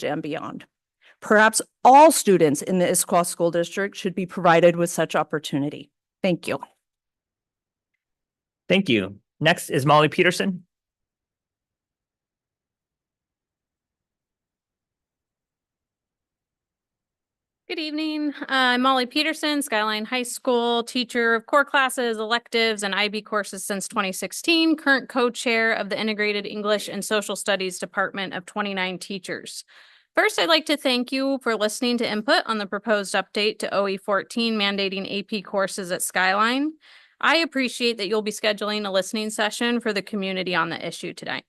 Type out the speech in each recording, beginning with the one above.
and beyond. Perhaps all students in the Issaquah School District should be provided with such opportunity. Thank you. Thank you. Next is Molly Peterson. Good evening. I'm Molly Peterson, Skyline High School, teacher of core classes, electives, and IB courses since 2016, current co-chair of the Integrated English and Social Studies Department of 29 teachers. First, I'd like to thank you for listening to input on the proposed update to OE 14 mandating AP courses at Skyline. I appreciate that you'll be scheduling a listening session for the community on the issue tonight.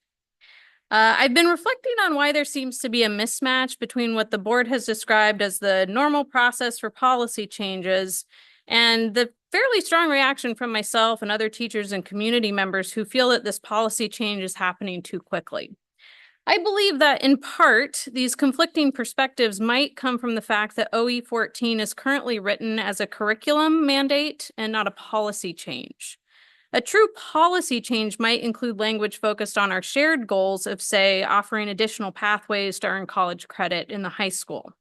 I've been reflecting on why there seems to be a mismatch between what the board has described as the normal process for policy changes and the fairly strong reaction from myself and other teachers and community members who feel that this policy change is happening too quickly. I believe that in part, these conflicting perspectives might come from the fact that OE 14 is currently written as a curriculum mandate and not a policy change. A true policy change might include language focused on our shared goals of, say, offering additional pathways to earn college credit in the high school.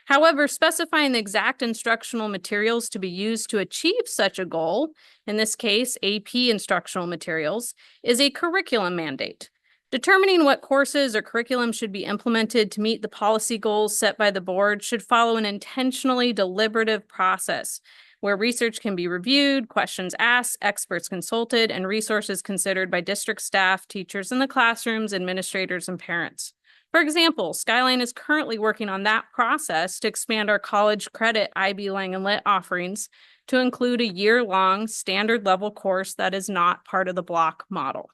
However, specifying the exact instructional materials to be used to achieve such a goal, in this case, AP instructional materials, is a curriculum mandate. Determining what courses or curriculum should be implemented to meet the policy goals set by the board should follow an intentionally deliberative process where research can be reviewed, questions asked, experts consulted, and resources considered by district staff, teachers in the classrooms, administrators, and parents. For example, Skyline is currently working on that process to expand our college credit IB Lang and Lit offerings to include a year-long standard level course that is not part of the block model.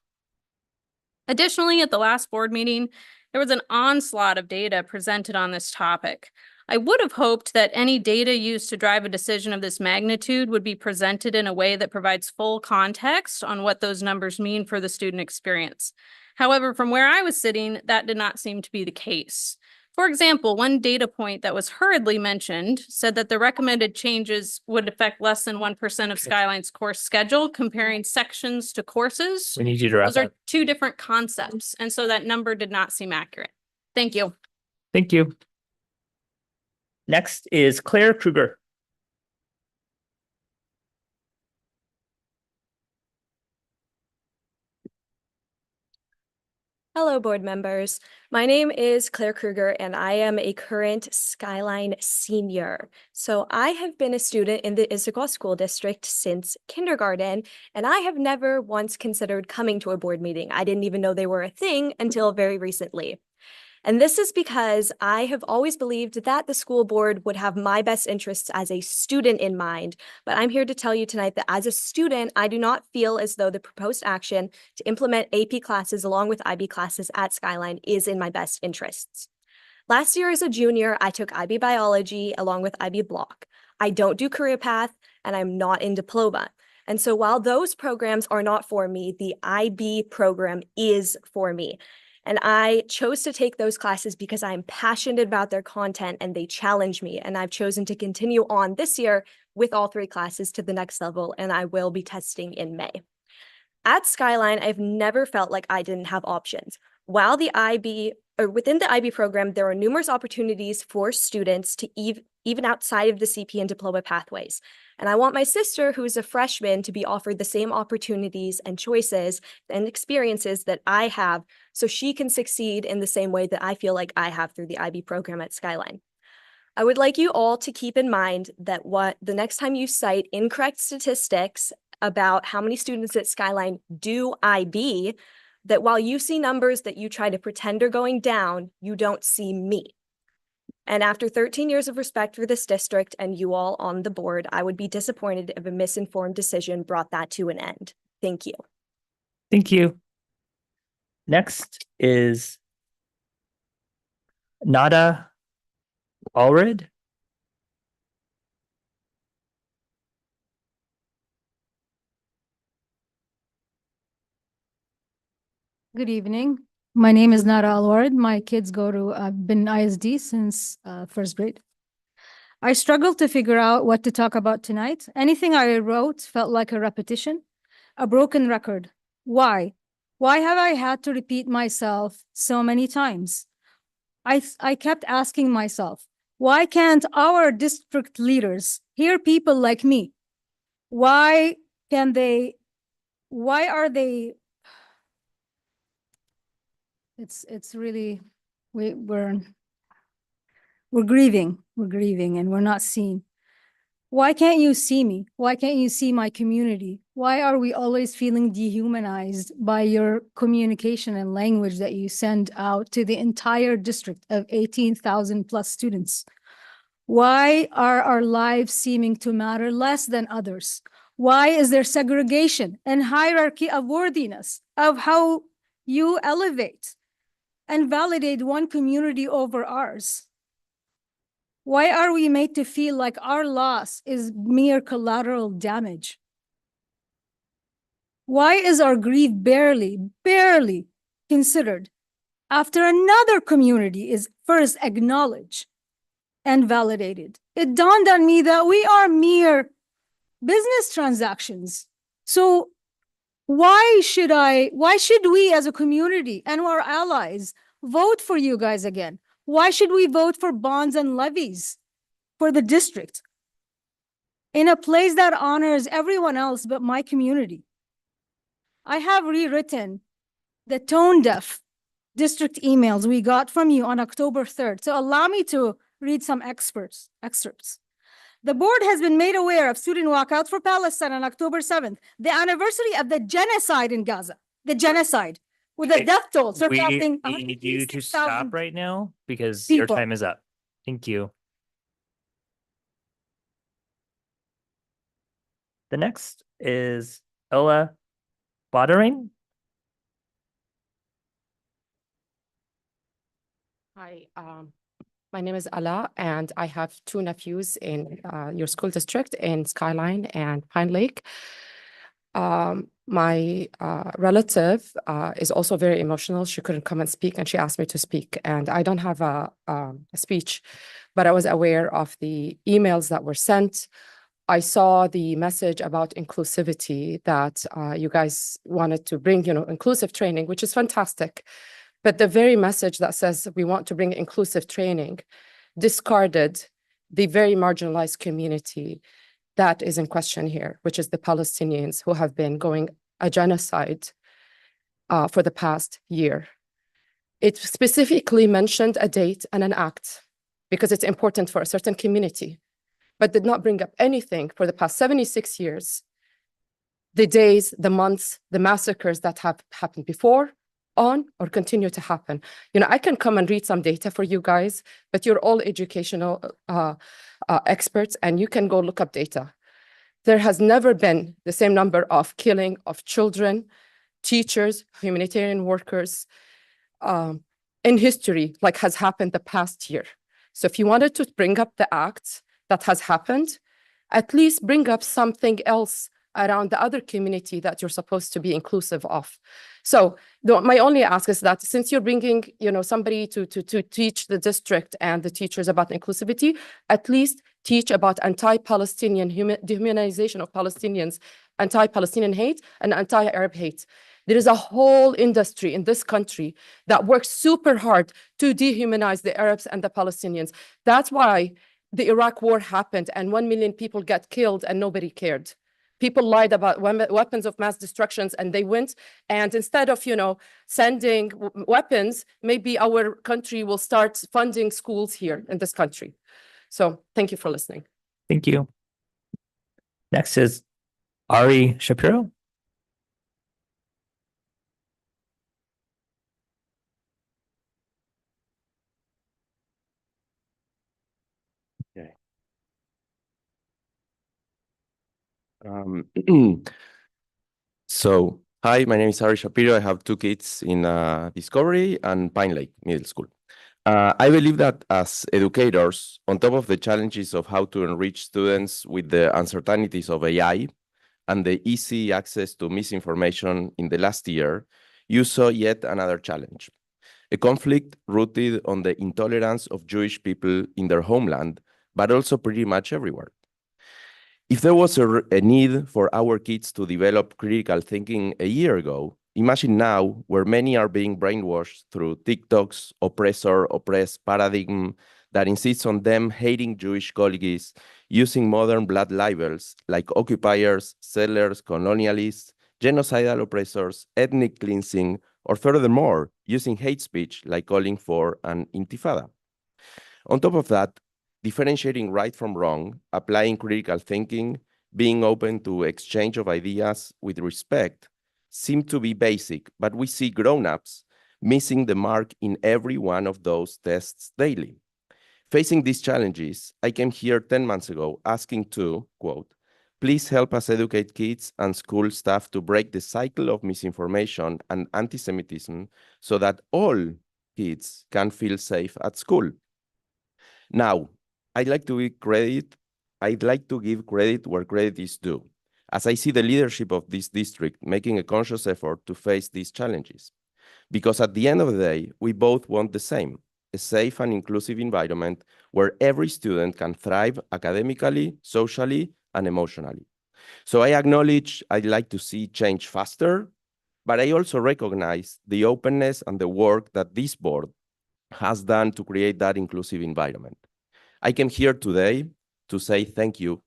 Additionally, at the last board meeting, there was an onslaught of data presented on this topic. I would have hoped that any data used to drive a decision of this magnitude would be presented in a way that provides full context on what those numbers mean for the student experience. However, from where I was sitting, that did not seem to be the case. For example, one data point that was hurriedly mentioned said that the recommended changes would affect less than 1% of Skyline's course schedule, comparing sections to courses. We need you to wrap up. Those are two different concepts, and so that number did not seem accurate. Thank you. Thank you. Next is Claire Kruger. Hello, board members. My name is Claire Kruger, and I am a current Skyline senior. So I have been a student in the Issaquah School District since kindergarten, and I have never once considered coming to a board meeting. I didn't even know they were a thing until very recently. And this is because I have always believed that the school board would have my best interests as a student in mind. But I'm here to tell you tonight that as a student, I do not feel as though the proposed action to implement AP classes along with IB classes at Skyline is in my best interests. Last year as a junior, I took IB biology along with IB block. I don't do career path, and I'm not in diploma. And so while those programs are not for me, the IB program is for me. And I chose to take those classes because I'm passionate about their content and they challenge me. And I've chosen to continue on this year with all 3 classes to the next level, and I will be testing in May. At Skyline, I've never felt like I didn't have options. While within the IB program, there are numerous opportunities for students to even outside of the CP and diploma pathways. And I want my sister, who is a freshman, to be offered the same opportunities and choices and experiences that I have, so she can succeed in the same way that I feel like I have through the IB program at Skyline. I would like you all to keep in mind that the next time you cite incorrect statistics about how many students at Skyline do IB, that while you see numbers that you try to pretend are going down, you don't see me. And after 13 years of respect for this district and you all on the board, I would be disappointed if a misinformed decision brought that to an end. Thank you. Thank you. Next is Nada Allred. Good evening. My name is Nara Alward. My kids I've been ISD since first grade. I struggled to figure out what to talk about tonight. Anything I wrote felt like a repetition, a broken record. Why? Why have I had to repeat myself so many times? I kept asking myself, why can't our district leaders hear people like me? Why are they, it's really, we're grieving, and we're not seen. Why can't you see me? Why can't you see my community? Why are we always feeling dehumanized by your communication and language that you send out to the entire district of 18,000 plus students? Why are our lives seeming to matter less than others? Why is there segregation and hierarchy of worthiness of how you elevate and validate one community over ours? Why are we made to feel like our loss is mere collateral damage? Why is our grief barely considered after another community is first acknowledged and validated? It dawned on me that we are mere business transactions. So why should we as a community and our allies vote for you guys again? Why should we vote for bonds and levies for the district in a place that honors everyone else but my community? I have rewritten the tone-deaf district emails we got from you on October 3rd. So allow me to read some excerpts. The board has been made aware of student walkouts for Palestine on October 7th, the anniversary of the genocide in Gaza, the genocide, with a Okay, death toll We surpassing need you to 186,000 stop right now because your people. time is up. Thank you. The next is Ella Bottering. Hi, my name is Ala, and I have two nephews in your school district in Skyline and Pine Lake. My relative is also very emotional. She couldn't come and speak, and she asked me to speak. And I don't have a speech, but I was aware of the emails that were sent. I saw the message about inclusivity that you guys wanted to bring, inclusive training, which is fantastic. But the very message that says we want to bring inclusive training discarded the very marginalized community that is in question here, which is the Palestinians who have been going a genocide for the past year. It specifically mentioned a date and an act because it's important for a certain community, but did not bring up anything for the past 76 years, the days, the months, the massacres that have happened before, on, or continue to happen. I can come and read some data for you guys, but you're all educational experts, and you can go look up data. There has never been the same number of killing of children, teachers, humanitarian workers in history like has happened the past year. So if you wanted to bring up the acts that has happened, at least bring up something else around the other community that you're supposed to be inclusive of. So my only ask is that since you're bringing, somebody to teach the district and the teachers about inclusivity, at least teach about anti-Palestinian dehumanization of Palestinians, anti-Palestinian hate, and anti-Arab hate. There is a whole industry in this country that works super hard to dehumanize the Arabs and the Palestinians. That's why the Iraq war happened and 1 million people got killed and nobody cared. People lied about weapons of mass destructions, and they went, and instead of, sending weapons, maybe our country will start funding schools here in this country. So thank you for listening. Thank you. Next is Ari Shapiro. Okay. So, hi, my name is Ari Shapiro. I have two kids in Discovery and Pine Lake Middle School. I believe that as educators, on top of the challenges of how to enrich students with the uncertainties of AI and the easy access to misinformation in the last year, you saw yet another challenge. A conflict rooted on the intolerance of Jewish people in their homeland, but also pretty much everywhere. If there was a need for our kids to develop critical thinking a year ago, Imagine now where many are being brainwashed through TikTok's oppressor-oppressed paradigm that insists on them hating Jewish colleagues, using modern blood libels like occupiers, settlers, colonialists, genocidal oppressors, ethnic cleansing, or furthermore, using hate speech like calling for an intifada. On top of that, differentiating right from wrong, applying critical thinking, being open to exchange of ideas with respect seem to be basic, but we see grown-ups missing the mark in every one of those tests daily. Facing these challenges, I came here 10 months ago asking to, quote, please help us educate kids and school staff to break the cycle of misinformation and anti-Semitism so that all kids can feel safe at school. Now, I'd like to give credit where credit is due, as I see the leadership of this district making a conscious effort to face these challenges. Because at the end of the day, we both want the same, a safe and inclusive environment where every student can thrive academically, socially, and emotionally. So I acknowledge I'd like to see change faster, but I also recognize the openness and the work that this board has done to create that inclusive environment. I came here today to say thank you.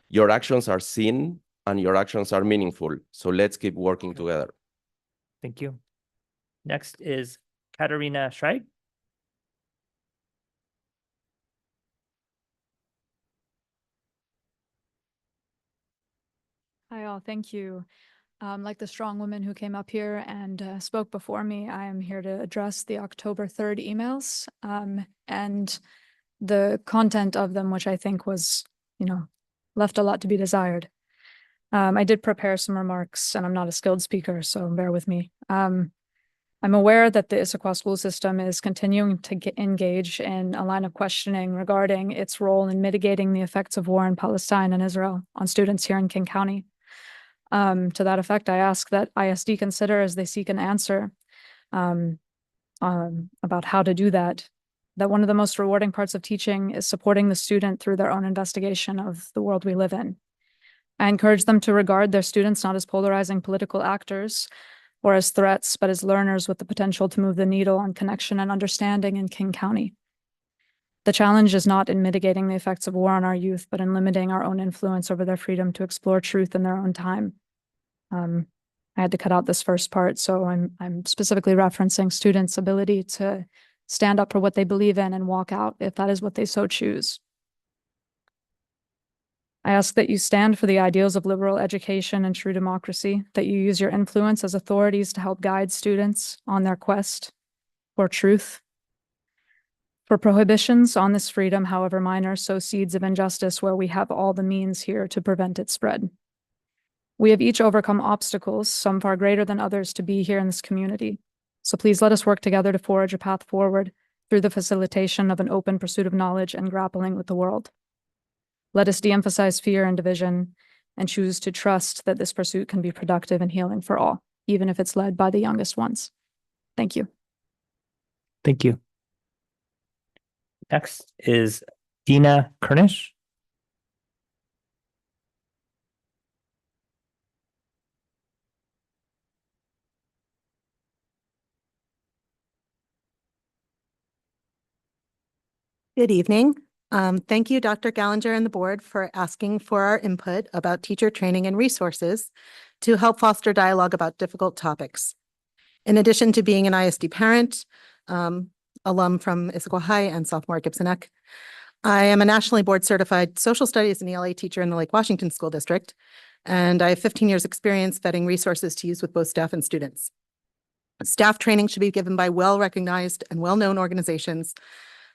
Your actions are seen and your actions are meaningful. So let's keep working together. Thank you. Next is Katarina Schreig. Hi all, thank you. Like the strong woman who came up here and spoke before me, I am here to address the October 3rd emails and the content of them, which I think was, left a lot to be desired. I did prepare some remarks and I'm not a skilled speaker, so bear with me. I'm aware that the Issaquah school system is continuing to engage in a line of questioning regarding its role in mitigating the effects of war in Palestine and Israel on students here in King County. To that effect, I ask that ISD consider, as they seek an answer about how to do that one of the most rewarding parts of teaching is supporting the student through their own investigation of the world we live in. I encourage them to regard their students not as polarizing political actors or as threats, but as learners with the potential to move the needle on connection and understanding in King County. The challenge is not in mitigating the effects of war on our youth, but in limiting our own influence over their freedom to explore truth in their own time. I had to cut out this first part, so I'm specifically referencing students' ability to stand up for what they believe in and walk out if that is what they so choose. I ask that you stand for the ideals of liberal education and true democracy, that you use your influence as authorities to help guide students on their quest for truth. For prohibitions on this freedom, however minor, sow seeds of injustice where we have all the means here to prevent its spread. We have each overcome obstacles, some far greater than others, to be here in this community. So please let us work together to forge a path forward through the facilitation of an open pursuit of knowledge and grappling with the world. Let us de-emphasize fear and division and choose to trust that this pursuit can be productive and healing for all, even if it's led by the youngest ones. Thank you. Thank you. Next is Dina Kernish. Good evening. Thank you, Dr. Gallinger and the board, for asking for our input about teacher training and resources to help foster dialogue about difficult topics. In addition to being an ISD parent, alum from Issaquah High and sophomore at Gibson Eck, I am a nationally board certified social studies and ELA teacher in the Lake Washington School District, and I have 15 years experience vetting resources to use with both staff and students. Staff training should be given by well-recognized and well-known organizations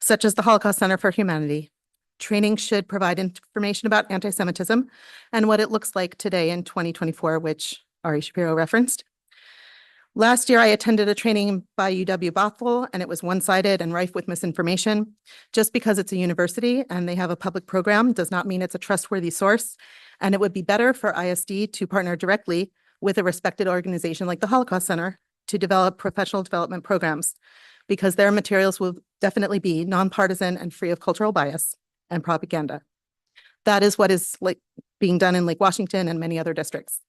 such as the Holocaust Center for Humanity. Training should provide information about anti-Semitism and what it looks like today in 2024, which Ari Shapiro referenced. Last year, I attended a training by UW-Bothell, and it was one-sided and rife with misinformation. Just because it's a university and they have a public program does not mean it's a trustworthy source, and it would be better for ISD to partner directly with a respected organization like the Holocaust Center to develop professional development programs, because their materials will definitely be nonpartisan and free of cultural bias and propaganda. That is what is being done in Lake Washington and many other districts.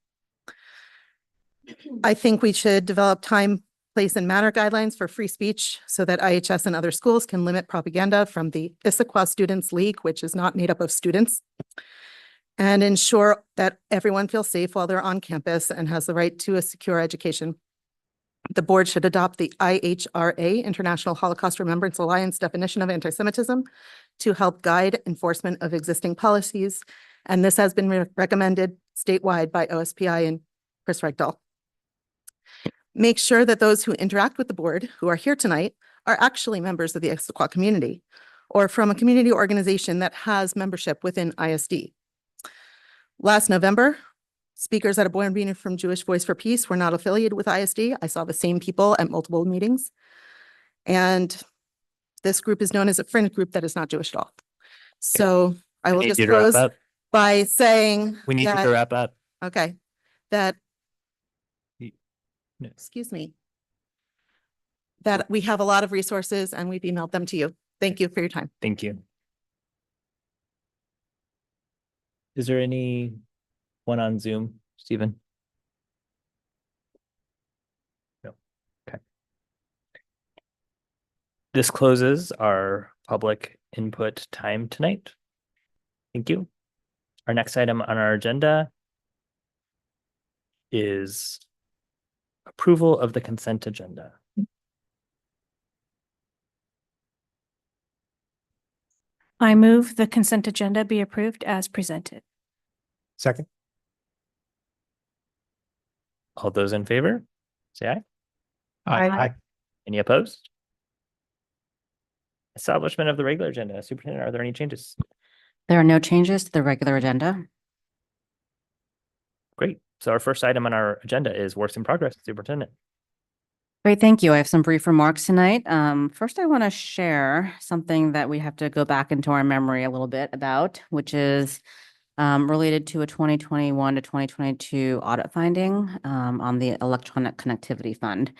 I think we should develop time, place, and manner guidelines for free speech so that IHS and other schools can limit propaganda from the Issaquah Students League, which is not made up of students, and ensure that everyone feels safe while they're on campus and has the right to a secure education. The board should adopt the IHRA, International Holocaust Remembrance Alliance definition of anti-Semitism, to help guide enforcement of existing policies. And this has been recommended statewide by OSPI and Chris Reichdahl. Make sure that those who interact with the board, who are here tonight, are actually members of the Issaquah community or from a community organization that has membership within ISD. Last November, speakers at a board meeting from Jewish Voice for Peace were not affiliated with ISD. I saw the same people at multiple meetings. And this group is known as a fringe group that is not Jewish at all. So I will need just you to wrap close up. by saying We need you that- to wrap up. Okay, that, No. excuse me, that we have a lot of resources and we've emailed them to you. Thank you for your time. Thank you. Is there any one on Zoom, Stephen? No. Okay. This closes our public input time tonight. Thank you. Our next item on our agenda is approval of the consent agenda. I move the consent agenda be approved as presented. Second. All those in favor, say aye. Aye. Any opposed? Establishment of the regular agenda. Superintendent, are there any changes? There are no changes to the regular agenda. Great. So our first item on our agenda is works in progress. Superintendent. Great, thank you. I have some brief remarks tonight. First, I want to share something that we have to go back into our memory a little bit about, which is related to a 2021 to 2022 audit finding on the Electronic Connectivity Fund.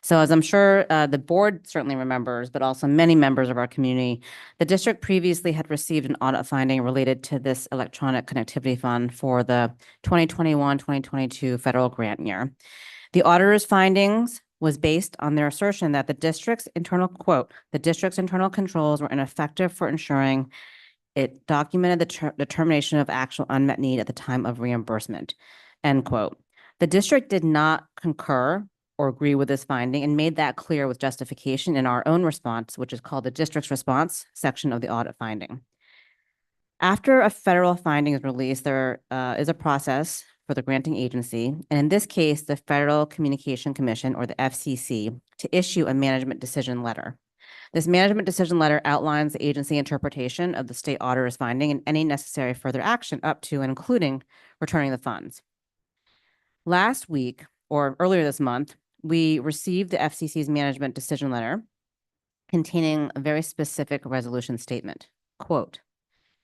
So as I'm sure the board certainly remembers, but also many members of our community, the district previously had received an audit finding related to this Electronic Connectivity Fund for the 2021-2022 federal grant year. The auditor's findings was based on their assertion that the district's internal controls were ineffective for ensuring it documented the determination of actual unmet need at the time of reimbursement, end quote. The district did not concur or agree with this finding and made that clear with justification in our own response, which is called the district's response section of the audit finding. After a federal finding is released, there is a process for the granting agency, and in this case, the Federal Communication Commission, or the FCC, to issue a management decision letter. This management decision letter outlines the agency interpretation of the state auditor's finding and any necessary further action up to and including returning the funds. Last week, or earlier this month, we received the FCC's management decision letter containing a very specific resolution statement. Quote,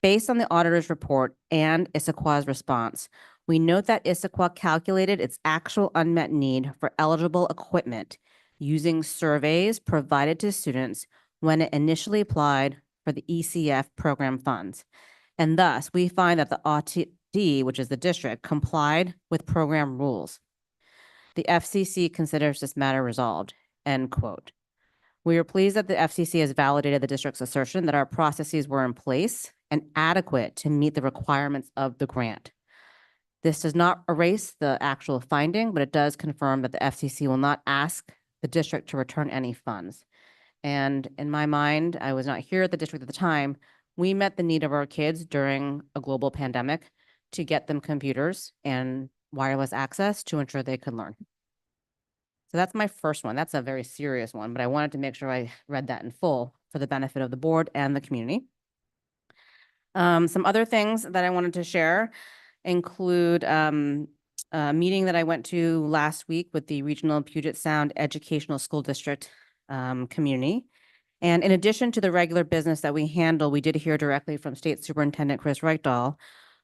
based on the auditor's report and Issaquah's response, we note that Issaquah calculated its actual unmet need for eligible equipment using surveys provided to students when it initially applied for the ECF program funds. And thus, we find that the OTD, which is the district, complied with program rules. The FCC considers this matter resolved, end quote. We are pleased that the FCC has validated the district's assertion that our processes were in place and adequate to meet the requirements of the grant. This does not erase the actual finding, but it does confirm that the FCC will not ask the district to return any funds. And in my mind, I was not here at the district at the time, we met the need of our kids during a global pandemic to get them computers and wireless access to ensure they could learn. So that's my first one. That's a very serious one, but I wanted to make sure I read that in full for the benefit of the board and the community. Some other things that I wanted to share include a meeting that I went to last week with the Regional Puget Sound Educational School District community. And in addition to the regular business that we handle, we did hear directly from State Superintendent Chris Reichdahl,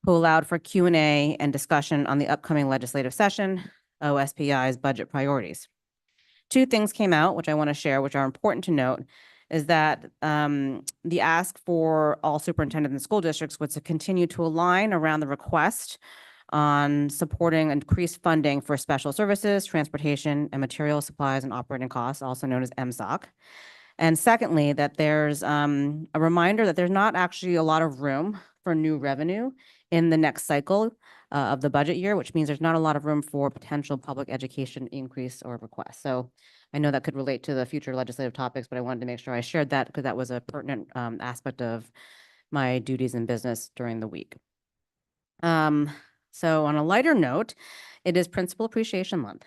who allowed for Q&A and discussion on the upcoming legislative session, OSPI's budget priorities. Two things came out, which I want to share, which are important to note, is that the ask for all superintendents and school districts was to continue to align around the request on supporting increased funding for special services, transportation, and material supplies and operating costs, also known as MSOC. And secondly, that there's a reminder that there's not actually a lot of room for new revenue in the next cycle of the budget year, which means there's not a lot of room for potential public education increase or request. So I know that could relate to the future legislative topics, but I wanted to make sure I shared that because that was a pertinent aspect of my duties in business during the week. So on a lighter note, it is Principal Appreciation Month.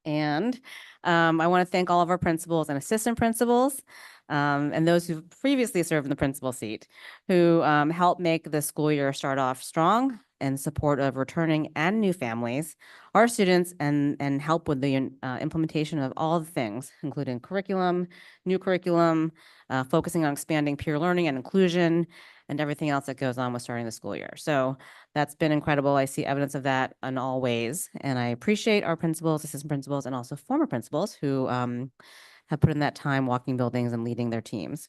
And I want to thank all of our principals and assistant principals and those who previously served in the principal seat who helped make the school year start off strong in support of returning and new families, our students, and help with the implementation of all the things, including curriculum, new curriculum, focusing on expanding peer learning and inclusion, and everything else that goes on with starting the school year. So that's been incredible. I see evidence of that in all ways. And I appreciate our principals, assistant principals, and also former principals who have put in that time walking buildings and leading their teams.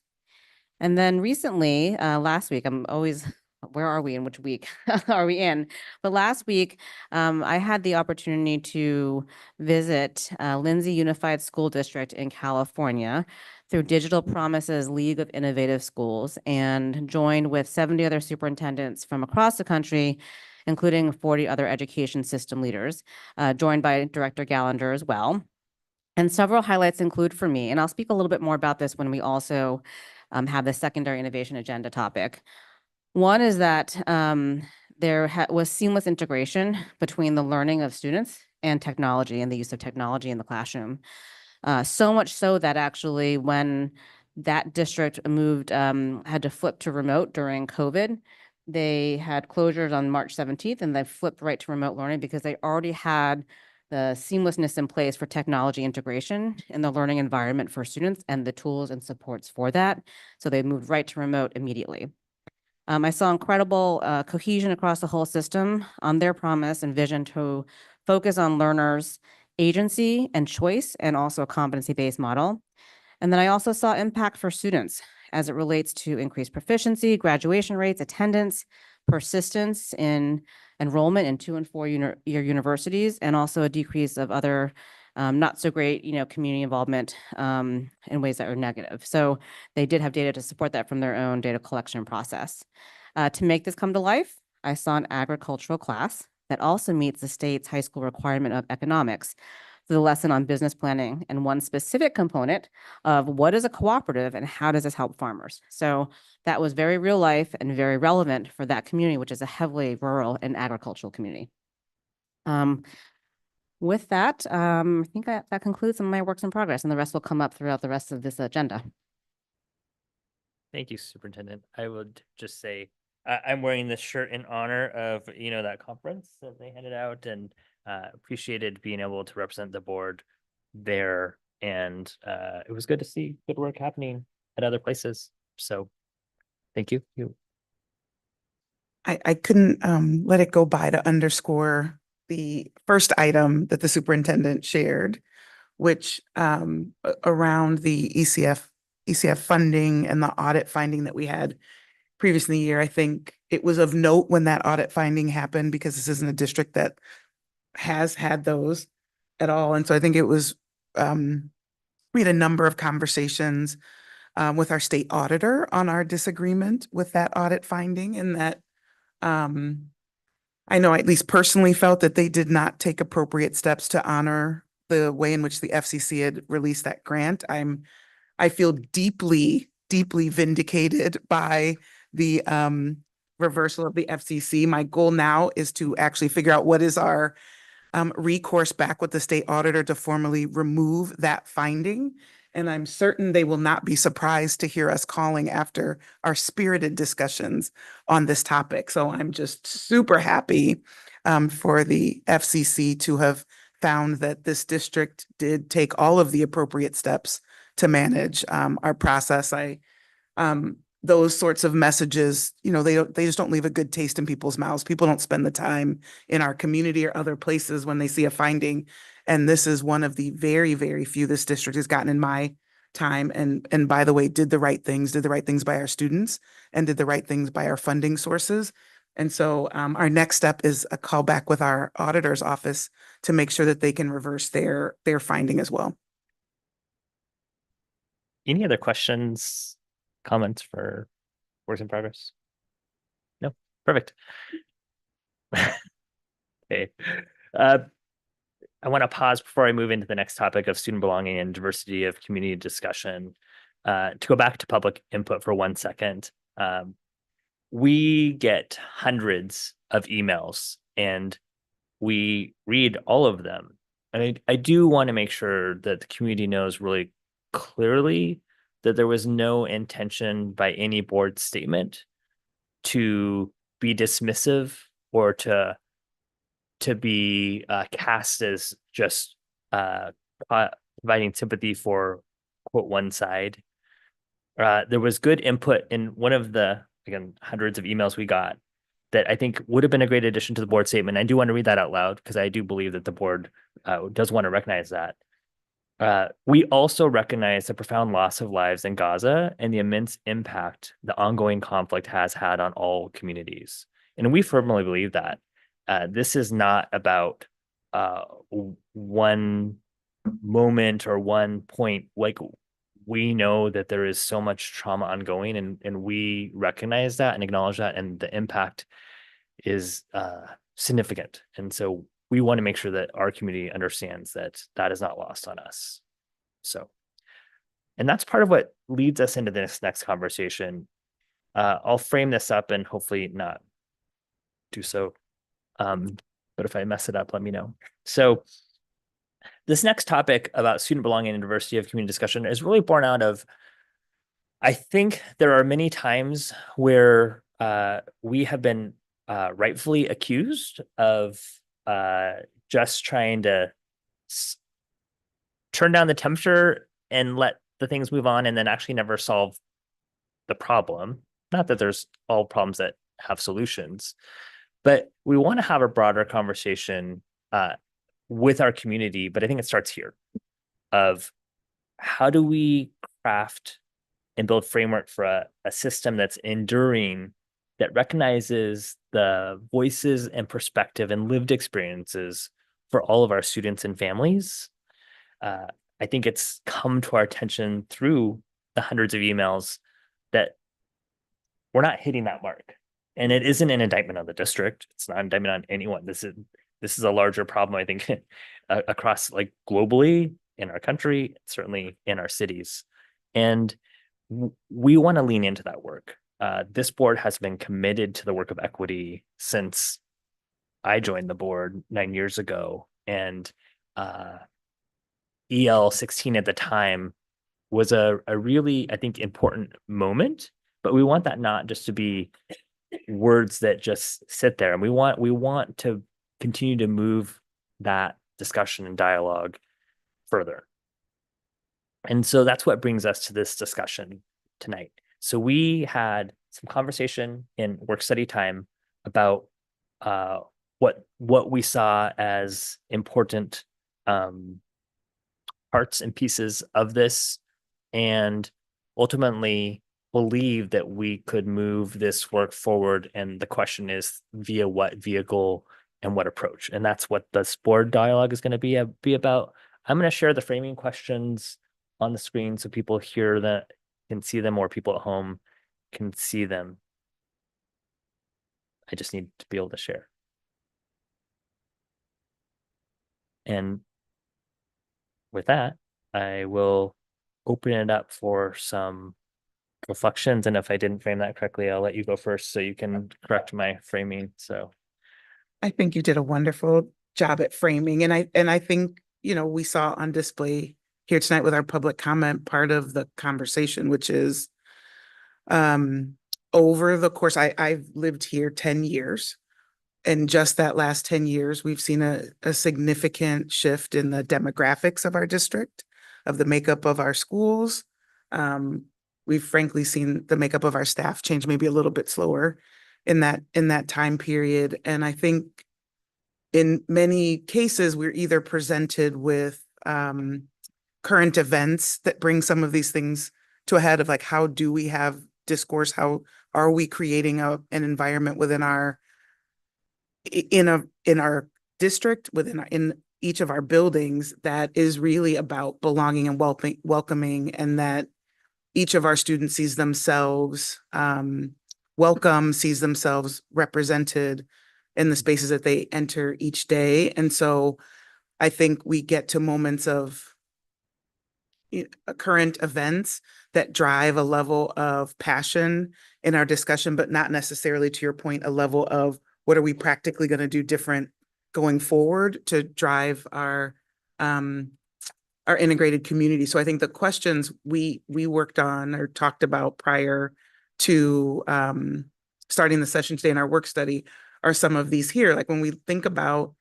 And then recently, last week, I'm always, where are we and which week are we in? But last week, I had the opportunity to visit Lindsay Unified School District in California through Digital Promises League of Innovative Schools and joined with 70 other superintendents from across the country, including 40 other education system leaders, joined by Director Gallagher as well. And several highlights include for me, and I'll speak a little bit more about this when we also have the secondary innovation agenda topic. One is that there was seamless integration between the learning of students and technology and the use of technology in the classroom. So much so that actually when that district moved, had to flip to remote during COVID, they had closures on March 17th and they flipped right to remote learning because they already had the seamlessness in place for technology integration in the learning environment for students and the tools and supports for that. So they moved right to remote immediately. I saw incredible cohesion across the whole system on their promise and vision to focus on learners' agency and choice, and also a competency-based model. And then I also saw impact for students as it relates to increased proficiency, graduation rates, attendance, persistence in enrollment in 2- and 4-year universities, and also a decrease of other not so great, community involvement in ways that are negative. So they did have data to support that from their own data collection process. To make this come to life, I saw an agricultural class that also meets the state's high school requirement of economics, the lesson on business planning, and one specific component of what is a cooperative and how does this help farmers. So that was very real life and very relevant for that community, which is a heavily rural and agricultural community. With that, I think that concludes some of my works in progress, and the rest will come up throughout the rest of this agenda. Thank you, Superintendent. I would just say I'm wearing this shirt in honor of, that conference that they handed out, and appreciated being able to represent the board there. And it was good to see good work happening at other places. So thank you. I couldn't let it go by to underscore the first item that the superintendent shared, which around the ECF funding and the audit finding that we had previous in the year. I think it was of note when that audit finding happened because this isn't a district that has had those at all. And so I think it was, we had a number of conversations with our state auditor on our disagreement with that audit finding, and that I know I at least personally felt that they did not take appropriate steps to honor the way in which the FCC had released that grant. I feel deeply, deeply vindicated by the reversal of the FCC. My goal now is to actually figure out what is our recourse back with the state auditor to formally remove that finding. And I'm certain they will not be surprised to hear us calling after our spirited discussions on this topic. So I'm just super happy for the FCC to have found that this district did take all of the appropriate steps to manage our process. Those sorts of messages, they just don't leave a good taste in people's mouths. People don't spend the time in our community or other places when they see a finding. And this is one of the very, very few this district has gotten in my time. And by the way, did the right things by our students and did the right things by our funding sources. And so our next step is a call back with our auditor's office to make sure that they can reverse their finding as well. Any other questions, comments for works in progress? No, perfect. Okay. I want to pause before I move into the next topic of student belonging and diversity of community discussion. To go back to public input for 1 second. We get hundreds of emails and we read all of them. And I do want to make sure that the community knows really clearly that there was no intention by any board statement to be dismissive or to be cast as just providing sympathy for quote one side. There was good input in one of the, again, hundreds of emails we got that I think would have been a great addition to the board statement. I do want to read that out loud because I do believe that the board does want to recognize that. We also recognize the profound loss of lives in Gaza and the immense impact the ongoing conflict has had on all communities. And we firmly believe that. This is not about one moment or one point. Like, we know that there is so much trauma ongoing, and we recognize that and acknowledge that, and the impact is significant. And so we want to make sure that our community understands that that is not lost on us. So, and that's part of what leads us into this next conversation. I'll frame this up and hopefully not do so. But if I mess it up, let me know. So this next topic about student belonging and diversity of community discussion is really born out of, I think there are many times where we have been rightfully accused of just trying to turn down the temperature and let the things move on and then actually never solve the problem. Not that there's all problems that have solutions, but we want to have a broader conversation with our community. But I think it starts here of how do we craft and build framework for a system that's enduring, that recognizes the voices and perspective and lived experiences for all of our students and families. I think it's come to our attention through the hundreds of emails that we're not hitting that mark. And it isn't an indictment on the district. It's not an indictment on anyone. This is a larger problem, I think, across like globally in our country, certainly in our cities. And we want to lean into that work. This board has been committed to the work of equity since I joined the board 9 years ago. And EL 16 at the time was a really, I think, important moment. But we want that not just to be words that just sit there. And we want to continue to move that discussion and dialogue further. And so that's what brings us to this discussion tonight. So we had some conversation in work study time about what we saw as important parts and pieces of this, and ultimately believe that we could move this work forward. And the question is via what vehicle and what approach. And that's what this board dialogue is going to be about. I'm going to share the framing questions on the screen so people hear that, can see them, or people at home can see them. I just need to be able to share. And with that, I will open it up for some reflections. And if I didn't frame that correctly, I'll let you go first so you can correct my framing. So I think you did a wonderful job at framing. And I think, we saw on display here tonight with our public comment part of the conversation, which is over the course, I've lived here 10 years. And just that last 10 years, we've seen a significant shift in the demographics of our district, of the makeup of our schools. We've frankly seen the makeup of our staff change maybe a little bit slower in that time period. And I think in many cases, we're either presented with current events that bring some of these things to a head of like, how do we have discourse? How are we creating an environment within our in our district, in each of our buildings that is really about belonging and welcoming, and that each of our students sees themselves welcome, sees themselves represented in the spaces that they enter each day. And so I think we get to moments of current events that drive a level of passion in our discussion, but not necessarily, to your point, a level of what are we practically going to do different going forward to drive our integrated community. So I think the questions we worked on or talked about prior to starting the session today in our work study are some of these here. Like when we think about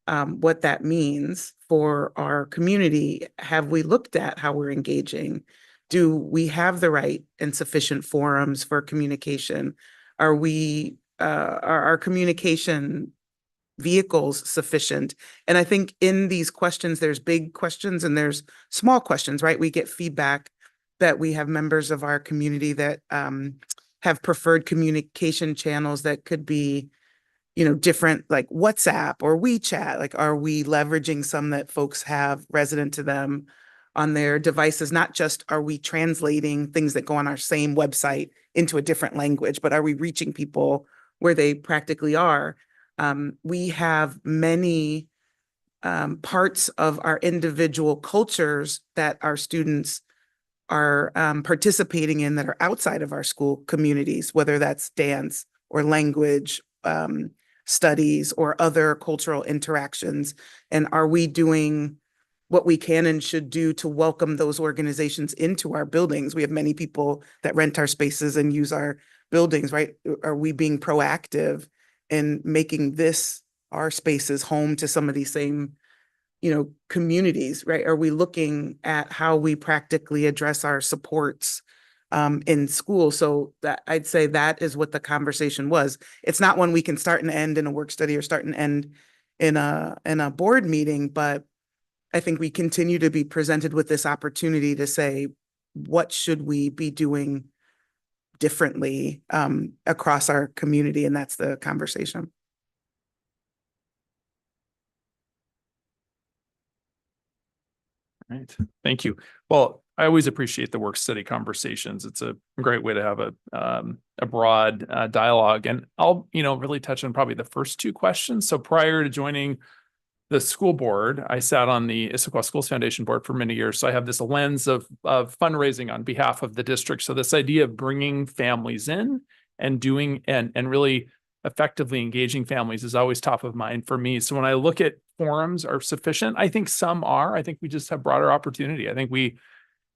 what that means for our community, have we looked at how we're engaging? Do we have the right and sufficient forums for communication? Are our communication vehicles sufficient? And I think in these questions, there's big questions and there's small questions, right? We get feedback that we have members of our community that have preferred communication channels that could be, different, like WhatsApp or WeChat. Like, are we leveraging some that folks have resident to them on their devices? Not just are we translating things that go on our same website into a different language, but are we reaching people where they practically are? We have many parts of our individual cultures that our students are participating in that are outside of our school communities, whether that's dance or language, studies, or other cultural interactions. And are we doing what we can and should do to welcome those organizations into our buildings? We have many people that rent our spaces and use our buildings, right? Are we being proactive in making our spaces home to some of these same, communities, right? Are we looking at how we practically address our supports in school? So that I'd say that is what the conversation was. It's not one we can start and end in a work study or start and end in a board meeting, but I think we continue to be presented with this opportunity to say, what should we be doing differently across our community? And that's the conversation. Right. Thank you. Well, I always appreciate the work study conversations. It's a great way to have a broad dialogue. And I'll, really touch on probably the first two questions. So prior to joining the school board, I sat on the Issaquah Schools Foundation board for many years. So I have this lens of fundraising on behalf of the district. So this idea of bringing families in and doing and really effectively engaging families is always top of mind for me. So when I look at forums are sufficient, I think some are. I think we just have broader opportunity. I think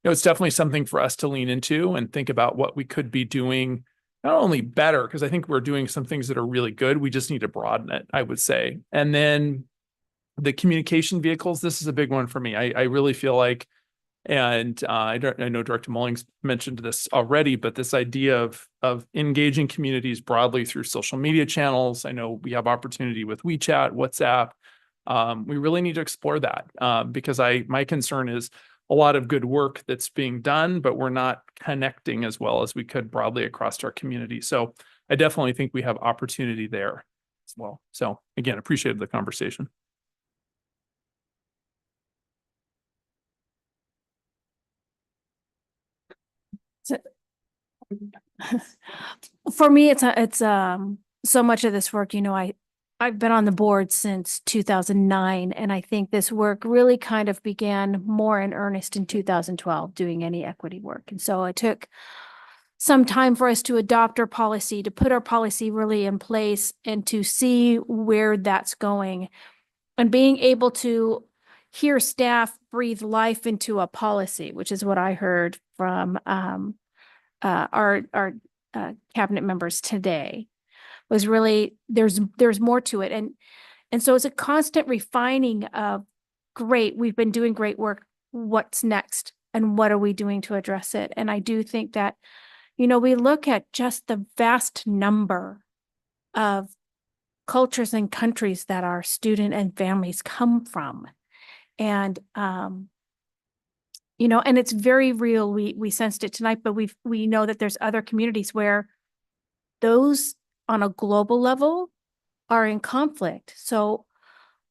it's definitely something for us to lean into and think about what we could be doing, not only better, because I think we're doing some things that are really good. We just need to broaden it, I would say. And then the communication vehicles, this is a big one for me. I really feel like, and I know Director Mullings mentioned this already, but this idea of engaging communities broadly through social media channels. I know we have opportunity with WeChat, WhatsApp. We really need to explore that because my concern is a lot of good work that's being done, but we're not connecting as well as we could broadly across our community. So I definitely think we have opportunity there as well. So again, appreciated the conversation. For me, it's so much of this work, I've been on the board since 2009, and I think this work really kind of began more in earnest in 2012, doing any equity work. And so it took some time for us to adopt our policy, to put our policy really in place and to see where that's going. And being able to hear staff breathe life into a policy, which is what I heard from our cabinet members today, was really there's more to it. And so it's a constant refining of, great, we've been doing great work. What's next? And what are we doing to address it? And I do think that, we look at just the vast number of cultures and countries that our student and families come from. And, and it's very real. We sensed it tonight, but we know that there's other communities where those on a global level are in conflict. So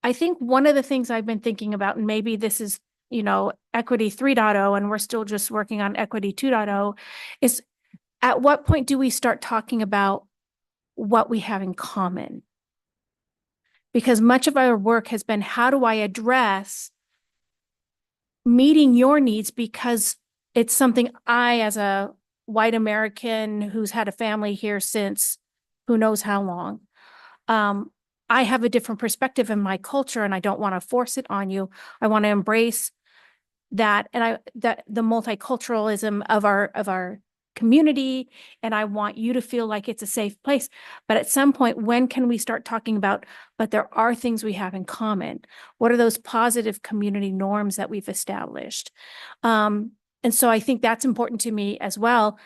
I think one of the things I've been thinking about, and maybe this is, equity 3.0, and we're still just working on equity 2.0, is at what point do we start talking about what we have in common? Because much of our work has been, how do I address meeting your needs? Because it's something I, as a white American who's had a family here since who knows how long, I have a different perspective in my culture, and I don't want to force it on you. I want to embrace that, and that the multiculturalism of our community, and I want you to feel like it's a safe place. But at some point, when can we start talking about, but there are things we have in common? What are those positive community norms that we've established? And so I think that's important to me as well,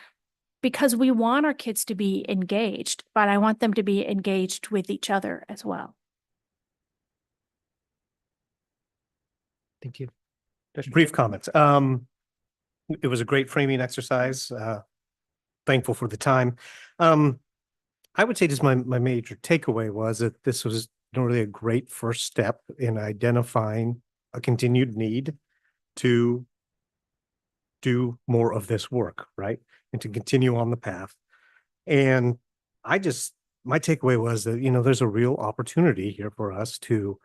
because we want our kids to be engaged, but I want them to be engaged with each other as well. Thank you. Brief comments. It was a great framing exercise. Thankful for the time. I would say just my major takeaway was that this was really a great first step in identifying a continued need to do more of this work, right? And to continue on the path. And my takeaway was that, there's a real opportunity here for us to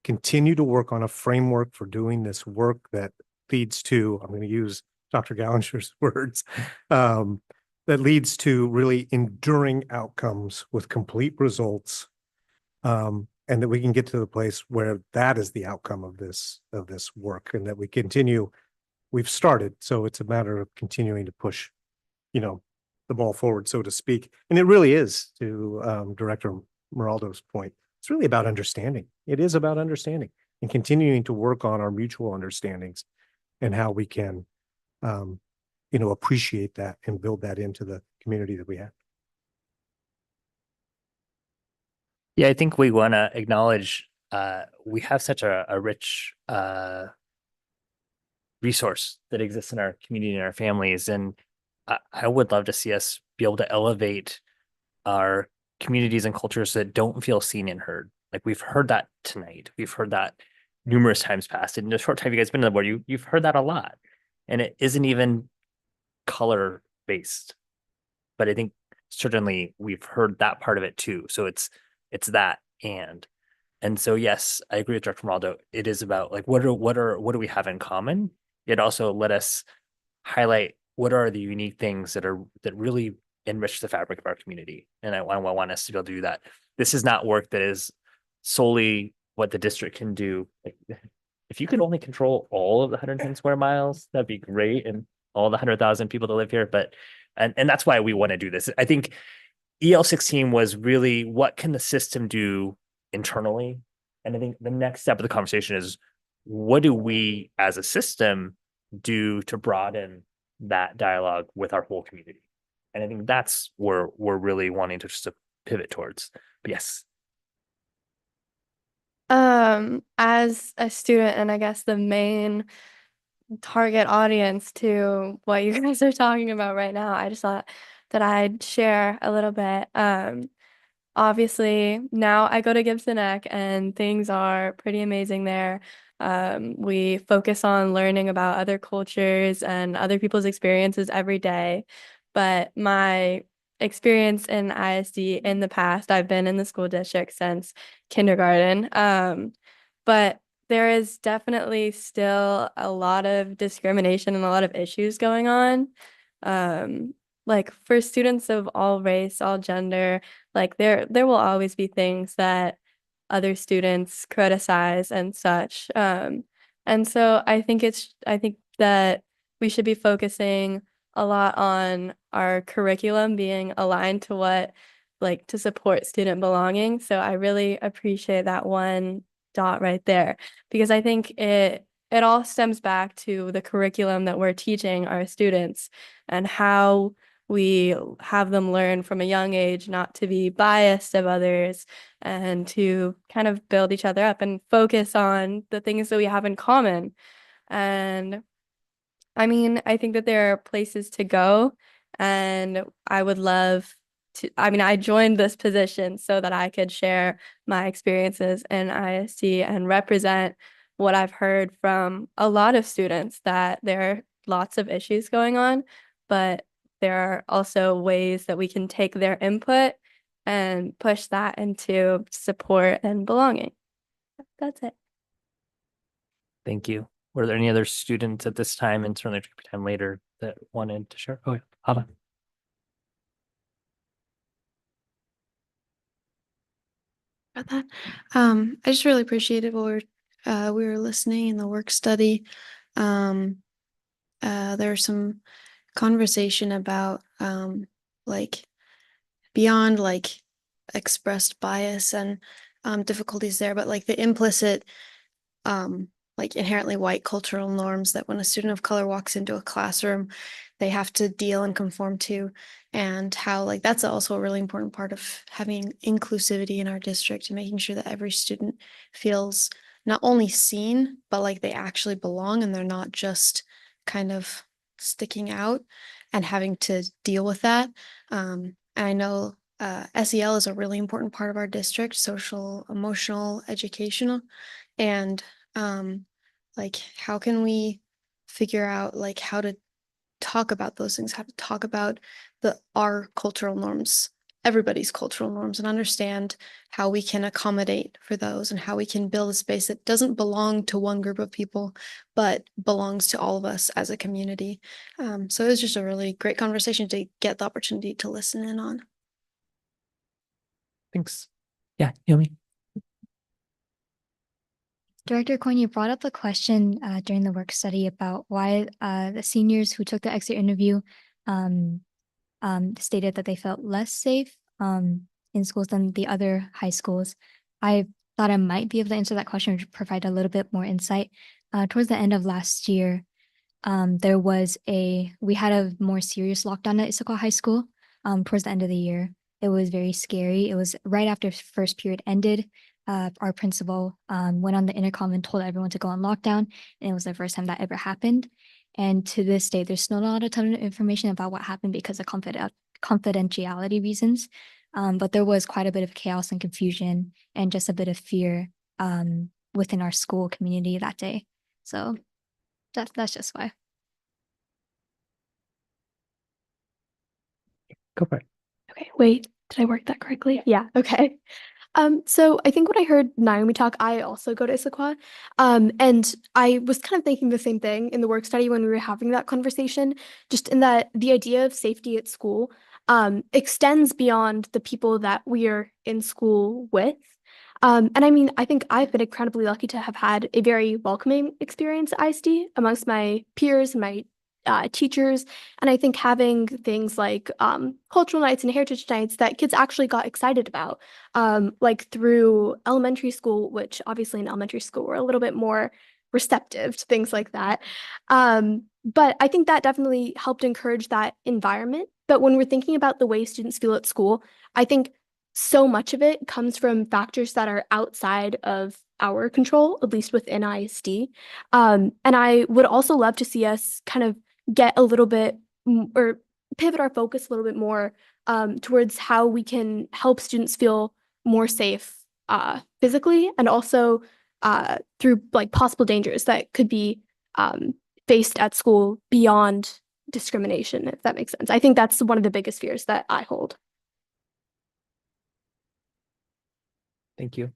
continue to work on a framework for doing this work that leads to, I'm going to use Dr. Gallanger's words, that leads to really enduring outcomes with complete results, and that we can get to the place where that is the outcome of this work, and that we continue. We've started, so it's a matter of continuing to push, the ball forward, so to speak. And it really is, to Director Meraldo's point, it's really about understanding. It is about understanding and continuing to work on our mutual understandings and how we can, appreciate that and build that into the community that we have. Yeah, I think we want to acknowledge we have such a rich resource that exists in our community and our families. And I would love to see us be able to elevate our communities and cultures that don't feel seen and heard. Like we've heard that tonight. We've heard that numerous times past. In the short time you guys been on the board, you've heard that a lot. And it isn't even color based. But I think certainly we've heard that part of it too. So it's that and so yes, I agree with Dr. Meraldo. It is about like what do we have in common? It also let us highlight what are the unique things that really enrich the fabric of our community. And I want us to be able to do that. This is not work that is solely what the district can do. Like, if you could only control all of the 110 square miles, that'd be great. And all the 100,000 people that live here. But, and that's why we want to do this. I think EL16 was really what can the system do internally? And I think the next step of the conversation is what do we as a system do to broaden that dialogue with our whole community? And I think that's where we're really wanting to just pivot towards. But yes. As a student, and I guess the main target audience to what you guys are talking about right now, I just thought that I'd share a little bit. Obviously, now I go to Gibson Eck and things are pretty amazing there. We focus on learning about other cultures and other people's experiences every day. But my experience in ISD in the past, I've been in the school district since kindergarten. But there is definitely still a lot of discrimination and a lot of issues going on. Like for students of all race, all gender, like there will always be things that other students criticize and such. And so I think that we should be focusing a lot on our curriculum being aligned to what, like, to support student belonging. So I really appreciate that one dot right there, because I think it all stems back to the curriculum that we're teaching our students and how we have them learn from a young age not to be biased of others and to kind of build each other up and focus on the things that we have in common. And I mean, I think that there are places to go, and I would love I joined this position so that I could share my experiences in ISD and represent what I've heard from a lot of students, that there are lots of issues going on, but there are also ways that we can take their input and push that into support and belonging. That's it. Thank you. Were there any other students at this time, and certainly time later, that wanted to share? Oh, yeah, Hava. About that. I just really appreciated what we were listening in the work study. There was some conversation about like beyond like expressed bias and difficulties there, but like the implicit like inherently white cultural norms that when a student of color walks into a classroom, they have to deal and conform to, and how like that's also a really important part of having inclusivity in our district and making sure that every student feels not only seen, but like they actually belong and they're not just kind of sticking out and having to deal with that. And I know SEL is a really important part of our district, social, emotional, educational, and like how can we figure out like how to talk about those things, how to talk about our cultural norms, everybody's cultural norms, and understand how we can accommodate for those and how we can build a space that doesn't belong to one group of people, but belongs to all of us as a community. So it was just a really great conversation to get the opportunity to listen in on. Thanks. Yeah, Yomi. Director Coyne, you brought up a question during the work study about why the seniors who took the exit interview stated that they felt less safe in schools than the other high schools. I thought I might be able to answer that question or provide a little bit more insight. Towards the end of last year, we had a more serious lockdown at Issaquah High School towards the end of the year. It was very scary. It was right after first period ended. Our principal went on the intercom and told everyone to go on lockdown, and it was the first time that ever happened. And to this day, there's still not a ton of information about what happened because of confidentiality reasons. But there was quite a bit of chaos and confusion and just a bit of fear within our school community that day. So that's just why. Go for it. Okay, wait, did I work that correctly? Yeah, okay. So I think when I heard Naomi talk, I also go to Issaquah. And I was kind of thinking the same thing in the work study when we were having that conversation, just in that the idea of safety at school extends beyond the people that we are in school with. And I mean, I think I've been incredibly lucky to have had a very welcoming experience at ISD amongst my peers and my teachers. And I think having things like cultural nights and heritage nights that kids actually got excited about, like through elementary school, which obviously in elementary school we're a little bit more receptive to things like that. But I think that definitely helped encourage that environment. But when we're thinking about the way students feel at school, I think so much of it comes from factors that are outside of our control, at least within ISD. And I would also love to see us kind of get a little bit or pivot our focus a little bit more towards how we can help students feel more safe physically and also through like possible dangers that could be faced at school beyond discrimination, if that makes sense. I think that's one of the biggest fears that I hold. Thank you.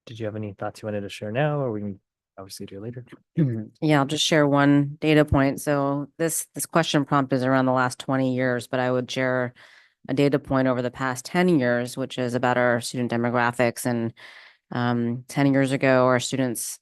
Did you have any thoughts you wanted to share now, or we can obviously do it later? Yeah, I'll just share one data point. So this question prompt is around the last 20 years, but I would share a data point over the past 10 years, which is about our student demographics. And 10 years ago, our students,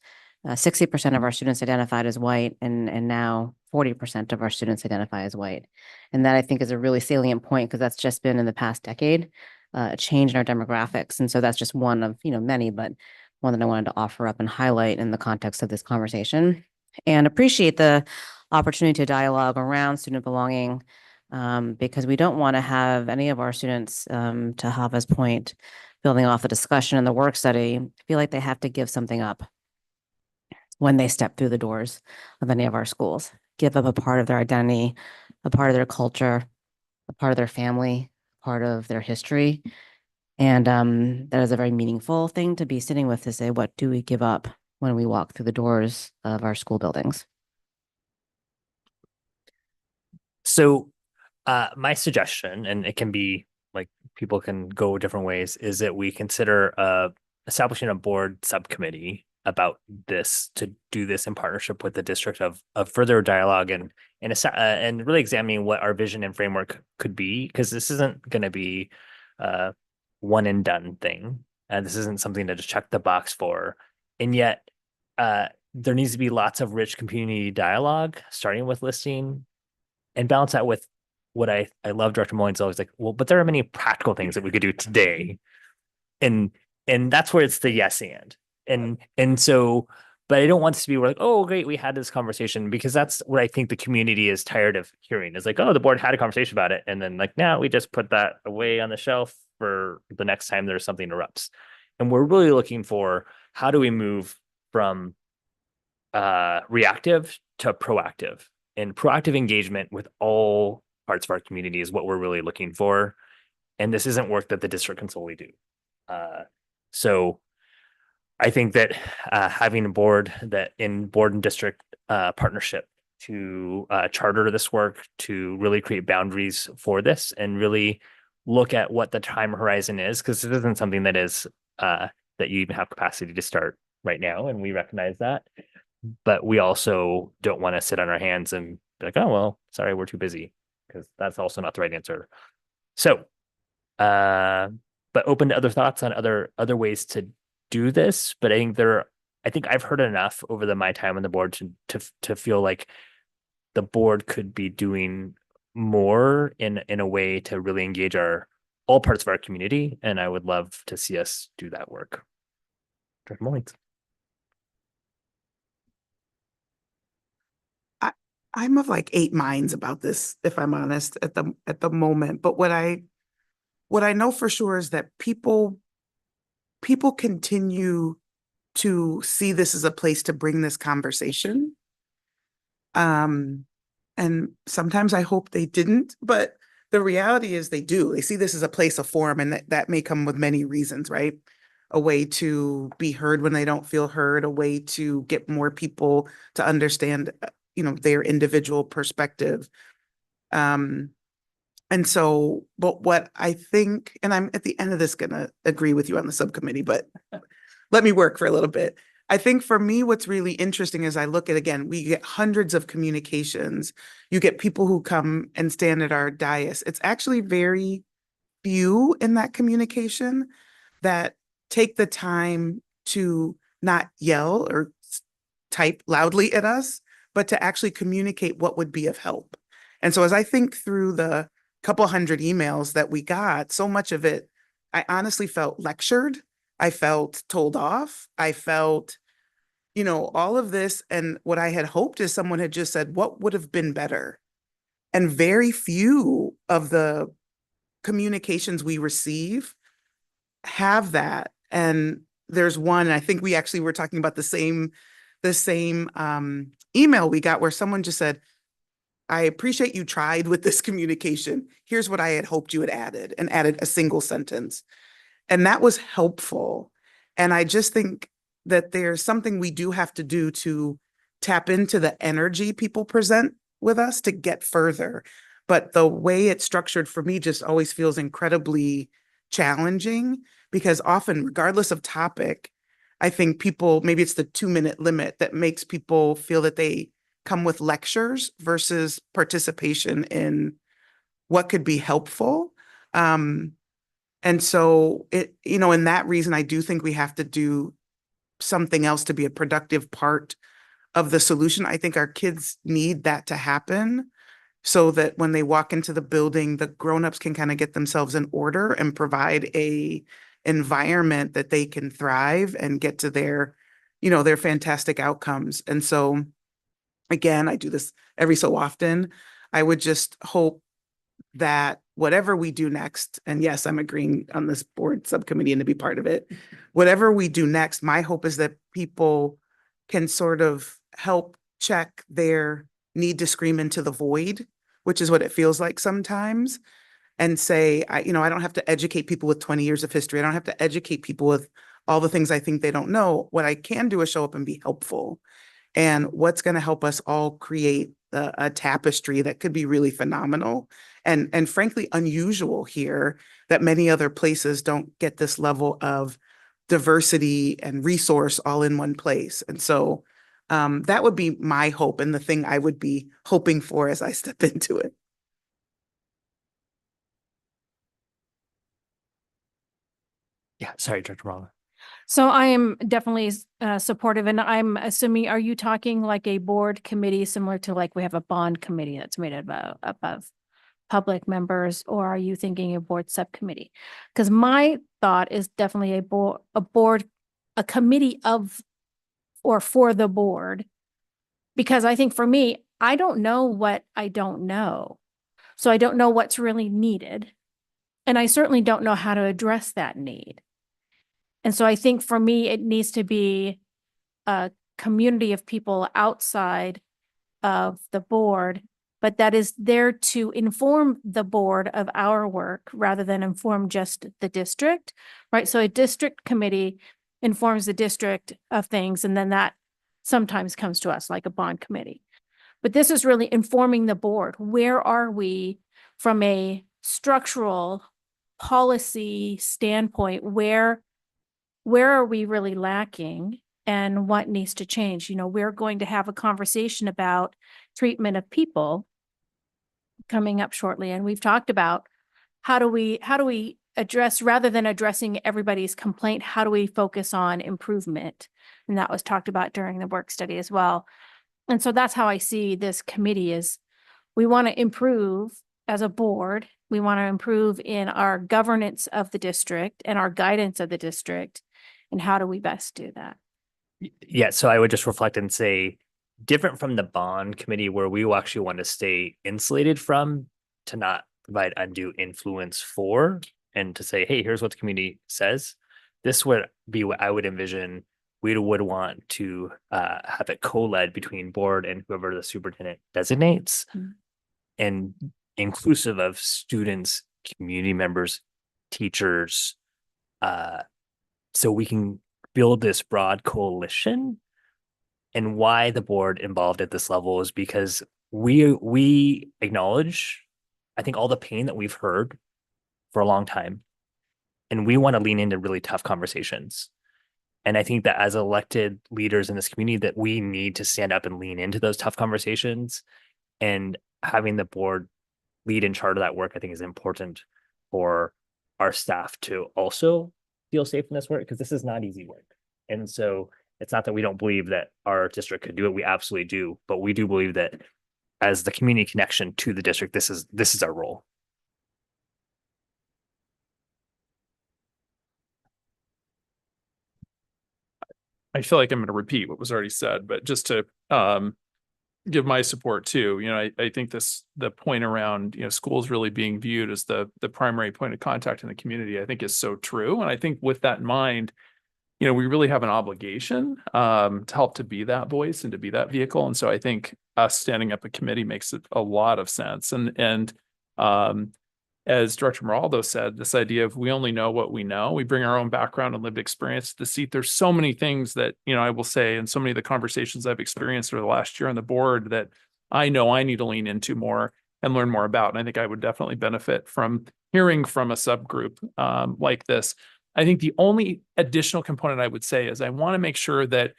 60% of our students identified as white, and now 40% of our students identify as white. And that I think is a really salient point because that's just been in the past decade, a change in our demographics. And so that's just one of, many, but one that I wanted to offer up and highlight in the context of this conversation, and appreciate the opportunity to dialogue around student belonging, because we don't want to have any of our students, to Hava's point, building off the discussion in the work study, feel like they have to give something up when they step through the doors of any of our schools, give up a part of their identity, a part of their culture, a part of their family, part of their history. And that is a very meaningful thing to be sitting with, to say, what do we give up when we walk through the doors of our school buildings? So my suggestion, and it can be like people can go different ways, is that we consider establishing a board subcommittee about this, to do this in partnership with the district, of further dialogue and really examining what our vision and framework could be, because this isn't going to be one and done thing, and this isn't something to just check the box for. And yet there needs to be lots of rich community dialogue, starting with listing, and balance that with what I love. Director Mullins always like, well, but there are many practical things that we could do today. And that's where it's the yes and so, but I don't want this to be like, oh, great, we had this conversation, because that's what I think the community is tired of hearing. Is like, oh, the board had a conversation about it, and then like, now we just put that away on the shelf for the next time there's something erupts. And we're really looking for, how do we move from reactive to proactive, and proactive engagement with all parts of our community is what we're really looking for. And this isn't work that the district can solely do. So I think that having a board that in board and district partnership to charter this work, to really create boundaries for this, and really look at what the time horizon is, because it isn't something that is that you even have capacity to start right now, and we recognize that. But we also don't want to sit on our hands and be like, oh, well, sorry, we're too busy, because that's also not the right answer. So, but open to other thoughts on other ways to do this. But I think I've heard enough over my time on the board to feel like the board could be doing more in a way to really engage all parts of our community. And I would love to see us do that work. Director Mullins. I'm of like 8 minds about this, if I'm honest, at the moment. But what I know for sure is that people continue to see this as a place to bring this conversation. And sometimes I hope they didn't, but the reality is they do. They see this as a place of forum, and that may come with many reasons, right? A way to be heard when they don't feel heard, a way to get more people to understand, their individual perspective. And so, but what I think, and I'm at the end of this gonna agree with you on the subcommittee, but let me work for a little bit. I think for me, what's really interesting is I look at, again, we get hundreds of communications. You get people who come and stand at our dais. It's actually very few in that communication that take the time to not yell or type loudly at us, but to actually communicate what would be of help. And so as I think through the couple hundred emails that we got, so much of it, I honestly felt lectured. I felt told off. I felt, all of this. And what I had hoped is someone had just said, what would have been better? And very few of the communications we receive have that. And there's one, and I think we actually were talking about the same email we got, where someone just said, I appreciate you tried with this communication. Here's what I had hoped you had added, and added a single sentence. And that was helpful. And I just think that there's something we do have to do to tap into the energy people present with us to get further. But the way it's structured for me just always feels incredibly challenging, because often, regardless of topic, I think people, maybe it's the 2-minute limit that makes people feel that they come with lectures versus participation in what could be helpful. And so in that reason, I do think we have to do something else to be a productive part of the solution. I think our kids need that to happen, so that when they walk into the building, the grownups can kind of get themselves in order and provide a environment that they can thrive and get to their fantastic outcomes. And so, again, I do this every so often. I would just hope that whatever we do next, and yes, I'm agreeing on this board subcommittee and to be part of it, whatever we do next, my hope is that people can sort of help check their need to scream into the void which is what it feels like sometimes, and say, I don't have to educate people with 20 years of history. I don't have to educate people with all the things I think they don't know. What I can do is show up and be helpful. And what's going to help us all create a tapestry that could be really phenomenal and frankly unusual here, that many other places don't get this level of diversity and resource all in one place. And so that would be my hope and the thing I would be hoping for as I step into it. Yeah, sorry, Director Morales. So I am definitely supportive, and I'm assuming, are you talking like a board committee similar to like we have a bond committee that's made up of public members, or are you thinking a board subcommittee? Because my thought is definitely a committee of or for the board. Because I think for me, I don't know what I don't know. So I don't know what's really needed. And I certainly don't know how to address that need. And so I think for me, it needs to be a community of people outside of the board, but that is there to inform the board of our work rather than inform just the district, right? So a district committee informs the district of things, and then that sometimes comes to us like a bond committee. But this is really informing the board. Where are we from a structural policy standpoint? Where are we really lacking and what needs to change? We're going to have a conversation about treatment of people coming up shortly. And we've talked about how do we address, rather than addressing everybody's complaint, how do we focus on improvement? And that was talked about during the work study as well. And so that's how I see this committee is we want to improve as a board. We want to improve in our governance of the district and our guidance of the district. And how do we best do that? Yeah, so I would just reflect and say, different from the bond committee where we will actually want to stay insulated from, to not provide undue influence for, and to say, hey, here's what the community says. This would be what I would envision. We would want to have it co-led between board and whoever the superintendent designates, and inclusive of students, community members, teachers, so we can build this broad coalition. And why the board involved at this level is because we acknowledge, I think, all the pain that we've heard for a long time, and we want to lean into really tough conversations. And I think that as elected leaders in this community, that we need to stand up and lean into those tough conversations, and having the board lead in charge of that work, I think, is important for our staff to also feel safe in this work, because this is not easy work. And so it's not that we don't believe that our district could do it. We absolutely do. But we do believe that as the community connection to the district, this is our role. I feel like I'm going to repeat what was already said, but just to give my support too. I think the point around, schools really being viewed as the primary point of contact in the community, I think is so true. And I think with that in mind, we really have an obligation to help to be that voice and to be that vehicle. And so I think us standing up a committee makes it a lot of sense. And as Director Moraldo said, this idea of we only know what we know, we bring our own background and lived experience to the seat. There's so many things that, I will say, and so many of the conversations I've experienced over the last year on the board that I know I need to lean into more and learn more about. And I think I would definitely benefit from hearing from a subgroup like this. I think the only additional component I would say is I want to make sure that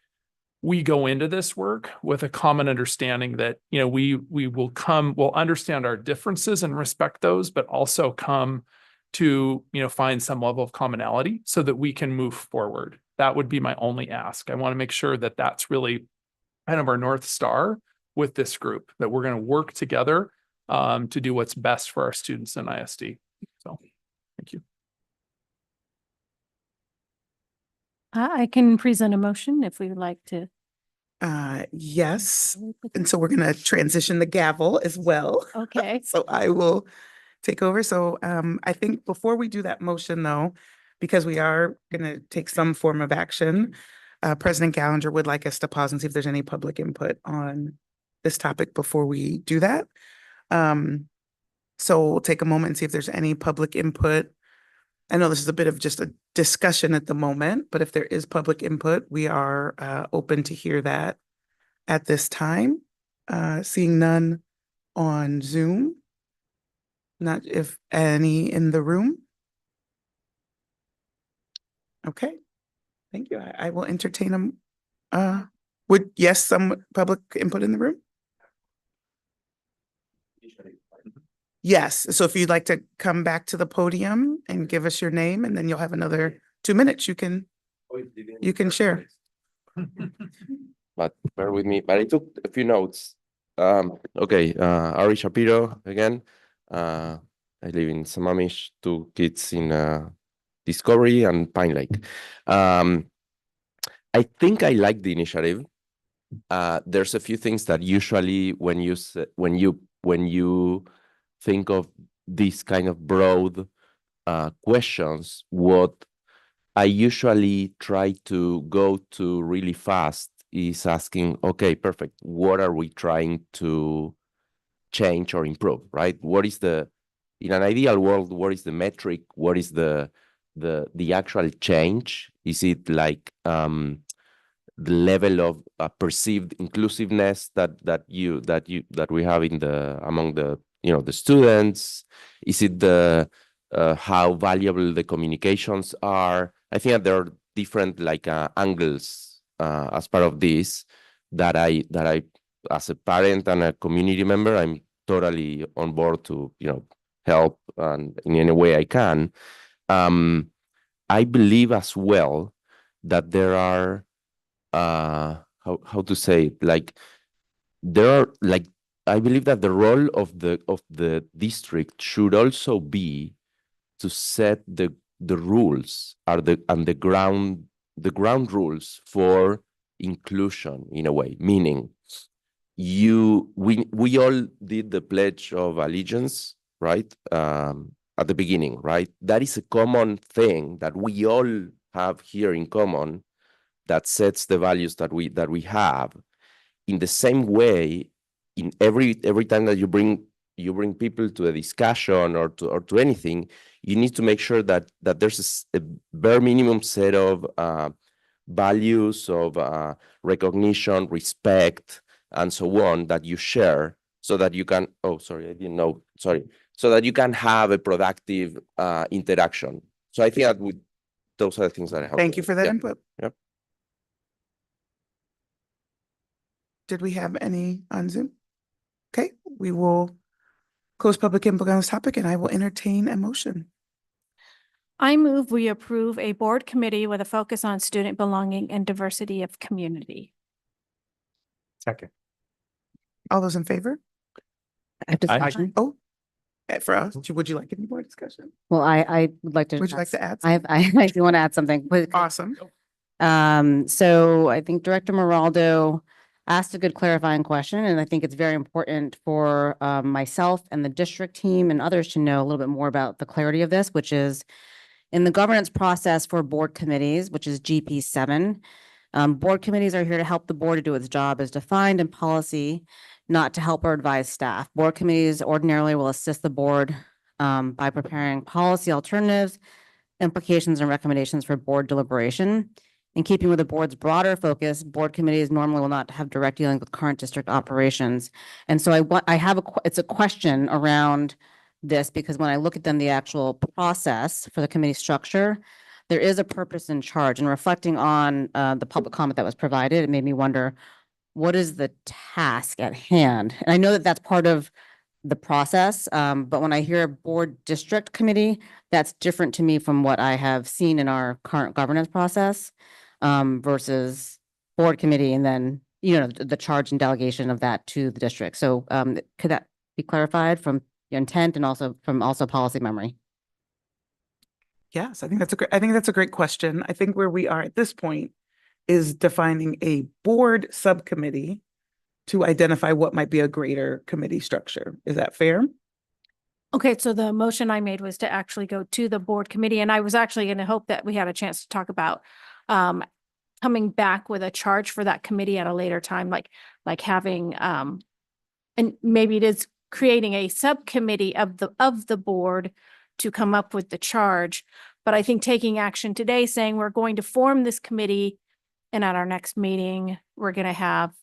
we go into this work with a common understanding that, we'll understand our differences and respect those, but also come to, find some level of commonality so that we can move forward. That would be my only ask. I want to make sure that that's really kind of our North Star with this group, that we're going to work together to do what's best for our students in ISD. So, thank you. I can present a motion if we would like to. Yes. And so we're going to transition the gavel as well. Okay. So I will take over. So I think before we do that motion though, because we are going to take some form of action, President Gallinger would like us to pause and see if there's any public input on this topic before we do that. So we'll take a moment and see if there's any public input. I know this is a bit of just a discussion at the moment, but if there is public input, we are open to hear that at this time. Seeing none on Zoom. Not if any in the room. Okay, thank you. I will entertain them. Yes, some public input in the room? Yes, so if you'd like to come back to the podium and give us your name, and then you'll have another 2 minutes, you can share. But bear with me. But I took a few notes. Okay, Ari Shapiro again. I live in Sammamish, 2 kids in Discovery and Pine Lake. I think I like the initiative. There's a few things that usually when you think of these kind of broad questions, what I usually try to go to really fast is asking, okay, perfect. What are we trying to change or improve, right? In an ideal world, what is the metric? What is the actual change? Is it like the level of perceived inclusiveness that we have among the students? Is it the how valuable the communications are? I think that there are different angles as part of this that I as a parent and a community member, I'm totally on board to help and in any way I can. I believe as well that there are how to say it, there are I believe that the role of the district should also be to set the rules and the ground rules for inclusion in a way, meaning we all did the Pledge of Allegiance, right? At the beginning, right? That is a common thing that we all have here in common that sets the values that we have. In the same way, in every time that you bring people to a discussion or to anything, you need to make sure that there's a bare minimum set of values of recognition, respect, and so on that you share, so that you can. Oh, sorry, I didn't know. Sorry, so that you can have a productive interaction. So I think that those are the things that I have. Thank you for that input. Yep. Did we have any on Zoom? Okay, we will close public input on this topic and I will entertain a motion. I move we approve a board committee with a focus on student belonging and diversity of community. Second. All those in favor? I have discussion. Oh, for us, would you like any more discussion? Well, I would like to. Would you like to add? I do want to add something. Awesome. So I think Director Moraldo asked a good clarifying question, and I think it's very important for myself and the district team and others to know a little bit more about the clarity of this, which is in the governance process for board committees, which is GP7. Board committees are here to help the board to do its job as defined in policy, not to help or advise staff. Board committees ordinarily will assist the board by preparing policy alternatives, implications, and recommendations for board deliberation. In keeping with the board's broader focus, board committees normally will not have direct dealing with current district operations. And so it's a question around this, because when I look at then the actual process for the committee structure, there is a purpose and charge. And reflecting on the public comment that was provided, it made me wonder, what is the task at hand? And I know that that's part of the process, but when I hear a board district committee, that's different to me from what I have seen in our current governance process versus board committee, and then the charge and delegation of that to the district. So could that be clarified from your intent and also from policy memory? Yes, I think that's a great question. I think where we are at this point is defining a board subcommittee to identify what might be a greater committee structure. Is that fair? Okay, so the motion I made was to actually go to the board committee, and I was actually going to hope that we had a chance to talk about coming back with a charge for that committee at a later time, like having and maybe it is creating a subcommittee of the board to come up with the charge. But I think taking action today, saying we're going to form this committee, and at our next meeting, we're going to have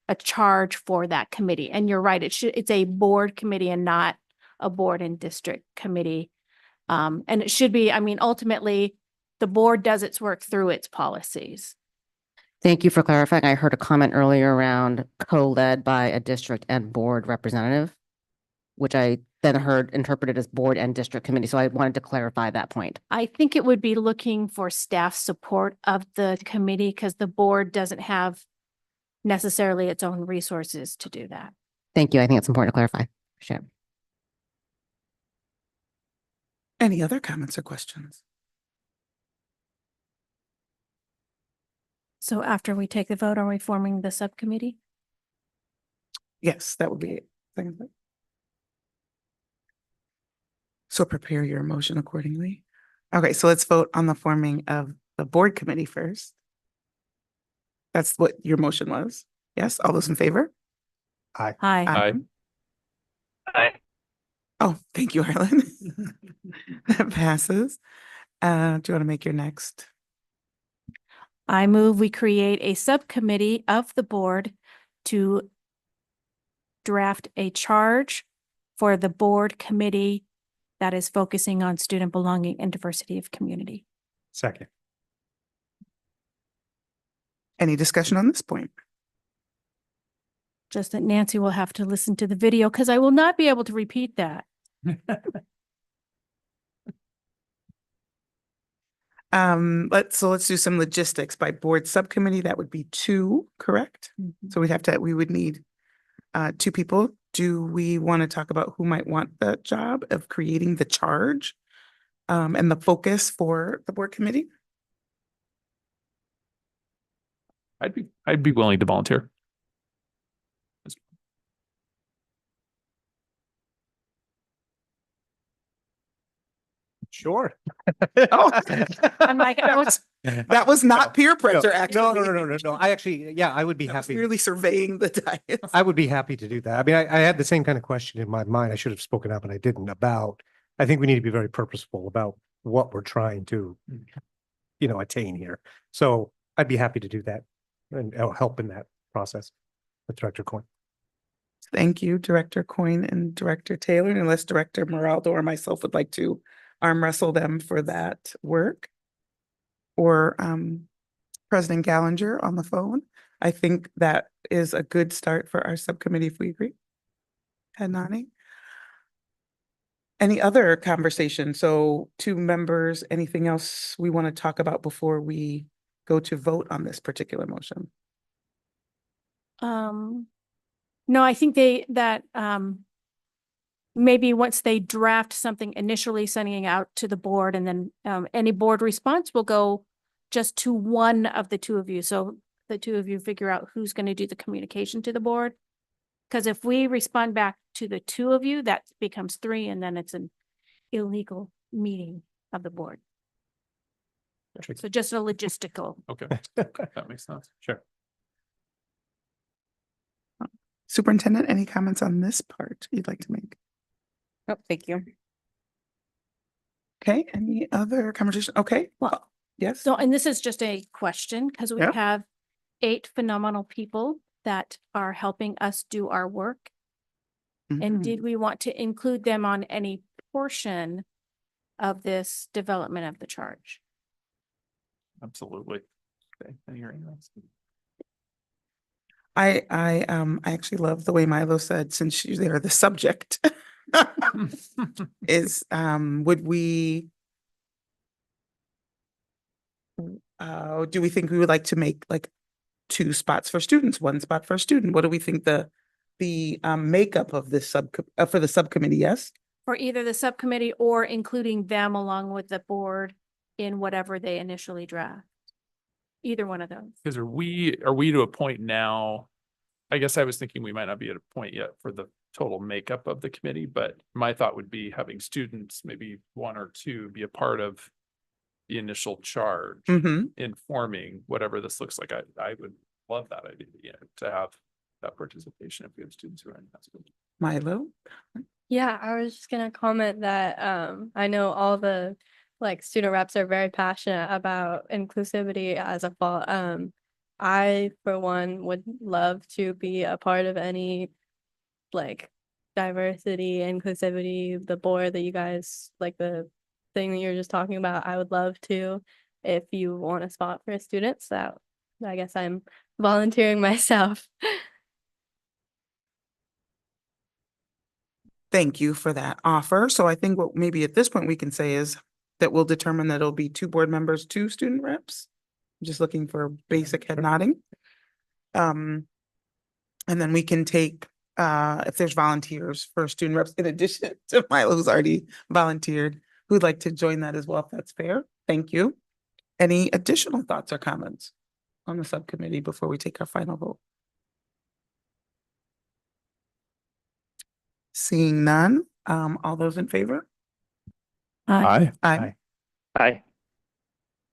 a charge for that committee. And you're right, it's a board committee and not a board and district committee. And it should be, I mean, ultimately, the board does its work through its policies. Thank you for clarifying. I heard a comment earlier around co-led by a district and board representative, which I then heard interpreted as board and district committee. So I wanted to clarify that point. I think it would be looking for staff support of the committee because the board doesn't have necessarily its own resources to do that. Thank you. I think it's important to clarify. Appreciate it. Any other comments or questions? So after we take the vote, are we forming the subcommittee? Yes, that would be it. So prepare your motion accordingly. Okay, so let's vote on the forming of the board committee first. That's what your motion was. Yes, all those in favor? Aye. Aye. Aye. Oh, thank you, Harlan. That passes. Do you want to make your next? I move we create a subcommittee of the board to draft a charge for the board committee that is focusing on student belonging and diversity of community. Second. Any discussion on this point? Just that Nancy will have to listen to the video because I will not be able to repeat that. Let's do some logistics by board subcommittee. That would be 2, correct? So we would need 2 people. Do we want to talk about who might want the job of creating the charge and the focus for the board committee? I'd be willing to volunteer. Sure. Oh, I'm like, that was not peer pressure, actually. No. I actually, yeah, I would be I was happy. merely surveying the dais. I would be happy to do that. I mean, I had the same kind of question in my mind. I should have spoken up, and I didn't. I think we need to be very purposeful about what we're trying to, attain here. So I'd be happy to do that and help in that process with Director Coyne. Thank you, Director Coyne and Director Taylor. And unless Director Moraldo or myself would like to arm wrestle them for that work, or President Gallinger on the phone, I think that is a good start for our subcommittee if we agree. Nani? Any other conversation? So 2 members, anything else we want to talk about before we go to vote on this particular motion? no, I think maybe once they draft something initially sending out to the board, and then any board response will go just to one of the 2 of you. So the 2 of you figure out who's going to do the communication to the board. Because if we respond back to the 2 of you, that becomes 3, and then it's an illegal meeting of the board. So just a logistical. Okay, that makes sense. Sure. Superintendent, any comments on this part you'd like to make? Oh, thank you. Okay, any other conversation? Okay, Well, yes. So, and this is just a question because we Yeah. have 8 phenomenal people that are helping us do our work. And did we want to include them on any portion of this development of the charge? Absolutely. Okay. Any else? I actually love the way Milo said, since they are the subject, is would we do we think we would like to make like 2 spots for students, 1 spot for a student? What do we think the makeup of this for the subcommittee? Yes. For either the subcommittee or including them along with the board in whatever they initially draft. Either one of those. Because are we to a point now? I guess I was thinking we might not be at a point yet for the total makeup of the committee, but my thought would be having students, maybe 1 or 2, be a part of the initial charge in forming whatever this looks like. I would love that idea, to have that participation if we have students who are in that school. Milo? Yeah, I was just gonna comment that I know all the student reps are very passionate about inclusivity as a fall. I for one would love to be a part of any diversity, inclusivity, the board that you guys the thing that you're just talking about. I would love to if you want a spot for students. So I guess I'm volunteering myself. Thank you for that offer. So I think what maybe at this point we can say is that we'll determine that it'll be 2 board members, 2 student reps. I'm just looking for basic head nodding. And then we can take, if there's volunteers for student reps, in addition to Milo, who's already volunteered, who'd like to join that as well, if that's fair. Thank you. Any additional thoughts or comments on the subcommittee before we take our final vote? Seeing none, all those in favor? Aye. Aye. Aye.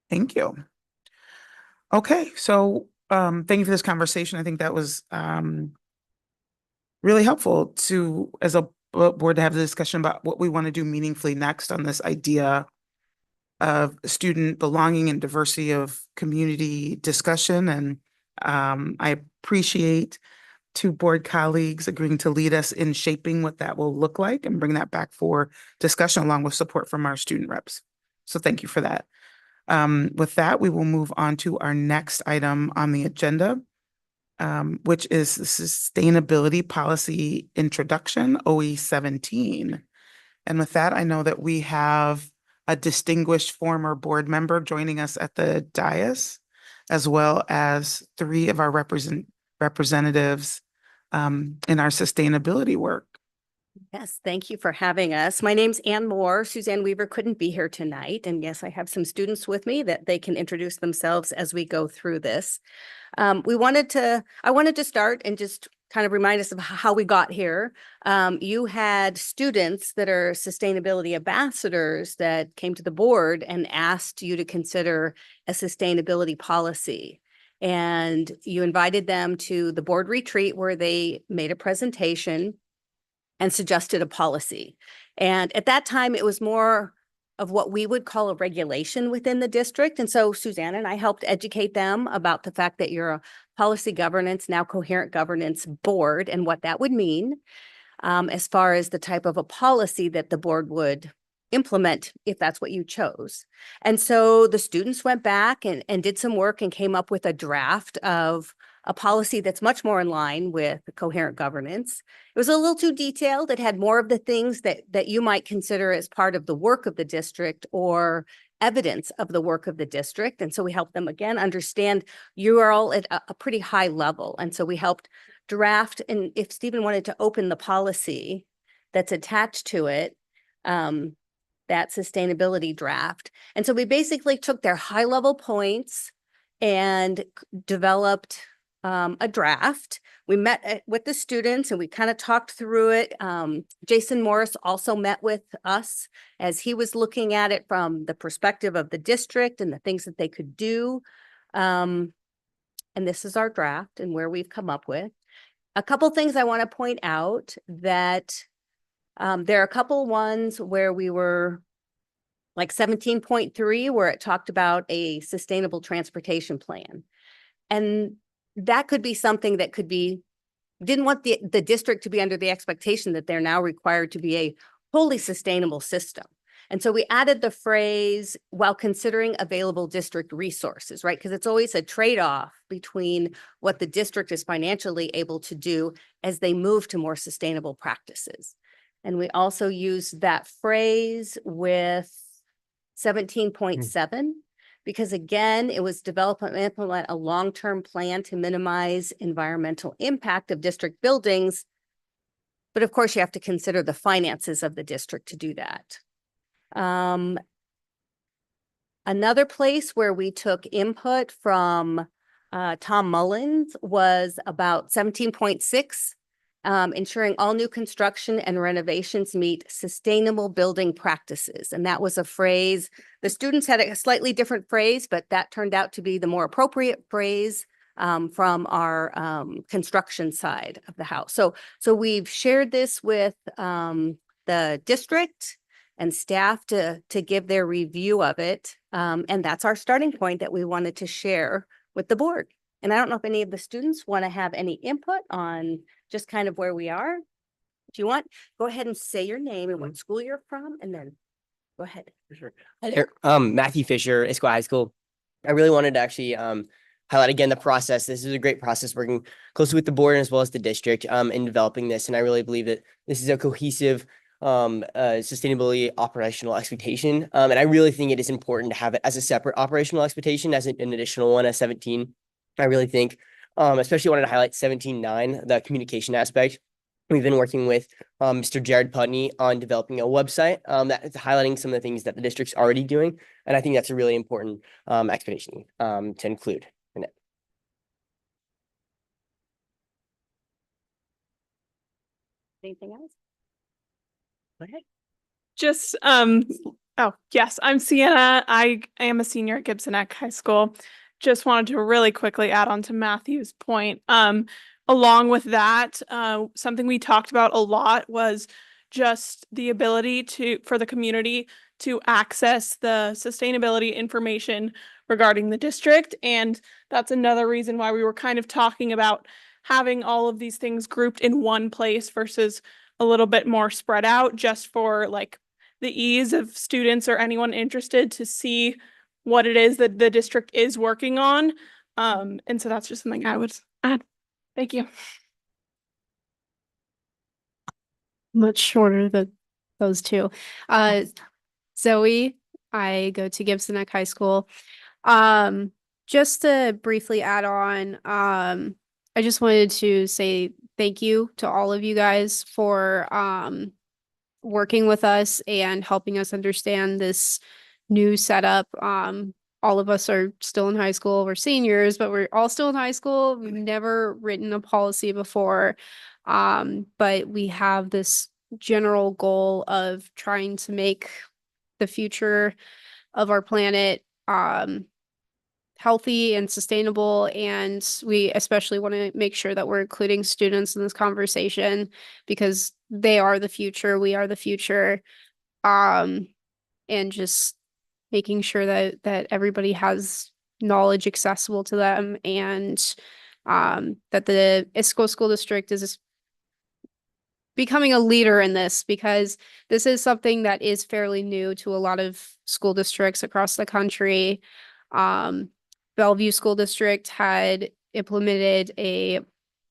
Thank you. Okay, so thank you for this conversation. I think that was really helpful to, as a board, to have the discussion about what we want to do meaningfully next on this idea of student belonging and diversity of community discussion. And I appreciate 2 board colleagues agreeing to lead us in shaping what that will look like and bring that back for discussion along with support from our student reps. So thank you for that. With that, we will move on to our next item on the agenda, which is the Sustainability Policy Introduction, OE 17. And with that, I know that we have a distinguished former board member joining us at the dais, as well as 3 of our representatives in our sustainability work. Yes, thank you for having us. My name's Ann Moore. Suzanne Weaver couldn't be here tonight. And yes, I have some students with me that they can introduce themselves as we go through this. I wanted to start and just kind of remind us of how we got here. You had students that are sustainability ambassadors that came to the board and asked you to consider a sustainability policy. And you invited them to the board retreat where they made a presentation and suggested a policy. And at that time, it was more of what we would call a regulation within the district. And so Suzanne and I helped educate them about the fact that you're a policy governance, now coherent governance board, and what that would mean as far as the type of a policy that the board would implement if that's what you chose. And so the students went back and did some work and came up with a draft of a policy that's much more in line with coherent governance. It was a little too detailed. It had more of the things that you might consider as part of the work of the district or evidence of the work of the district. And so we helped them again understand you are all at a pretty high level. And so we helped draft, and if Stephen wanted to open the policy that's attached to it, that sustainability draft. And so we basically took their high level points and developed a draft. We met with the students and we kind of talked through it. Jason Morris also met with us as he was looking at it from the perspective of the district and the things that they could do. And this is our draft and where we've come up with. A couple things I want to point out that there are a couple ones where we were like 17.3, where it talked about a sustainable transportation plan. And that could be something that could be, didn't want the district to be under the expectation that they're now required to be a wholly sustainable system. And so we added the phrase while considering available district resources, right? Because it's always a trade-off between what the district is financially able to do as they move to more sustainable practices. And we also use that phrase with 17.7. Because again, it was develop and implement a long-term plan to minimize environmental impact of district buildings. But of course, you have to consider the finances of the district to do that. Another place where we took input from Tom Mullins was about 17.6, ensuring all new construction and renovations meet sustainable building practices. And that was a phrase, the students had a slightly different phrase, but that turned out to be the more appropriate phrase from our construction side of the house. So we've shared this with the district and staff to give their review of it. And that's our starting point that we wanted to share with the board. And I don't know if any of the students want to have any input on just kind of where we are. If you want, go ahead and say your name and what school you're from, and then go ahead. For sure. Hi there. Matthew Fisher, Issaquah High School. I really wanted to actually highlight again the process. This is a great process working closely with the board as well as the district in developing this. And I really believe that this is a cohesive sustainability operational expectation. And I really think it is important to have it as a separate operational expectation as an additional one as 17. I really think, especially wanted to highlight 17.9, the communication aspect. We've been working with Mr. Jared Putney on developing a website that is highlighting some of the things that the district's already doing. And I think that's a really important explanation to include in it. Anything else? Go ahead. Just, oh, yes, I'm Sienna. I am a senior at Gibson Neck High School. Just wanted to really quickly add on to Matthew's point. Along with that, something we talked about a lot was just the ability for the community to access the sustainability information regarding the district. And that's another reason why we were kind of talking about having all of these things grouped in one place versus a little bit more spread out, just for like the ease of students or anyone interested to see what it is that the district is working on. And so that's just something I would add. Thank you. Much shorter than those two. Zoe, I go to Gibson Neck High School. Just to briefly add on, I just wanted to say thank you to all of you guys for working with us and helping us understand this new setup. All of us are still in high school. We're seniors, but we're all still in high school. We've never written a policy before. But we have this general goal of trying to make the future of our planet healthy and sustainable. And we especially want to make sure that we're including students in this conversation because they are the future. We are the future. And just making sure that everybody has knowledge accessible to them and that the Issaquah School District is becoming a leader in this because this is something that is fairly new to a lot of school districts across the country. Bellevue School District had implemented a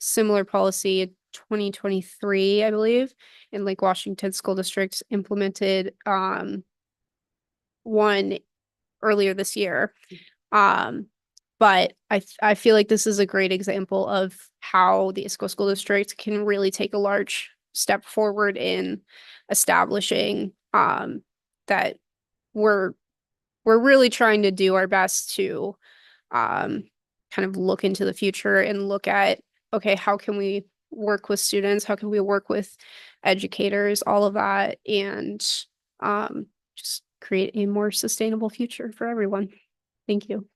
similar policy in 2023, I believe, and Lake Washington School District implemented one earlier this year. But I feel like this is a great example of how the Issaquah School District can really take a large step forward in establishing that we're really trying to do our best to kind of look into the future and look at, okay, how can we work with students? How can we work with educators, all of that, and just create a more sustainable future for everyone. Thank you.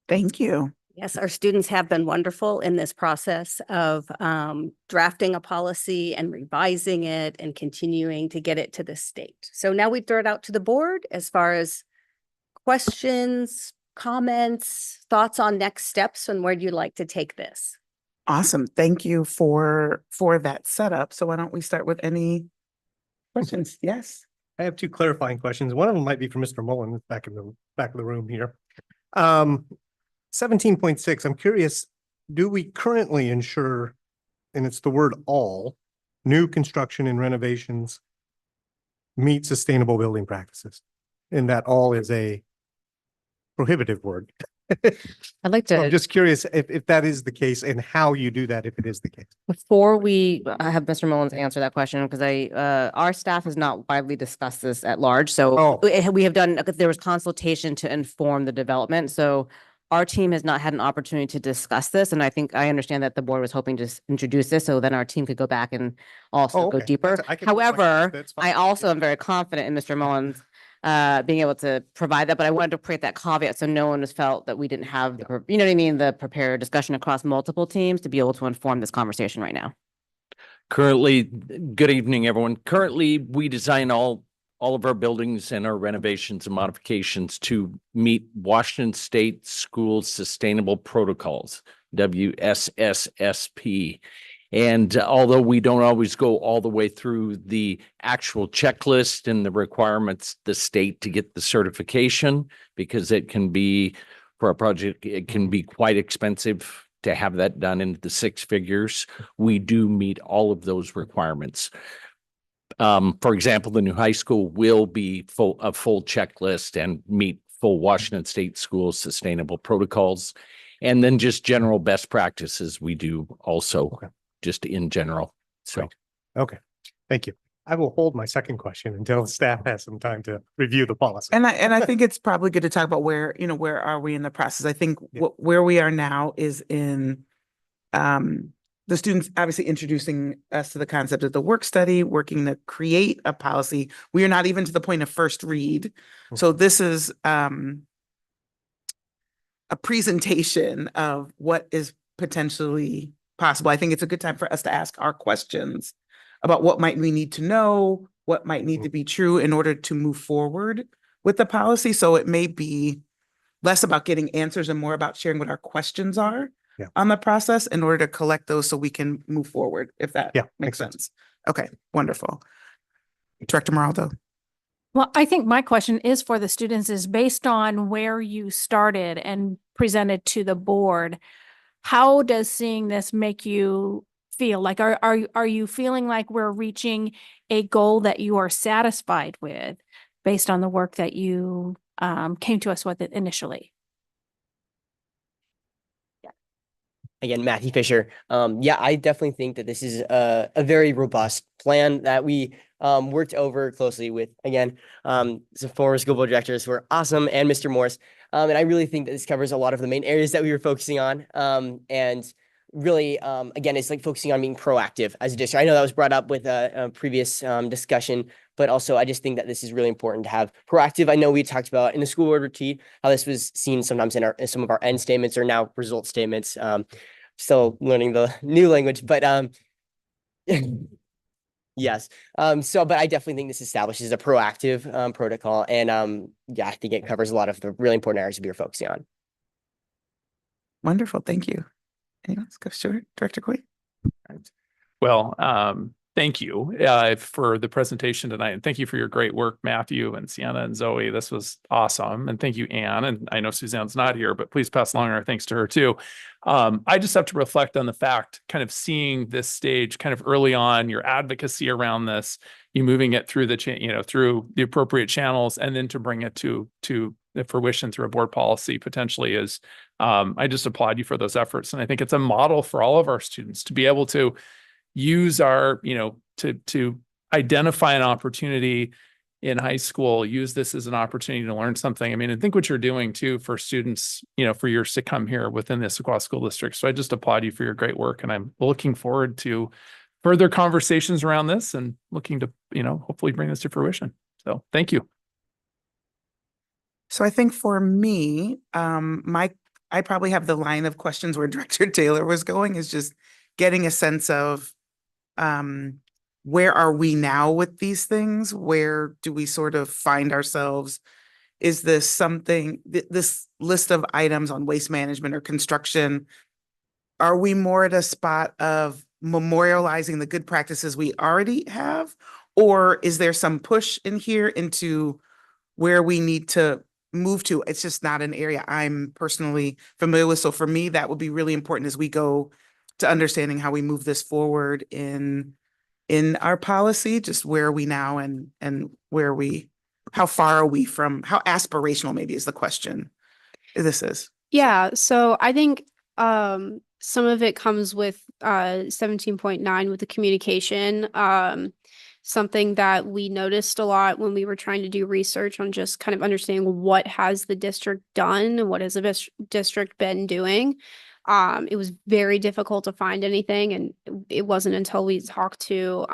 Thank you. Yes, our students have been wonderful in this process of drafting a policy and revising it and continuing to get it to the state. So now we throw it out to the board as far as questions, comments, thoughts on next steps and where you'd like to take this. Awesome. Thank you for that setup. So why don't we start with any questions? Yes. I have two clarifying questions. One of them might be for Mr. Mullen back in the back of the room here. 17.6, I'm curious, do we currently ensure, and it's the word all, new construction and renovations meet sustainable building practices? And that all is a prohibitive word. I'd like to. I'm just curious if that is the case and how you do that if it is the case. Before we have Mr. Mullins answer that question, because our staff has not widely discussed this at large. So we have done, there was consultation to inform the development. So our team has not had an opportunity to discuss this. And I understand that the board was hoping to introduce this so then our team could go back and also go deeper. However, I also am very confident in Mr. Mullins' being able to provide that, but I wanted to create that caveat so no one has felt that we didn't have the, you know what I mean, the prepared discussion across multiple teams to be able to inform this conversation right now. Currently, good evening, everyone. Currently, we design all of our buildings and our renovations and modifications to meet Washington State Schools Sustainable Protocols, WSSSP. And although we don't always go all the way through the actual checklist and the requirements, the state to get the certification, because it can be, for a project, it can be quite expensive to have that done into the six figures. We do meet all of those requirements. For example, the new high school will be a full checklist and meet full Washington State Schools Sustainable Protocols. And then just general best practices we do also. Okay. Just in general. So, right. Okay, thank you. I will hold my second question until staff has some time to review the policy. And I think it's probably good to talk about where are we in the process? I think where we are now is in the students obviously introducing us to the concept of the work study, working to create a policy. We are not even to the point of first read. So this is a presentation of what is potentially possible. I think it's a good time for us to ask our questions about what might we need to know, what might need to be true in order to move forward with the policy. So it may be less about getting answers and more about sharing what our questions are on the process in order to collect those so we can move forward, if that makes sense. Okay, wonderful. Director Maraldo. Well, I think my question is for the students is based on where you started and presented to the board. How does seeing this make you feel? Like, are you feeling like we're reaching a goal that you are satisfied with based on the work that you came to us with it initially? Again, Matthew Fisher. Yeah, I definitely think that this is a very robust plan that we worked over closely with, again, some former school board directors who are awesome, and Mr. Morse. And I really think that this covers a lot of the main areas that we were focusing on. And really, again, it's like focusing on being proactive as a district. I know that was brought up with a previous discussion, but also I just think that this is really important to have proactive. I know we talked about in the school board retreat how this was seen sometimes in some of our end statements or now result statements. Still learning the new language, but yes. But I definitely think this establishes a proactive protocol, and yeah, I think it covers a lot of the really important areas we are focusing on. Wonderful, thank you. Anyone else? Go, Stuart, Director Coy. Well, thank you for the presentation tonight. And thank you for your great work, Matthew and Sienna and Zoe. This was awesome. And thank you, Anne. And I know Suzanne's not here, but please pass along our thanks to her too. I just have to reflect on the fact, kind of seeing this stage kind of early on, your advocacy around this, you moving it through the, through the appropriate channels, and then to bring it to the fruition through a board policy potentially is, I just applaud you for those efforts. And I think it's a model for all of our students to be able to use our, to identify an opportunity in high school, use this as an opportunity to learn something. I mean, I think what you're doing too for students, for years to come here within the Issaquah School District. So I just applaud you for your great work, and I'm looking forward to further conversations around this and looking to, hopefully bring this to fruition. So thank you. So I think for me, I probably have the line of questions where Director Taylor was going, is just getting a sense of where are we now with these things? Where do we sort of find ourselves? Is this something, this list of items on waste management or construction, are we more at a spot of memorializing the good practices we already have? Or is there some push in here into where we need to move to? It's just not an area I'm personally familiar with. So for me, that would be really important as we go to understanding how we move this forward in our policy. Just where are we now, and how far are we from, how aspirational maybe is the question this is. Yeah, so I think some of it comes with 17.9 with the communication. Something that we noticed a lot when we were trying to do research on just kind of understanding what has the district done and what has the district been doing. It was very difficult to find anything, and it wasn't until we talked to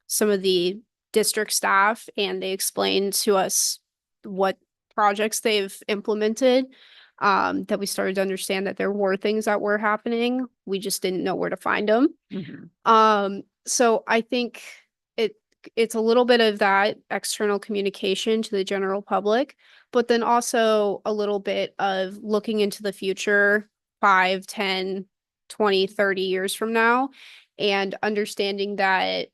some of the district staff and they explained to us what projects they've implemented, that we started to understand that there were things that were happening. We just didn't know where to find them. So I think it's a little bit of that external communication to the general public, but then also a little bit of looking into the future 5, 10, 20, 30 years from now, and understanding that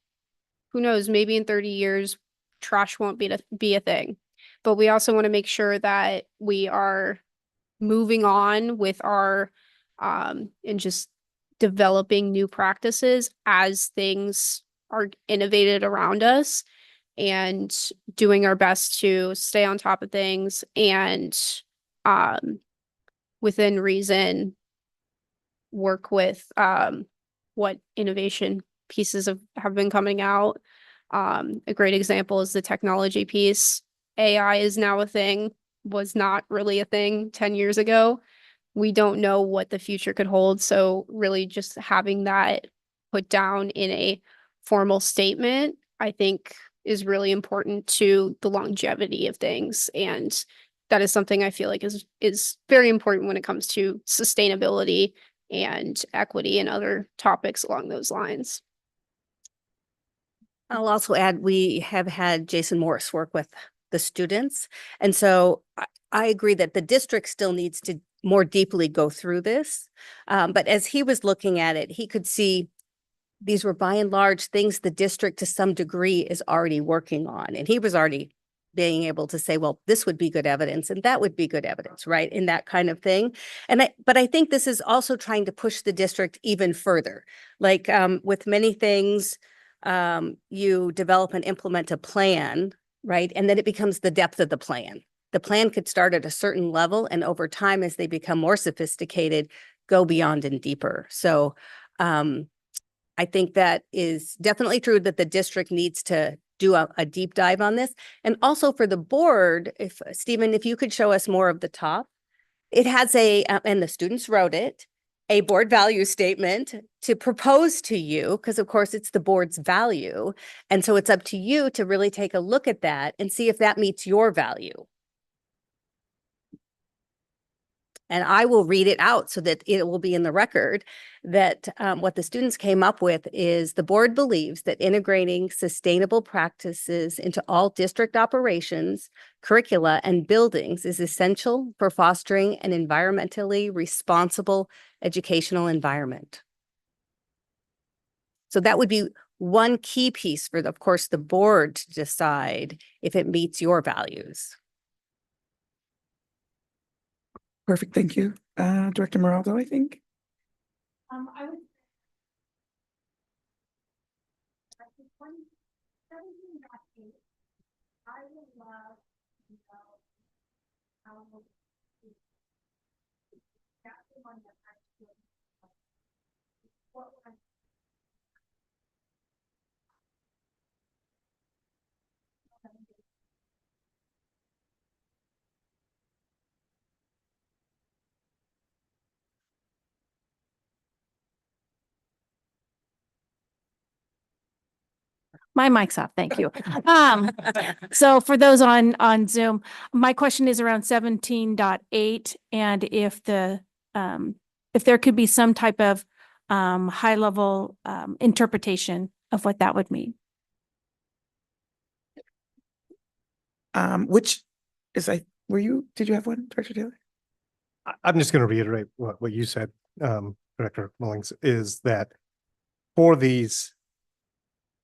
who knows, maybe in 30 years, trash won't be a thing. But we also want to make sure that we are moving on with our and just developing new practices as things are innovated around us, and doing our best to stay on top of things and within reason work with what innovation pieces have been coming out. A great example is the technology piece. AI is now a thing, was not really a thing 10 years ago. We don't know what the future could hold. So really just having that put down in a formal statement, I think is really important to the longevity of things. And that is something I feel like is very important when it comes to sustainability and equity and other topics along those lines. I'll also add, we have had Jason Morris work with the students. And so I agree that the district still needs to more deeply go through this. But as he was looking at it, he could see these were by and large things the district to some degree is already working on. And he was already being able to say, well, this would be good evidence and that would be good evidence, right? In that kind of thing. But I think this is also trying to push the district even further. Like with many things, you develop and implement a plan, right? And then it becomes the depth of the plan. The plan could start at a certain level and over time, as they become more sophisticated, go beyond and deeper. So I think that is definitely true that the district needs to do a deep dive on this. And also for the board, if Stephen, if you could show us more of the top, it has and the students wrote it, a board value statement to propose to you, because of course it's the board's value. And so it's up to you to really take a look at that and see if that meets your value. And I will read it out so that it will be in the record that what the students came up with is the board believes that integrating sustainable practices into all district operations, curricula, and buildings is essential for fostering an environmentally responsible educational environment. So that would be one key piece for, of course, the board to decide if it meets your values. Perfect, thank you. Director Moraldo, I think. I would love to know how that's the one that I feel what would I My mic's off, thank you. So for those on Zoom, my question is around 17.8, and if there could be some type of high level interpretation of what that would mean. Which is did you have one, Director Taylor? I'm just going to reiterate what you said, Director Mullings, is that for these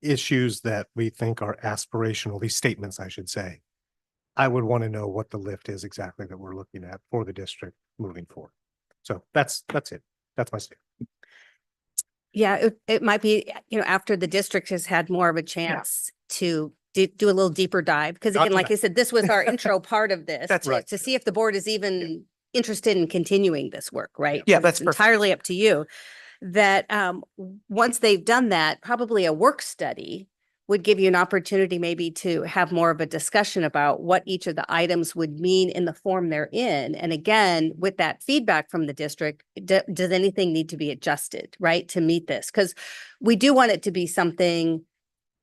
issues that we think are aspirational, these statements, I should say, I would want to know what the lift is exactly that we're looking at for the district moving forward. So that's it. That's my statement. Yeah, it might be, after the district has had more of a chance to do a little deeper dive. Because again, like I said, this was our intro part of this. That's right. To see if the board is even interested in continuing this work, right? Yeah, that's It's entirely up to you. That once they've done that, probably a work study would give you an opportunity maybe to have more of a discussion about what each of the items would mean in the form they're in. And again, with that feedback from the district, does anything need to be adjusted, right, to meet this? Because we do want it to be something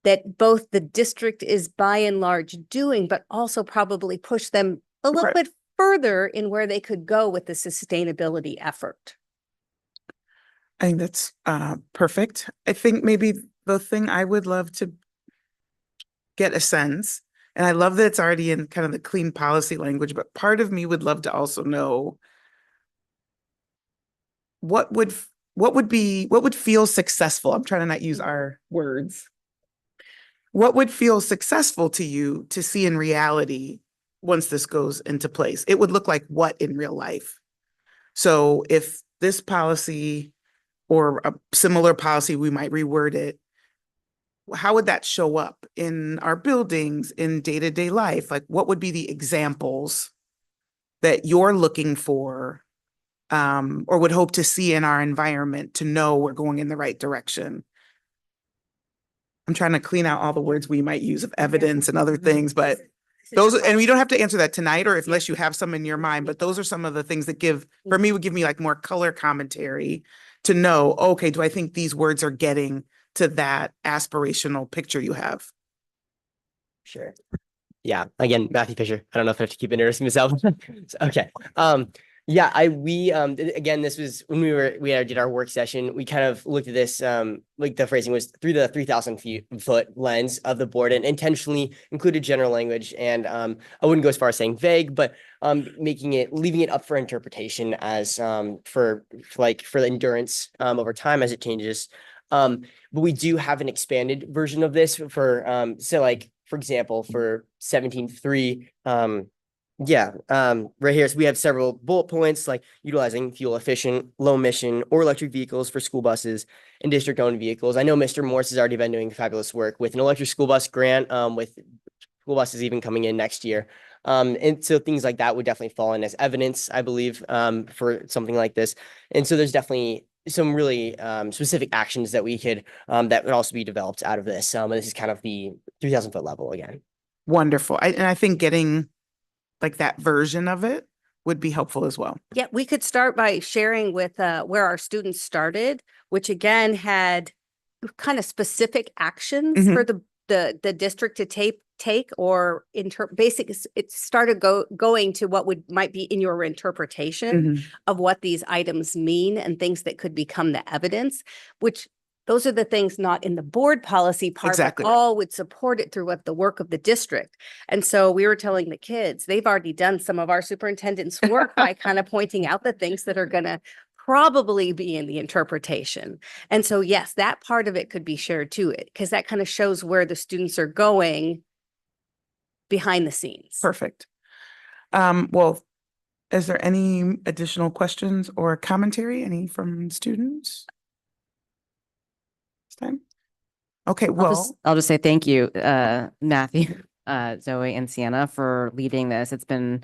that both the district is by and large doing, but also probably push them a little bit further in where they could go with the sustainability effort. I think that's perfect. I think maybe the thing I would love to get a sense, and I love that it's already in kind of the clean policy language, but part of me would love to also know what would feel successful. I'm trying to not use our words. What would feel successful to you to see in reality once this goes into place? It would look like what in real life? So if this policy or a similar policy, we might reword it, how would that show up in our buildings, in day-to-day life? Like, what would be the examples that you're looking for or would hope to see in our environment to know we're going in the right direction? I'm trying to clean out all the words we might use of evidence and other things, but those, and we don't have to answer that tonight or unless you have some in your mind, but those are some of the things that for me, would give me like more color commentary to know, okay, do I think these words are getting to that aspirational picture you have? Sure. Yeah. Again, Matthew Fisher. I don't know if I have to keep introducing myself. Okay. Yeah, again, this was when we did our work session. We kind of looked at this, like the phrasing was through the 3,000 foot lens of the board and intentionally included general language. And I wouldn't go as far as saying vague, but leaving it up for interpretation as for the endurance over time as it changes. But we do have an expanded version of this for so like, for example, for 17.3, right here, so we have several bullet points like utilizing fuel efficient, low emission or electric vehicles for school buses and district owned vehicles. I know Mr. Morse has already been doing fabulous work with an electric school bus grant, with school buses even coming in next year. And so things like that would definitely fall in as evidence, I believe, for something like this. And so there's definitely some really specific actions that we could that would also be developed out of this. And this is kind of the 3,000 foot level again. Wonderful. And I think getting like that version of it would be helpful as well. Yeah, we could start by sharing with where our students started, which again had kind of specific actions for the district to take or it started going to what might be in your interpretation of what these items mean and things that could become the evidence, which those are the things not in the board policy part, but all would support it through what the work of the district. And so we were telling the kids, they've already done some of our superintendent's work by kind of pointing out the things that are going to probably be in the interpretation. And so, yes, that part of it could be shared too, because that kind of shows where the students are going behind the scenes. Perfect. Well, is there any additional questions or commentary? Any from students? Time? Okay, well, I'll just say thank you, Matthew, Zoe, and Sienna for leading this. It's been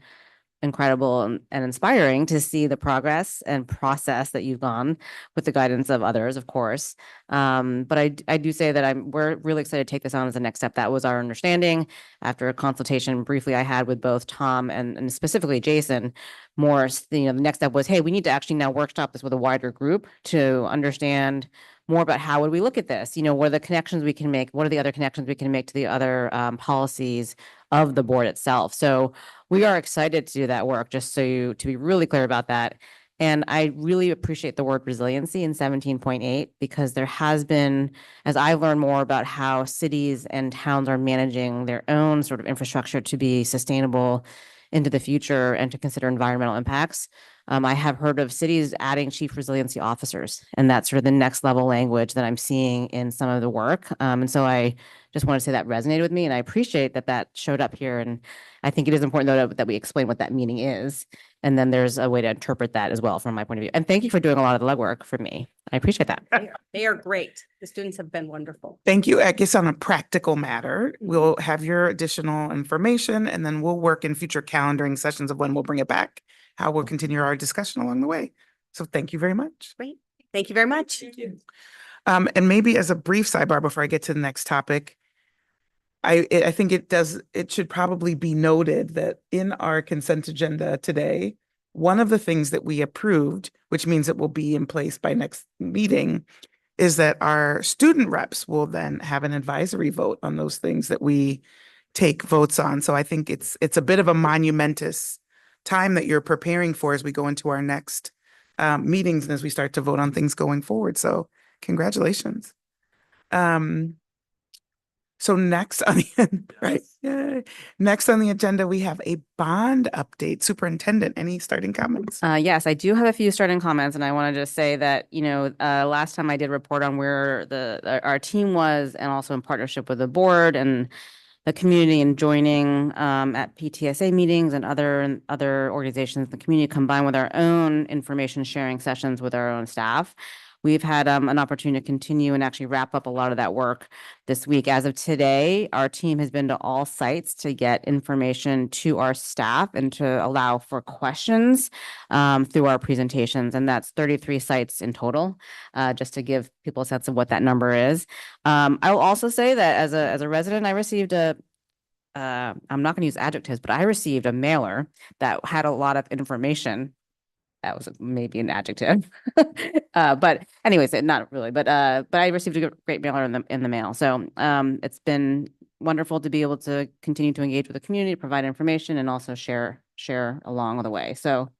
incredible and inspiring to see the progress and process that you've gone with the guidance of others, of course. But I do say that we're really excited to take this on as the next step. That was our understanding after a consultation briefly I had with both Tom and specifically Jason Morse. The next step was, hey, we need to actually now workshop this with a wider group to understand more about how would we look at this? What are the connections we can make? What are the other connections we can make to the other policies of the board itself? So we are excited to do that work, just to be really clear about that. And I really appreciate the word resiliency in 17.8, because there has been, as I learned more about how cities and towns are managing their own sort of infrastructure to be sustainable into the future and to consider environmental impacts, I have heard of cities adding chief resiliency officers, and that's sort of the next level language that I'm seeing in some of the work. And so I just want to say that resonated with me, and I appreciate that showed up here. And I think it is important though that we explain what that meaning is. And then there's a way to interpret that as well from my point of view. And thank you for doing a lot of the legwork for me. I appreciate that. They are great. The students have been wonderful. Thank you. I guess on a practical matter, we'll have your additional information and then we'll work in future calendaring sessions of when we'll bring it back, how we'll continue our discussion along the way. So thank you very much. Great. Thank you very much. Thank you. And maybe as a brief sidebar before I get to the next topic, I think it should probably be noted that in our consent agenda today, one of the things that we approved, which means it will be in place by next meeting, is that our student reps will then have an advisory vote on those things that we take votes on. So I think it's a bit of a monumentous time that you're preparing for as we go into our next meetings and as we start to vote on things going forward. So congratulations. So next on the right, yay. Next on the agenda, we have a bond update. Superintendent, any starting comments? Yes, I do have a few starting comments, and I want to just say that, last time I did report on where our team was, and also in partnership with the board and the community, and joining at PTSA meetings and other organizations in the community, combined with our own information sharing sessions with our own staff. We've had an opportunity to continue and actually wrap up a lot of that work this week. As of today, our team has been to all sites to get information to our staff and to allow for questions through our presentations. And that's 33 sites in total, just to give people a sense of what that number is. I will also say that as a resident, I received I'm not going to use adjectives, but I received a mailer that had a lot of information. That was maybe an adjective, but anyways, not really. But I received a great mailer in the mail. So it's been wonderful to be able to continue to engage with the community, provide information, and also share along the way. So,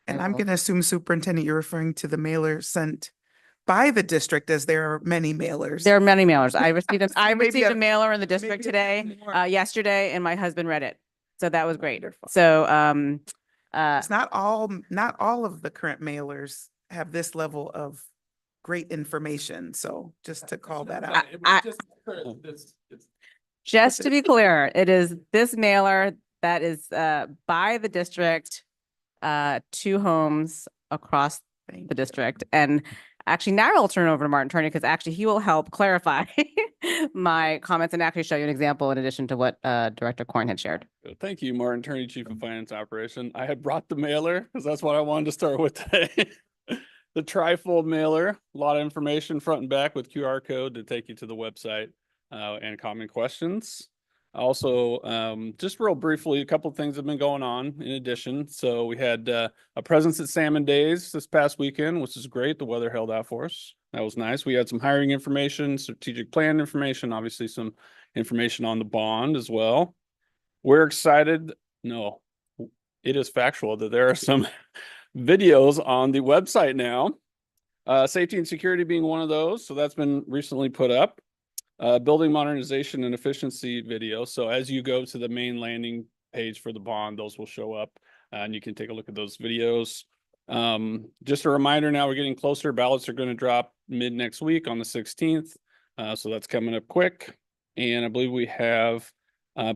and I'm going to assume, Superintendent, you're referring to the mailer sent by the district, as there are many mailers. There are many mailers. I received a mailer in the district today, yesterday, and my husband read it. So that was great. Wonderful. So it's not all of the current mailers have this level of great information. So just to call that out. Just to be clear, it is this mailer that is by the district to homes across the district. And actually now I'll turn over to Martin Turney, because actually he will help clarify my comments and actually show you an example in addition to what Director Corn had shared. Thank you, Martin Turney, Chief of Finance Operation. I had brought the mailer because that's what I wanted to start with today. The trifold mailer, a lot of information front and back with QR code to take you to the website and common questions. Also, just real briefly, a couple of things have been going on in addition. So we had a presence at Salmon Days this past weekend, which is great. The weather held out for us. That was nice. We had some hiring information, strategic plan information, obviously some information on the bond as well. We're excited. No, it is factual that there are some videos on the website now. Safety and security being one of those. So that's been recently put up. Building modernization and efficiency video. So as you go to the main landing page for the bond, those will show up and you can take a look at those videos. Just a reminder, now we're getting closer. Ballots are going to drop mid next week on the 16th. So that's coming up quick. And I believe we have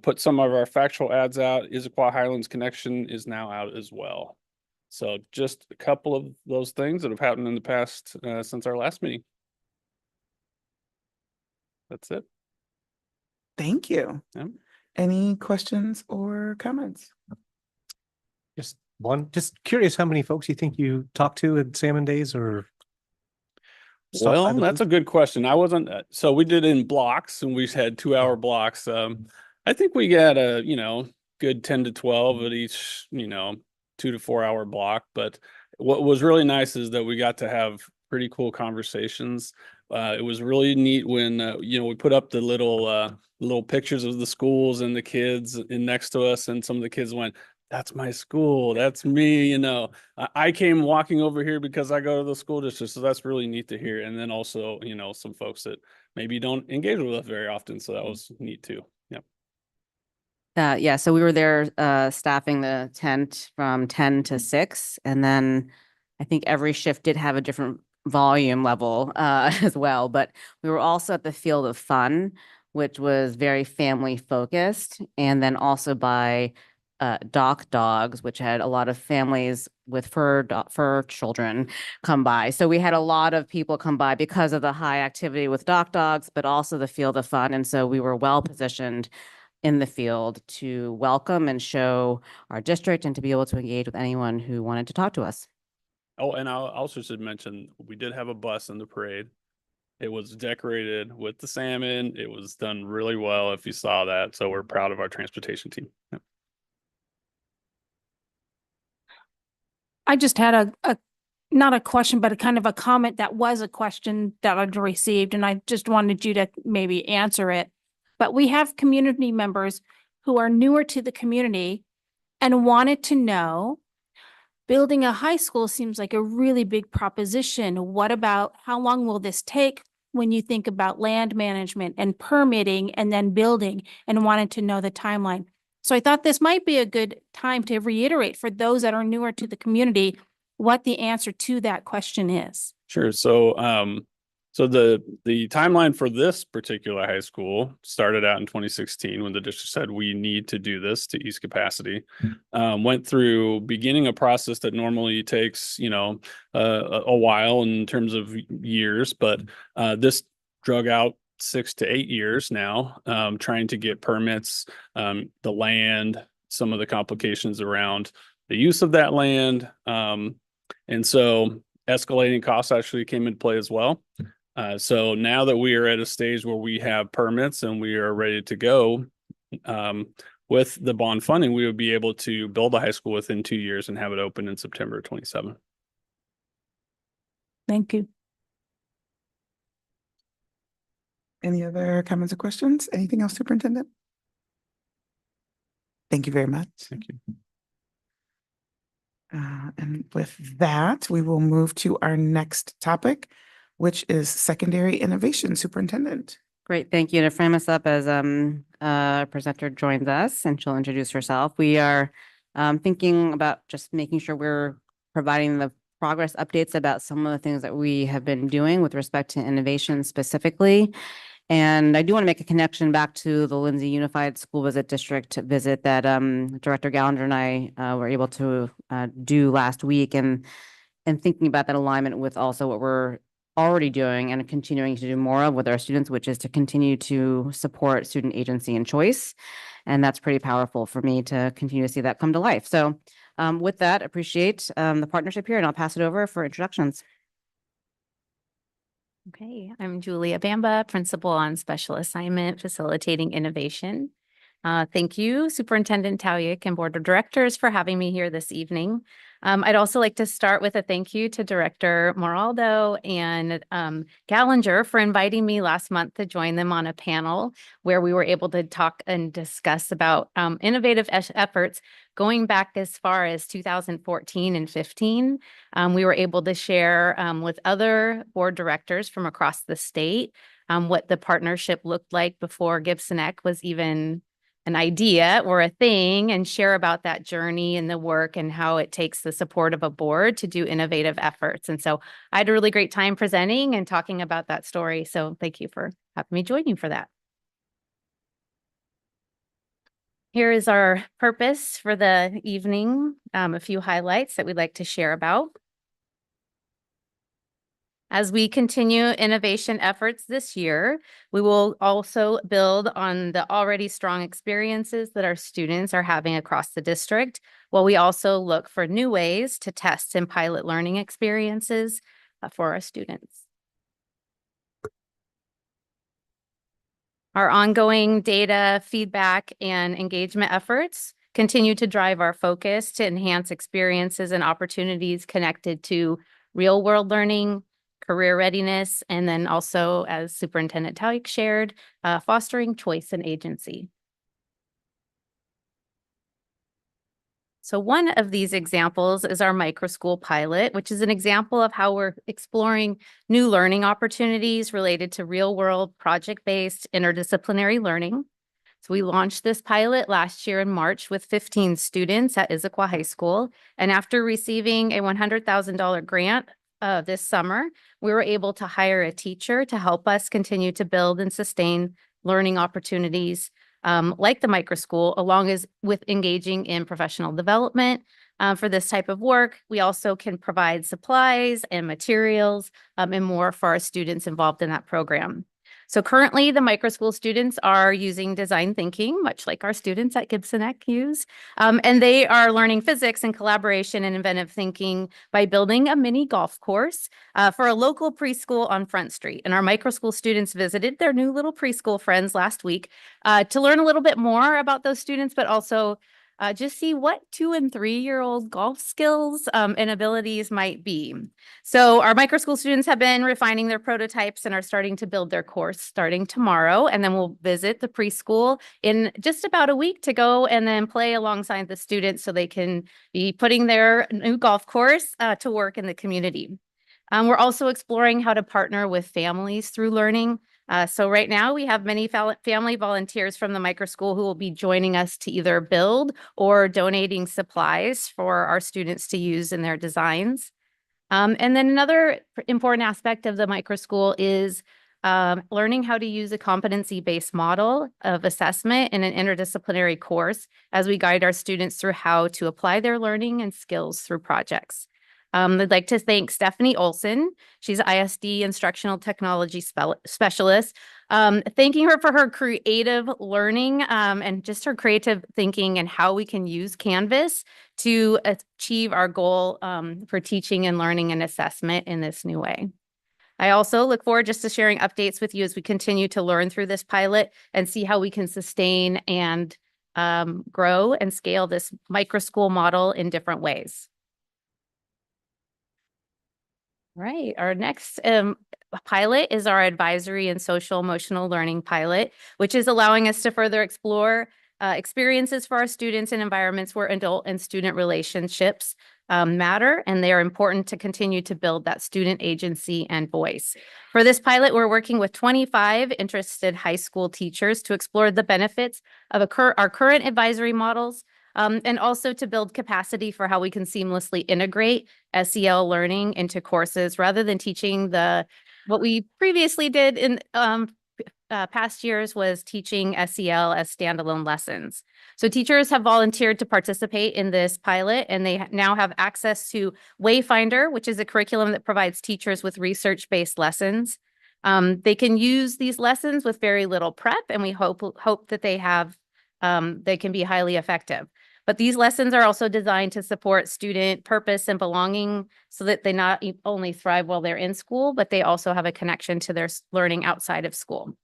put some of our factual ads out. Issaquah Highlands Connection is now out as well. So just a couple of those things that have happened in the past since our last meeting. That's it. Thank you. Yeah. Any questions or comments? Just curious how many folks you think you talked to at Salmon Days or? Well, that's a good question. I wasn't, so we did in blocks and we had 2-hour blocks. I think we got a, good 10 to 12 at each, 2 to 4 hour block. But what was really nice is that we got to have pretty cool conversations. It was really neat when, we put up the little pictures of the schools and the kids in next to us. And some of the kids went, "That's my school. That's me." I came walking over here because I go to the school district. So that's really neat to hear. And then also, some folks that maybe don't engage with us very often. So that was neat too. Yeah. Yeah, so we were there staffing the tent from 10 to 6. And then I think every shift did have a different volume level as well. But we were also at the Field of Fun, which was very family focused. And then also by Doc Dogs, which had a lot of families with fur children come by. So we had a lot of people come by because of the high activity with Doc Dogs, but also the Field of Fun. And so we were well positioned in the field to welcome and show our district and to be able to engage with anyone who wanted to talk to us. Oh, and I also should mention, we did have a bus in the parade. It was decorated with the salmon. It was done really well if you saw that. So we're proud of our transportation team. Yep. I just had a not a question, but a kind of a comment that was a question that I'd received, and I just wanted you to maybe answer it. But we have community members who are newer to the community and wanted to know, building a high school seems like a really big proposition. What about how long will this take when you think about land management and permitting and then building, and wanted to know the timeline? So I thought this might be a good time to reiterate for those that are newer to the community what the answer to that question is. Sure. So, so the timeline for this particular high school started out in 2016 when the district said we need to do this to ease capacity. Went through beginning a process that normally takes, you know, a while in terms of years, but this drug out 6 to 8 years now, trying to get permits, the land, some of the complications around the use of that land. And so escalating costs actually came into play as well. So now that we are at a stage where we have permits and we are ready to go, with the bond funding, we would be able to build a high school within 2 years and have it open in September 27. Thank you. Any other comments or questions? Anything else, Superintendent? Thank you very much. Thank you. And with that, we will move to our next topic, which is secondary innovation. Superintendent. Great, thank you. To frame us up as a presenter joins us and she'll introduce herself. We are thinking about just making sure we're providing the progress updates about some of the things that we have been doing with respect to innovation specifically. And I do want to make a connection back to the Lindsay Unified School Visit District visit that Director Gallinger and I were able to do last week, and thinking about that alignment with also what we're already doing and continuing to do more of with our students, which is to continue to support student agency and choice. And that's pretty powerful for me to continue to see that come to life. So with that, appreciate the partnership here, and I'll pass it over for introductions. Okay, I'm Julia Bamba, Principal on Special Assignment Facilitating Innovation. Thank you, Superintendent Tauyik and Board of Directors, for having me here this evening. I'd also like to start with a thank you to Director Moraldo and Gallinger for inviting me last month to join them on a panel where we were able to talk and discuss about innovative efforts going back as far as 2014 and 15. We were able to share with other board directors from across the state what the partnership looked like before Gibson-Eck was even an idea or a thing, and share about that journey and the work and how it takes the support of a board to do innovative efforts. And so I had a really great time presenting and talking about that story. So thank you for having me join you for that. Here is our purpose for the evening, a few highlights that we'd like to share about. As we continue innovation efforts this year, we will also build on the already strong experiences that our students are having across the district, while we also look for new ways to test and pilot learning experiences for our students. Our ongoing data, feedback, and engagement efforts continue to drive our focus to enhance experiences and opportunities connected to real-world learning, career readiness, and then also, as Superintendent Tauyik shared, fostering choice and agency. So one of these examples is our microschool pilot, which is an example of how we're exploring new learning opportunities related to real-world project-based interdisciplinary learning. So we launched this pilot last year in March with 15 students at Issaquah High School. And after receiving a $100,000 grant this summer, we were able to hire a teacher to help us continue to build and sustain learning opportunities like the microschool, along with engaging in professional development for this type of work. We also can provide supplies and materials and more for our students involved in that program. So currently, the microschool students are using design thinking, much like our students at Gibson-Eck use, and they are learning physics and collaboration and inventive thinking by building a mini golf course for a local preschool on Front Street. And our microschool students visited their new little preschool friends last week to learn a little bit more about those students, but also just see what 2- and 3-year-old golf skills and abilities might be. So our micro school students have been refining their prototypes and are starting to build their course starting tomorrow. And then we'll visit the preschool in just about a week to go and then play alongside the students so they can be putting their new golf course to work in the community. We're also exploring how to partner with families through learning. So right now we have many family volunteers from the micro school who will be joining us to either build or donating supplies for our students to use in their designs. And then another important aspect of the micro school is learning how to use a competency-based model of assessment in an interdisciplinary course as we guide our students through how to apply their learning and skills through projects. I'd like to thank Stephanie Olson. She's ISD Instructional Technology Specialist. Thanking her for her creative learning and just her creative thinking and how we can use Canvas to achieve our goal for teaching and learning and assessment in this new way. I also look forward just to sharing updates with you as we continue to learn through this pilot and see how we can sustain and grow and scale this micro school model in different ways. Right. Our next pilot is our advisory and social emotional learning pilot, which is allowing us to further explore experiences for our students in environments where adult and student relationships matter, and they are important to continue to build that student agency and voice. For this pilot, we're working with 25 interested high school teachers to explore the benefits of our current advisory models, and also to build capacity for how we can seamlessly integrate SEL learning into courses rather than teaching what we previously did in past years was teaching SEL as standalone lessons. So teachers have volunteered to participate in this pilot, and they now have access to Wayfinder, which is a curriculum that provides teachers with research-based lessons. They can use these lessons with very little prep, and we hope that they can be highly effective. But these lessons are also designed to support student purpose and belonging so that they not only thrive while they're in school, but they also have a connection to their learning outside of school.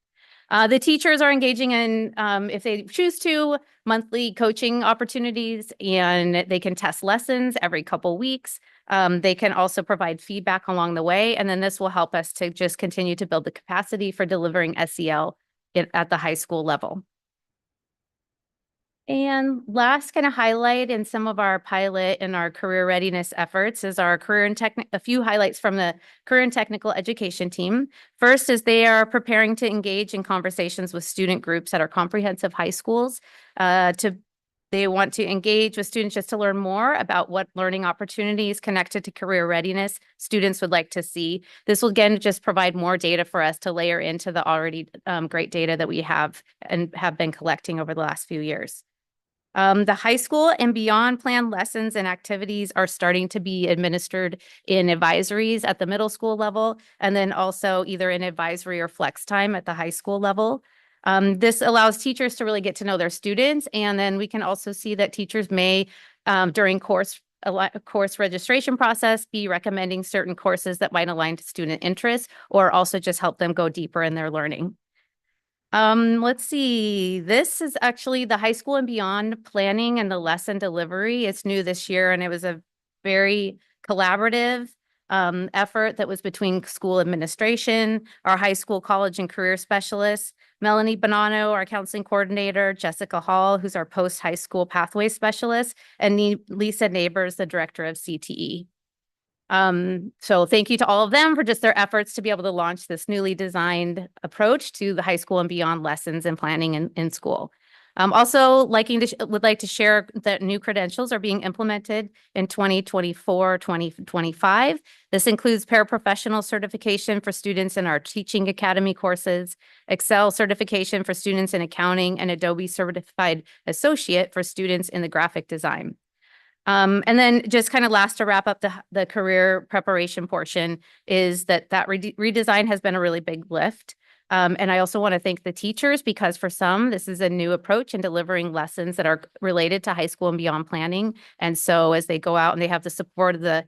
The teachers are engaging in, if they choose to, monthly coaching opportunities, and they can test lessons every couple weeks. They can also provide feedback along the way, and then this will help us to just continue to build the capacity for delivering SEL at the high school level. And last kind of highlight in some of our pilot and our career readiness efforts is our a few highlights from the career and technical education team. First is they are preparing to engage in conversations with student groups at our comprehensive high schools. They want to engage with students just to learn more about what learning opportunities connected to career readiness students would like to see. This will again just provide more data for us to layer into the already great data that we have and have been collecting over the last few years. The high school and beyond planned lessons and activities are starting to be administered in advisories at the middle school level, and then also either in advisory or flex time at the high school level. This allows teachers to really get to know their students, and then we can also see that teachers may, during course registration process, be recommending certain courses that might align to student interests or also just help them go deeper in their learning. Let's see. This is actually the high school and beyond planning and the lesson delivery. It's new this year, and it was a very collaborative effort that was between school administration, our high school, college, and career specialists, Melanie Bonanno, our counseling coordinator, Jessica Hall, who's our post-high school pathway specialist, and Lisa Neighbors, the director of CTE. So thank you to all of them for just their efforts to be able to launch this newly designed approach to the high school and beyond lessons and planning in school. Also would like to share that new credentials are being implemented in 2024, 2025. This includes paraprofessional certification for students in our teaching academy courses, Excel certification for students in accounting, and Adobe certified associate for students in the graphic design. And then just kind of last to wrap up the career preparation portion is that redesign has been a really big lift. And I also want to thank the teachers because for some, this is a new approach in delivering lessons that are related to high school and beyond planning. And so as they go out and they have the support of the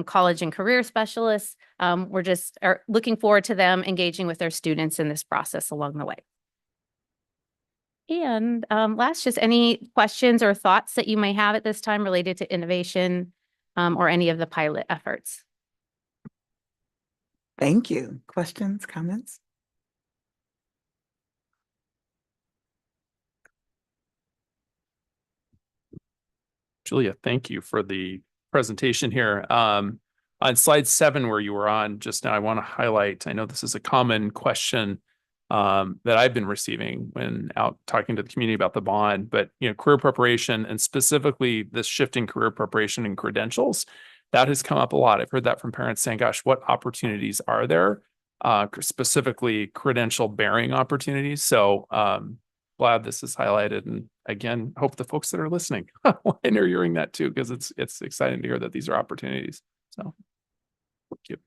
college and career specialists, we're just looking forward to them engaging with their students in this process along the way. And last, just any questions or thoughts that you may have at this time related to innovation or any of the pilot efforts? Thank you. Questions, comments? Julia, thank you for the presentation here. On slide 7, where you were on just now, I want to highlight, I know this is a common question that I've been receiving when out talking to the community about the bond, but career preparation and specifically this shifting career preparation and credentials, that has come up a lot. I've heard that from parents saying, gosh, what opportunities are there? Specifically credential bearing opportunities. So glad this is highlighted, and again, hope the folks that are listening and are hearing that too, because it's exciting to hear that these are opportunities. So thank you.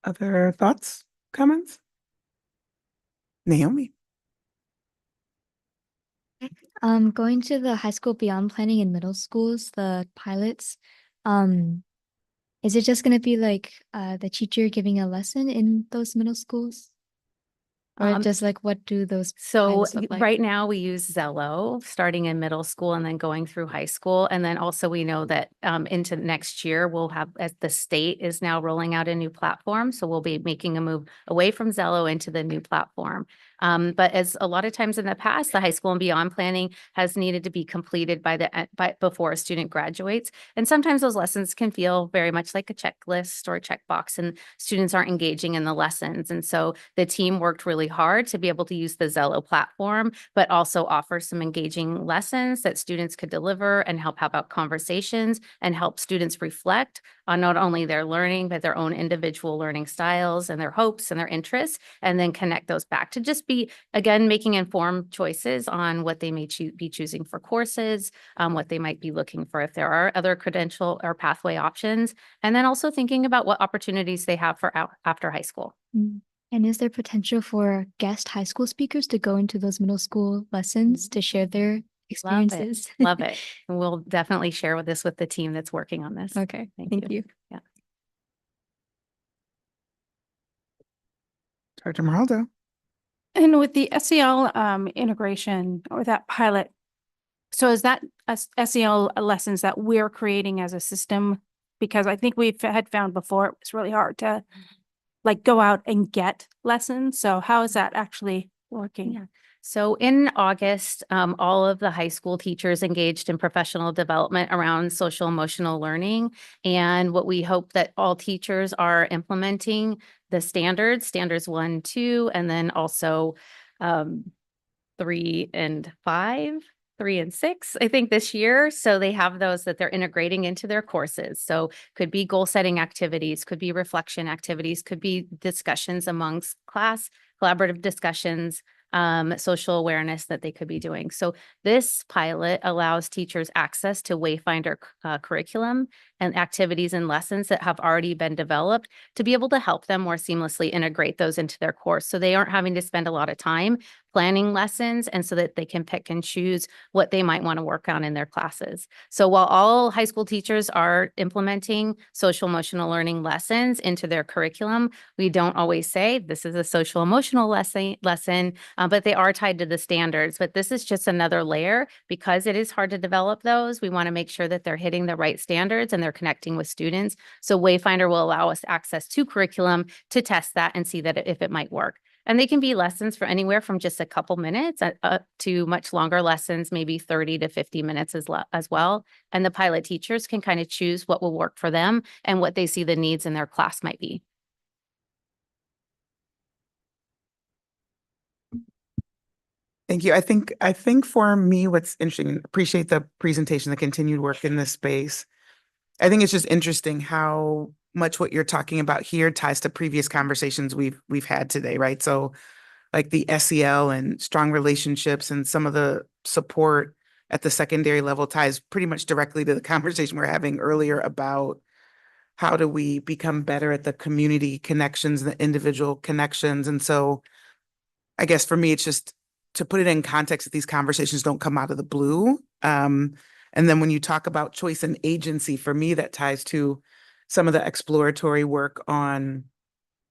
Other thoughts, comments? Naomi. Going to the high school beyond planning in middle schools, the pilots, is it just gonna be like the teacher giving a lesson in those middle schools? Or just like what do those So pilots look like? right now we use Zello starting in middle school and then going through high school. And then also we know that into next year, we'll have, as the state is now rolling out a new platform. So we'll be making a move away from Zello into the new platform. But as a lot of times in the past, the high school and beyond planning has needed to be completed before a student graduates. And sometimes those lessons can feel very much like a checklist or a checkbox, and students aren't engaging in the lessons. And so the team worked really hard to be able to use the Zello platform, but also offer some engaging lessons that students could deliver and help have out conversations and help students reflect on not only their learning, but their own individual learning styles and their hopes and their interests, and then connect those back to just be, again, making informed choices on what they may be choosing for courses, what they might be looking for if there are other credential or pathway options, and then also thinking about what opportunities they have for after high school. And is there potential for guest high school speakers to go into those middle school lessons to share their experiences? Love it. And we'll definitely share this with the team that's working on this. Okay, thank you. Yeah. Dr. Maraldo. And with the SEL integration or that pilot, so is that SEL lessons that we're creating as a system? Because I think we've had found before it was really hard to like go out and get lessons. So how is that actually working? Yeah. So in August, all of the high school teachers engaged in professional development around social emotional learning. And what we hope that all teachers are implementing the standards 1, 2, and then also 3 and 5. 3 and 6, I think this year. So they have those that they're integrating into their courses. So could be goal setting activities, could be reflection activities, could be discussions amongst class, collaborative discussions, social awareness that they could be doing. So this pilot allows teachers access to Wayfinder curriculum and activities and lessons that have already been developed to be able to help them more seamlessly integrate those into their course. So they aren't having to spend a lot of time planning lessons, and so that they can pick and choose what they might want to work on in their classes. So while all high school teachers are implementing social emotional learning lessons into their curriculum, we don't always say this is a social emotional lesson, but they are tied to the standards. But this is just another layer because it is hard to develop those. We want to make sure that they're hitting the right standards and they're connecting with students. So Wayfinder will allow us access to curriculum to test that and see that if it might work. And they can be lessons for anywhere from just a couple minutes up to much longer lessons, maybe 30 to 50 minutes as well. And the pilot teachers can kind of choose what will work for them and what they see the needs in their class might be. Thank you. I think for me, what's interesting, appreciate the presentation, the continued work in this space. I think it's just interesting how much what you're talking about here ties to previous conversations we've had today, right? So like the SEL and strong relationships and some of the support at the secondary level ties pretty much directly to the conversation we we're having earlier about how do we become better at the community connections, the individual connections. And so I guess for me, it's just to put it in context that these conversations don't come out of the blue. And then when you talk about choice and agency, for me, that ties to some of the exploratory work on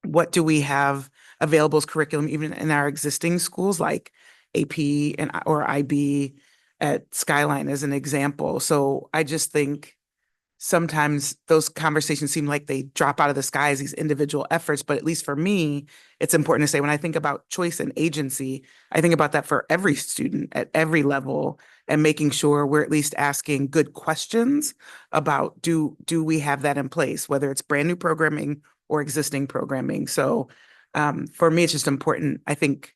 what do we have available as curriculum even in our existing schools like AP and or IB at Skyline as an example. So I just think sometimes those conversations seem like they drop out of the sky as these individual efforts, but at least for me, it's important to say when I think about choice and agency, I think about that for every student at every level and making sure we're at least asking good questions about do we have that in place, whether it's brand new programming or existing programming. So for me, it's just important. I think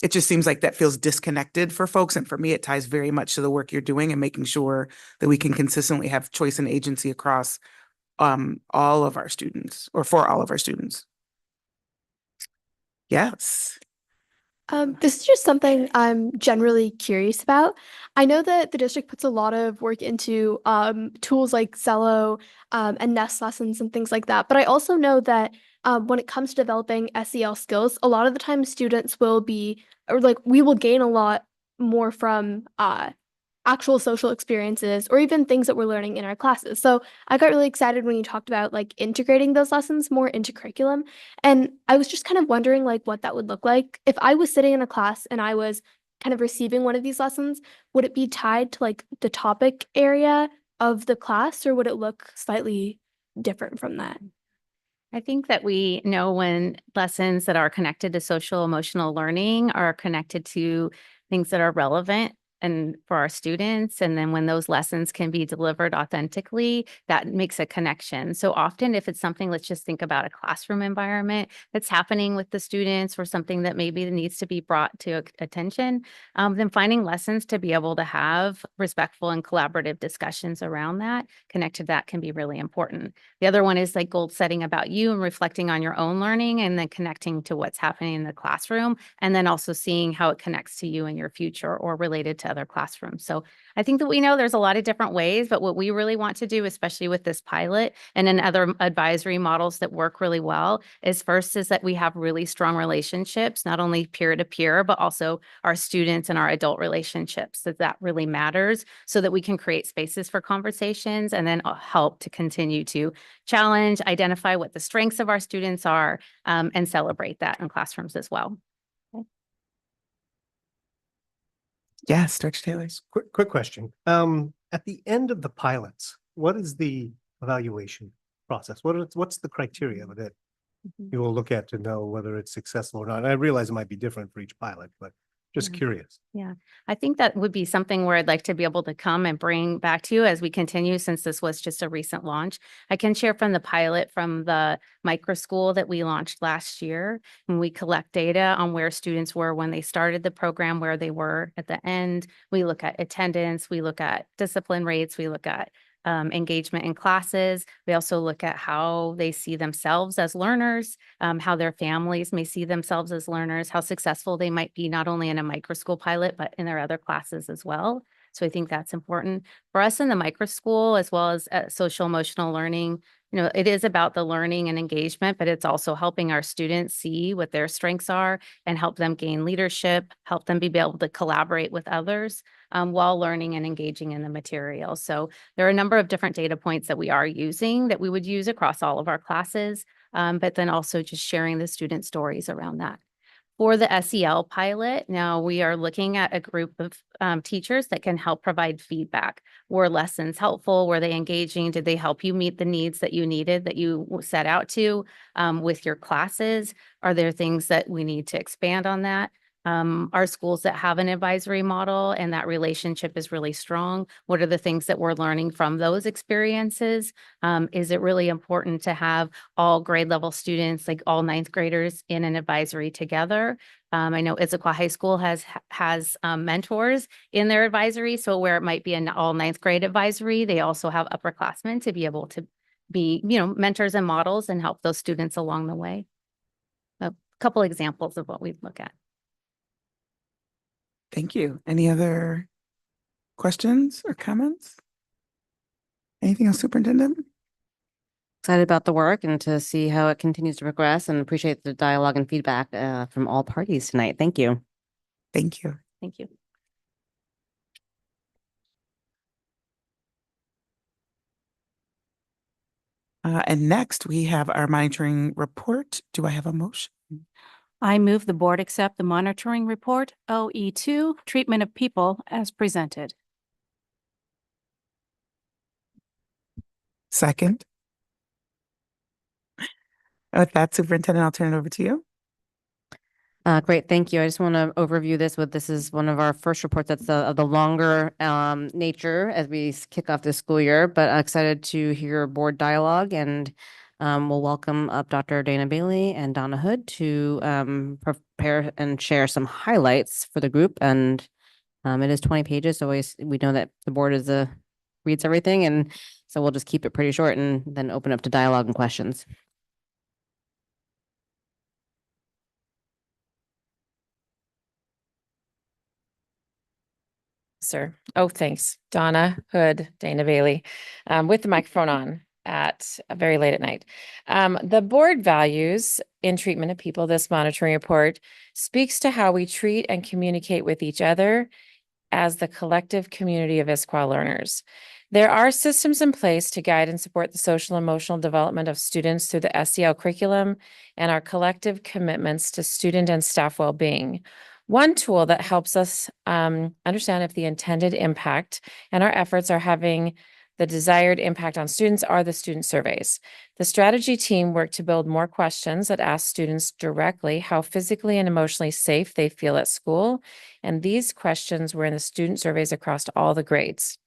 it just seems like that feels disconnected for folks. And for me, it ties very much to the work you're doing and making sure that we can consistently have choice and agency across all of our students or for all of our students. Yes. This is just something I'm generally curious about. I know that the district puts a lot of work into tools like Zello and Nest lessons and things like that. But I also know that when it comes to developing SEL skills, a lot of the time students will be, or like we will gain a lot more from actual social experiences or even things that we're learning in our classes. So I got really excited when you talked about like integrating those lessons more into curriculum. And I was just kind of wondering like what that would look like. If I was sitting in a class and I was kind of receiving one of these lessons, would it be tied to like the topic area of the class or would it look slightly different from that? I think that we know when lessons that are connected to social emotional learning are connected to things that are relevant and for our students. And then when those lessons can be delivered authentically, that makes a connection. So often if it's something, let's just think about a classroom environment that's happening with the students or something that maybe needs to be brought to attention, then finding lessons to be able to have respectful and collaborative discussions around that, connect to that can be really important. The other one is like goal setting about you and reflecting on your own learning and then connecting to what's happening in the classroom and then also seeing how it connects to you in your future or related to other classrooms. So I think that we know there's a lot of different ways, but what we really want to do, especially with this pilot and in other advisory models that work really well, is first is that we have really strong relationships, not only peer to peer, but also our students and our adult relationships, that really matters so that we can create spaces for conversations and then help to continue to challenge, identify what the strengths of our students are, and celebrate that in classrooms as well. Yes, Dr. Taylor. Quick question. At the end of the pilots, what is the evaluation process? What's the criteria that you will look at to know whether it's successful or not? And I realize it might be different for each pilot, but just curious. Yeah, I think that would be something where I'd like to be able to come and bring back to you as we continue, since this was just a recent launch. I can share from the pilot from the micro school that we launched last year, and we collect data on where students were when they started the program, where they were at the end. We look at attendance, we look at discipline rates, we look at engagement in classes. We also look at how they see themselves as learners, how their families may see themselves as learners, how successful they might be, not only in a micro school pilot, but in their other classes as well. So I think that's important for us in the micro school, as well as social emotional learning. You know, it is about the learning and engagement, but it's also helping our students see what their strengths are and help them gain leadership, help them be able to collaborate with others while learning and engaging in the material. So there are a number of different data points that we are using that we would use across all of our classes, but then also just sharing the student stories around that. For the SEL pilot, now we are looking at a group of teachers that can help provide feedback. Were lessons helpful? Were they engaging? Did they help you meet the needs that you needed, that you set out to with your classes? Are there things that we need to expand on that? Our schools that have an advisory model and that relationship is really strong, what are the things that we're learning from those experiences? Is it really important to have all grade level students, like all ninth graders, in an advisory together? I know Issaquah High School has mentors in their advisory, so where it might be an all ninth grade advisory, they also have upperclassmen to be able to be, mentors and models and help those students along the way. A couple examples of what we look at. Thank you. Any other questions or comments? Anything else, Superintendent? Excited about the work and to see how it continues to progress, and appreciate the dialogue and feedback from all parties tonight. Thank you. Thank you. Thank you. And next we have our monitoring report. Do I have a motion? I move the board accept the monitoring report, OE2, treatment of people as presented. Second. With that, Superintendent, I'll turn it over to you. Great, thank you. I just want to overview this is one of our first reports that's of the longer nature as we kick off this school year, but excited to hear board dialogue, and we'll welcome up Dr. Dana Bailey and Donna Hood to prepare and share some highlights for the group. And it is 20 pages, so we know that the board reads everything, and so we'll just keep it pretty short and then open up to dialogue and questions. Sir. Oh, thanks. Donna Hood, Dana Bailey, with the microphone on at very late at night. The board values in treatment of people, this monitoring report speaks to how we treat and communicate with each other as the collective community of Issaquah learners. There are systems in place to guide and support the social and emotional development of students through the SEL curriculum and our collective commitments to student and staff well-being. One tool that helps us understand if the intended impact and our efforts are having the desired impact on students are the student surveys. The strategy team worked to build more questions that ask students directly how physically and emotionally safe they feel at school, and these questions were in the student surveys across all the grades.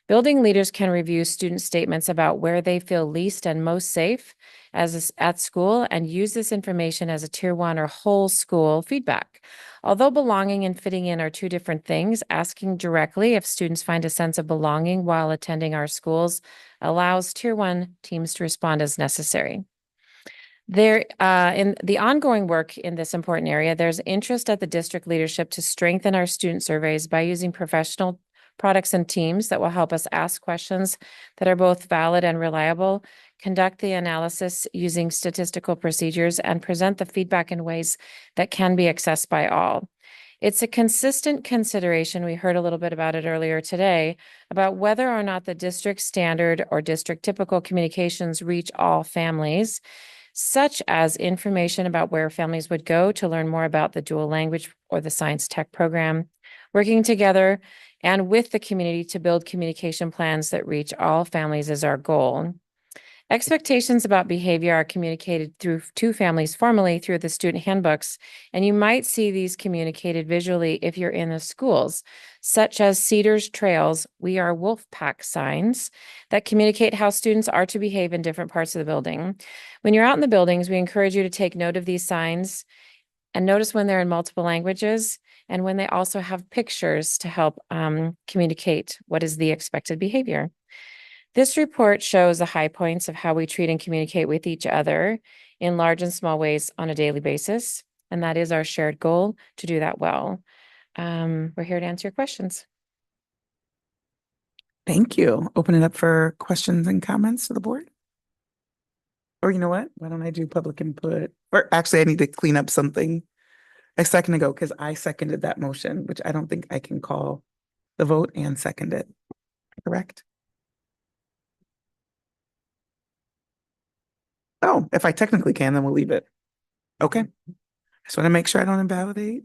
Building leaders can review student statements about where they feel least and most safe at school and use this information as a tier 1 or whole school feedback. Although belonging and fitting in are two different things, asking directly if students find a sense of belonging while attending our schools allows tier 1 teams to respond as necessary. There, in the ongoing work in this important area, there's interest at the district leadership to strengthen our student surveys by using professional products and teams that will help us ask questions that are both valid and reliable, conduct the analysis using statistical procedures, and present the feedback in ways that can be accessed by all. It's a consistent consideration, we heard a little bit about it earlier today, about whether or not the district standard or district typical communications reach all families, such as information about where families would go to learn more about the dual language or the science tech program, working together and with the community to build communication plans that reach all families is our goal. Expectations about behavior are communicated to families formally through the student handbooks, and you might see these communicated visually if you're in the schools, such as Cedars Trails, We Are Wolf Pack signs that communicate how students are to behave in different parts of the building. When you're out in the buildings, we encourage you to take note of these signs and notice when they're in multiple languages and when they also have pictures to help communicate what is the expected behavior. This report shows the high points of how we treat and communicate with each other in large and small ways on a daily basis. And that is our shared goal, to do that well. We're here to answer your questions. Thank you. Open it up for questions and comments to the board. Or you know what? Why don't I do public input? Or actually, I need to clean up something a second ago because I seconded that motion, which I don't think I can call the vote and second it. Correct? Oh, if I technically can, then we'll leave it. Okay. Just want to make sure I don't invalidate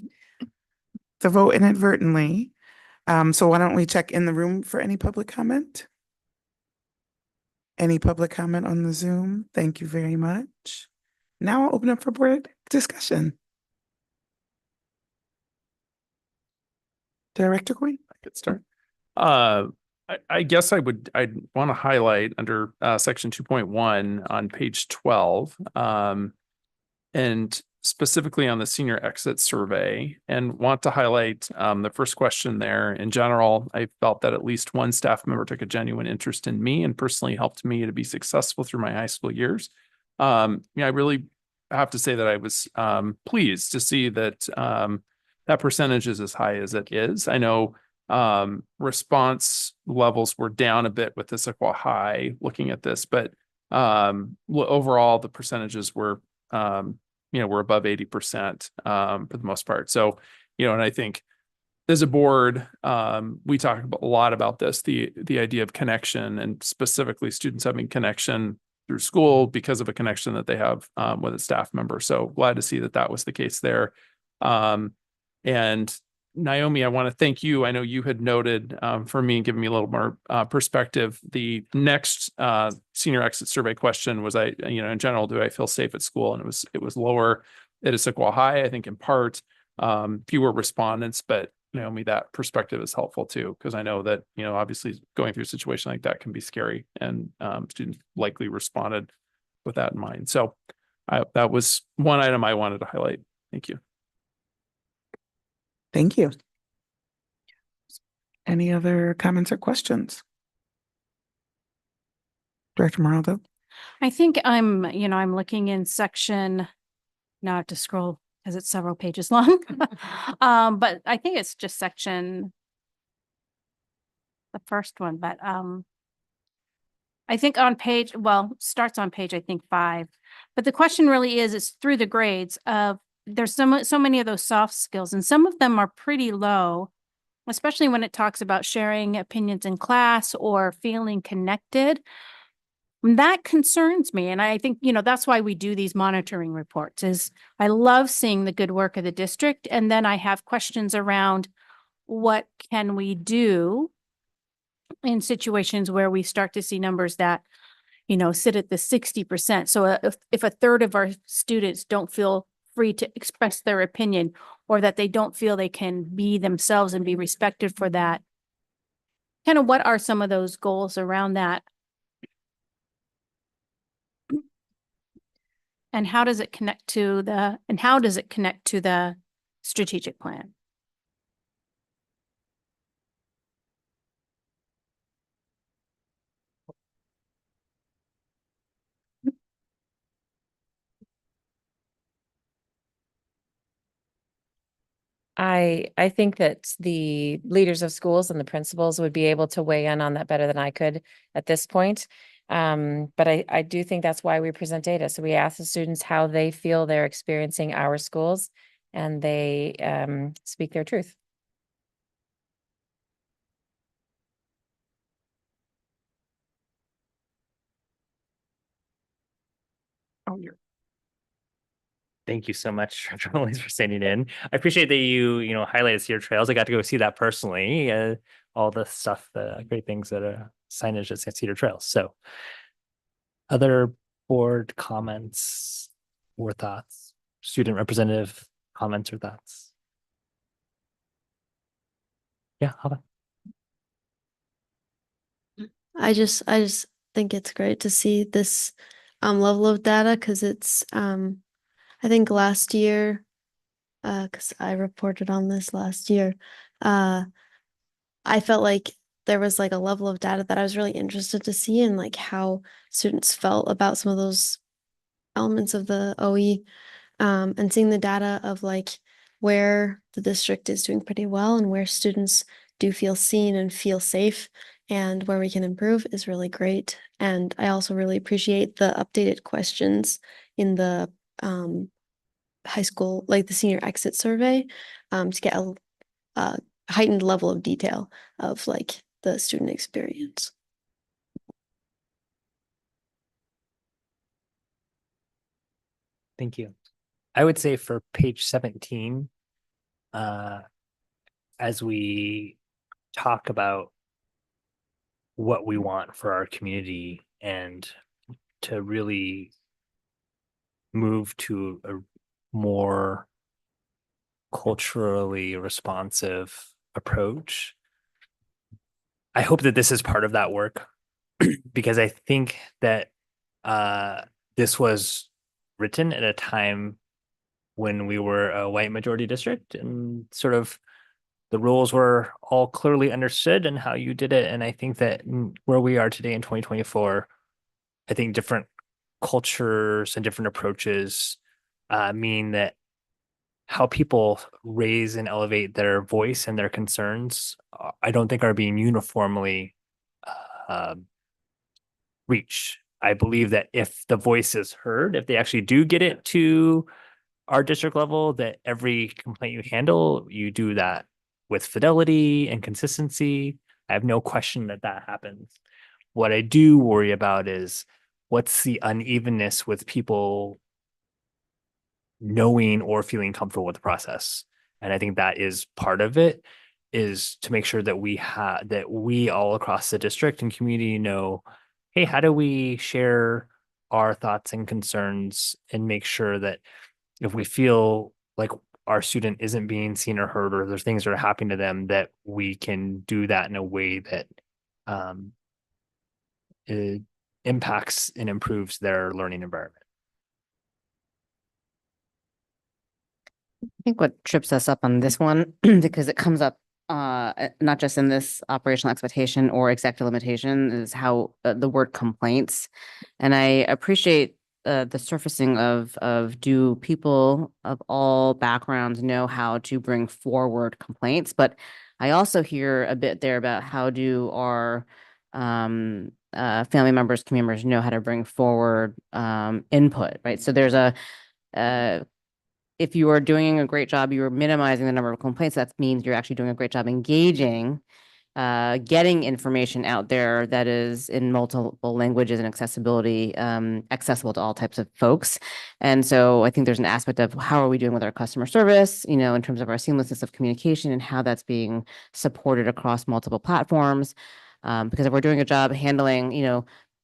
the vote inadvertently. So why don't we check in the room for any public comment? Any public comment on the Zoom? Thank you very much. Now I'll open up for board discussion. Director Quinn? I could start. I guess I'd want to highlight under section 2.1 on page 12, and specifically on the senior exit survey, and want to highlight the first question there. In general, I felt that at least one staff member took a genuine interest in me and personally helped me to be successful through my high school years. I really have to say that I was pleased to see that that percentage is as high as it is. I know response levels were down a bit with Issaquah High looking at this, but overall the percentages were we're above 80% for the most part. So, and I think as a board, we talk a lot about this, the idea of connection, and specifically students having connection through school because of a connection that they have with a staff member. So glad to see that that was the case there. And Naomi, I want to thank you. I know you had noted for me and giving me a little more perspective. The next senior exit survey question was, in general, do I feel safe at school? And it was lower at Issaquah High, I think in part, fewer respondents, but Naomi, that perspective is helpful too, because I know that, obviously going through a situation like that can be scary, and students likely responded with that in mind. So that was one item I wanted to highlight. Thank you. Thank you. Any other comments or questions? Director Maraldo? I think I'm looking in section, now I have to scroll because it's several pages long. But I think it's just section, the first one, but I think on page, starts on page, I think 5. But the question really is through the grades of, there's so many of those soft skills, and some of them are pretty low, especially when it talks about sharing opinions in class or feeling connected. That concerns me. And I think, that's why we do these monitoring reports. Is I love seeing the good work of the district. And then I have questions around what can we do in situations where we start to see numbers that, sit at the 60%. So if a third of our students don't feel free to express their opinion, or that they don't feel they can be themselves and be respected for that, kind of what are some of those goals around that? And how does it connect to the strategic plan? I think that the leaders of schools and the principals would be able to weigh in on that better than I could at this point. But I do think that's why we present data. So we ask the students how they feel they're experiencing our schools, and they speak their truth. Oh, thank you so much, Dr. Mullins, for standing in. I appreciate that you, highlighted Cedar Trails. I got to go see that personally. All the stuff, the great things that are signage at Cedar Trails. So, other board comments or thoughts? Student representative comments or thoughts? Yeah, how about? I just think it's great to see this level of data, because it's I think last year, because I reported on this last year, I felt like there was like a level of data that I was really interested to see, and like how students felt about some of those elements of the OE, and seeing the data of like where the district is doing pretty well and where students do feel seen and feel safe, and where we can improve is really great. And I also really appreciate the updated questions in the high school, like the senior exit survey, to get a heightened level of detail of like the student experience. Thank you. I would say for page 17, as we talk about what we want for our community and to really move to a more culturally responsive approach, I hope that this is part of that work, because I think that this was written at a time when we were a white majority district, and sort of the rules were all clearly understood and how you did it. And I think that where we are today in 2024, I think different cultures and different approaches mean that how people raise and elevate their voice and their concerns, I don't think are being uniformly reached. I believe that if the voice is heard, if they actually do get it to our district level, that every complaint you handle, you do that with fidelity and consistency. I have no question that that happens. What I do worry about is what's the unevenness with people knowing or feeling comfortable with the process. And I think that is part of it, is to make sure that we all across the district and community know, hey, how do we share our thoughts and concerns and make sure that if we feel like our student isn't being seen or heard, or there's things that are happening to them, that we can do that in a way that it impacts and improves their learning environment. I think what trips us up on this one, because it comes up not just in this operational expectation or executive limitation, is how the word complaints. And I appreciate the surfacing of do people of all backgrounds know how to bring forward complaints? But I also hear a bit there about how do our family members, community members know how to bring forward input, right? So there's if you are doing a great job, you are minimizing the number of complaints. That means you're actually doing a great job engaging, getting information out there that is in multiple languages and accessibility, accessible to all types of folks. And so I think there's an aspect of how are we doing with our customer service, in terms of our seamlessness of communication and how that's being supported across multiple platforms. Because if we're doing a job handling,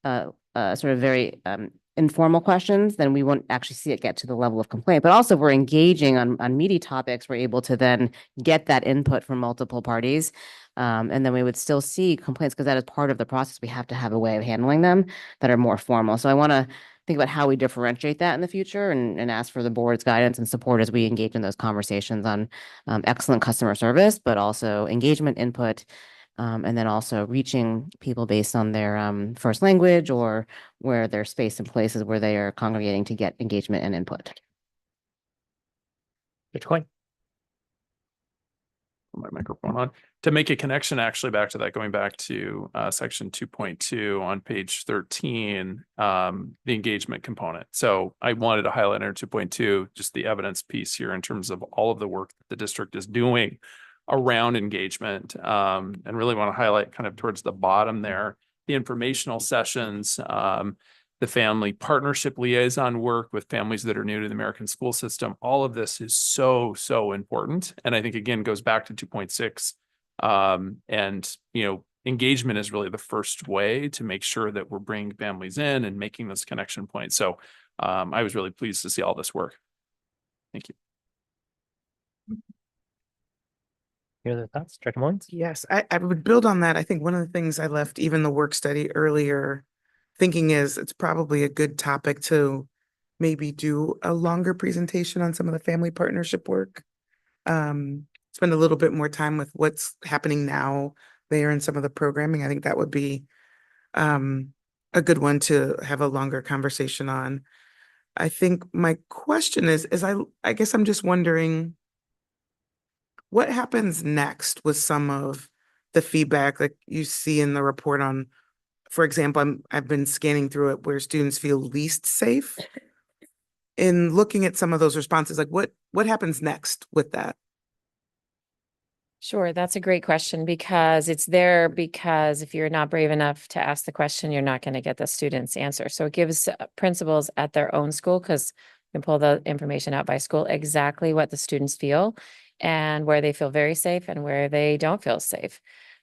sort of very informal questions, then we won't actually see it get to the level of complaint. But also, if we're engaging on meaty topics, we're able to then get that input from multiple parties. And then we would still see complaints because that is part of the process. We have to have a way of handling them that are more formal. So I want to think about how we differentiate that in the future and ask for the board's guidance and support as we engage in those conversations on excellent customer service, but also engagement input. And then also reaching people based on their first language or where their space and places where they are congregating to get engagement and input. Bitcoin. My microphone on. To make a connection actually back to that, going back to section 2.2 on page 13, the engagement component. So I wanted to highlight under 2.2, just the evidence piece here in terms of all of the work that the district is doing around engagement, and really want to highlight kind of towards the bottom there, the informational sessions, the family partnership liaison work with families that are new to the American school system. All of this is so, so important. And I think, again, goes back to 2.6. And, engagement is really the first way to make sure that we're bringing families in and making this connection point. So I was really pleased to see all this work. Thank you. Any other thoughts, Director Mullins? Yes, I would build on that. I think one of the things I left even the work study earlier thinking is it's probably a good topic to maybe do a longer presentation on some of the family partnership work. Spend a little bit more time with what's happening now there in some of the programming. I think that would be a good one to have a longer conversation on. I think my question is I guess I'm just wondering, what happens next with some of the feedback that you see in the report on, for example, I've been scanning through it where students feel least safe. In looking at some of those responses, like what happens next with that? Sure, that's a great question because it's there because if you're not brave enough to ask the question, you're not going to get the student's answer. So it gives principals at their own school, because you can pull the information out by school, exactly what the students feel and where they feel very safe and where they don't feel safe.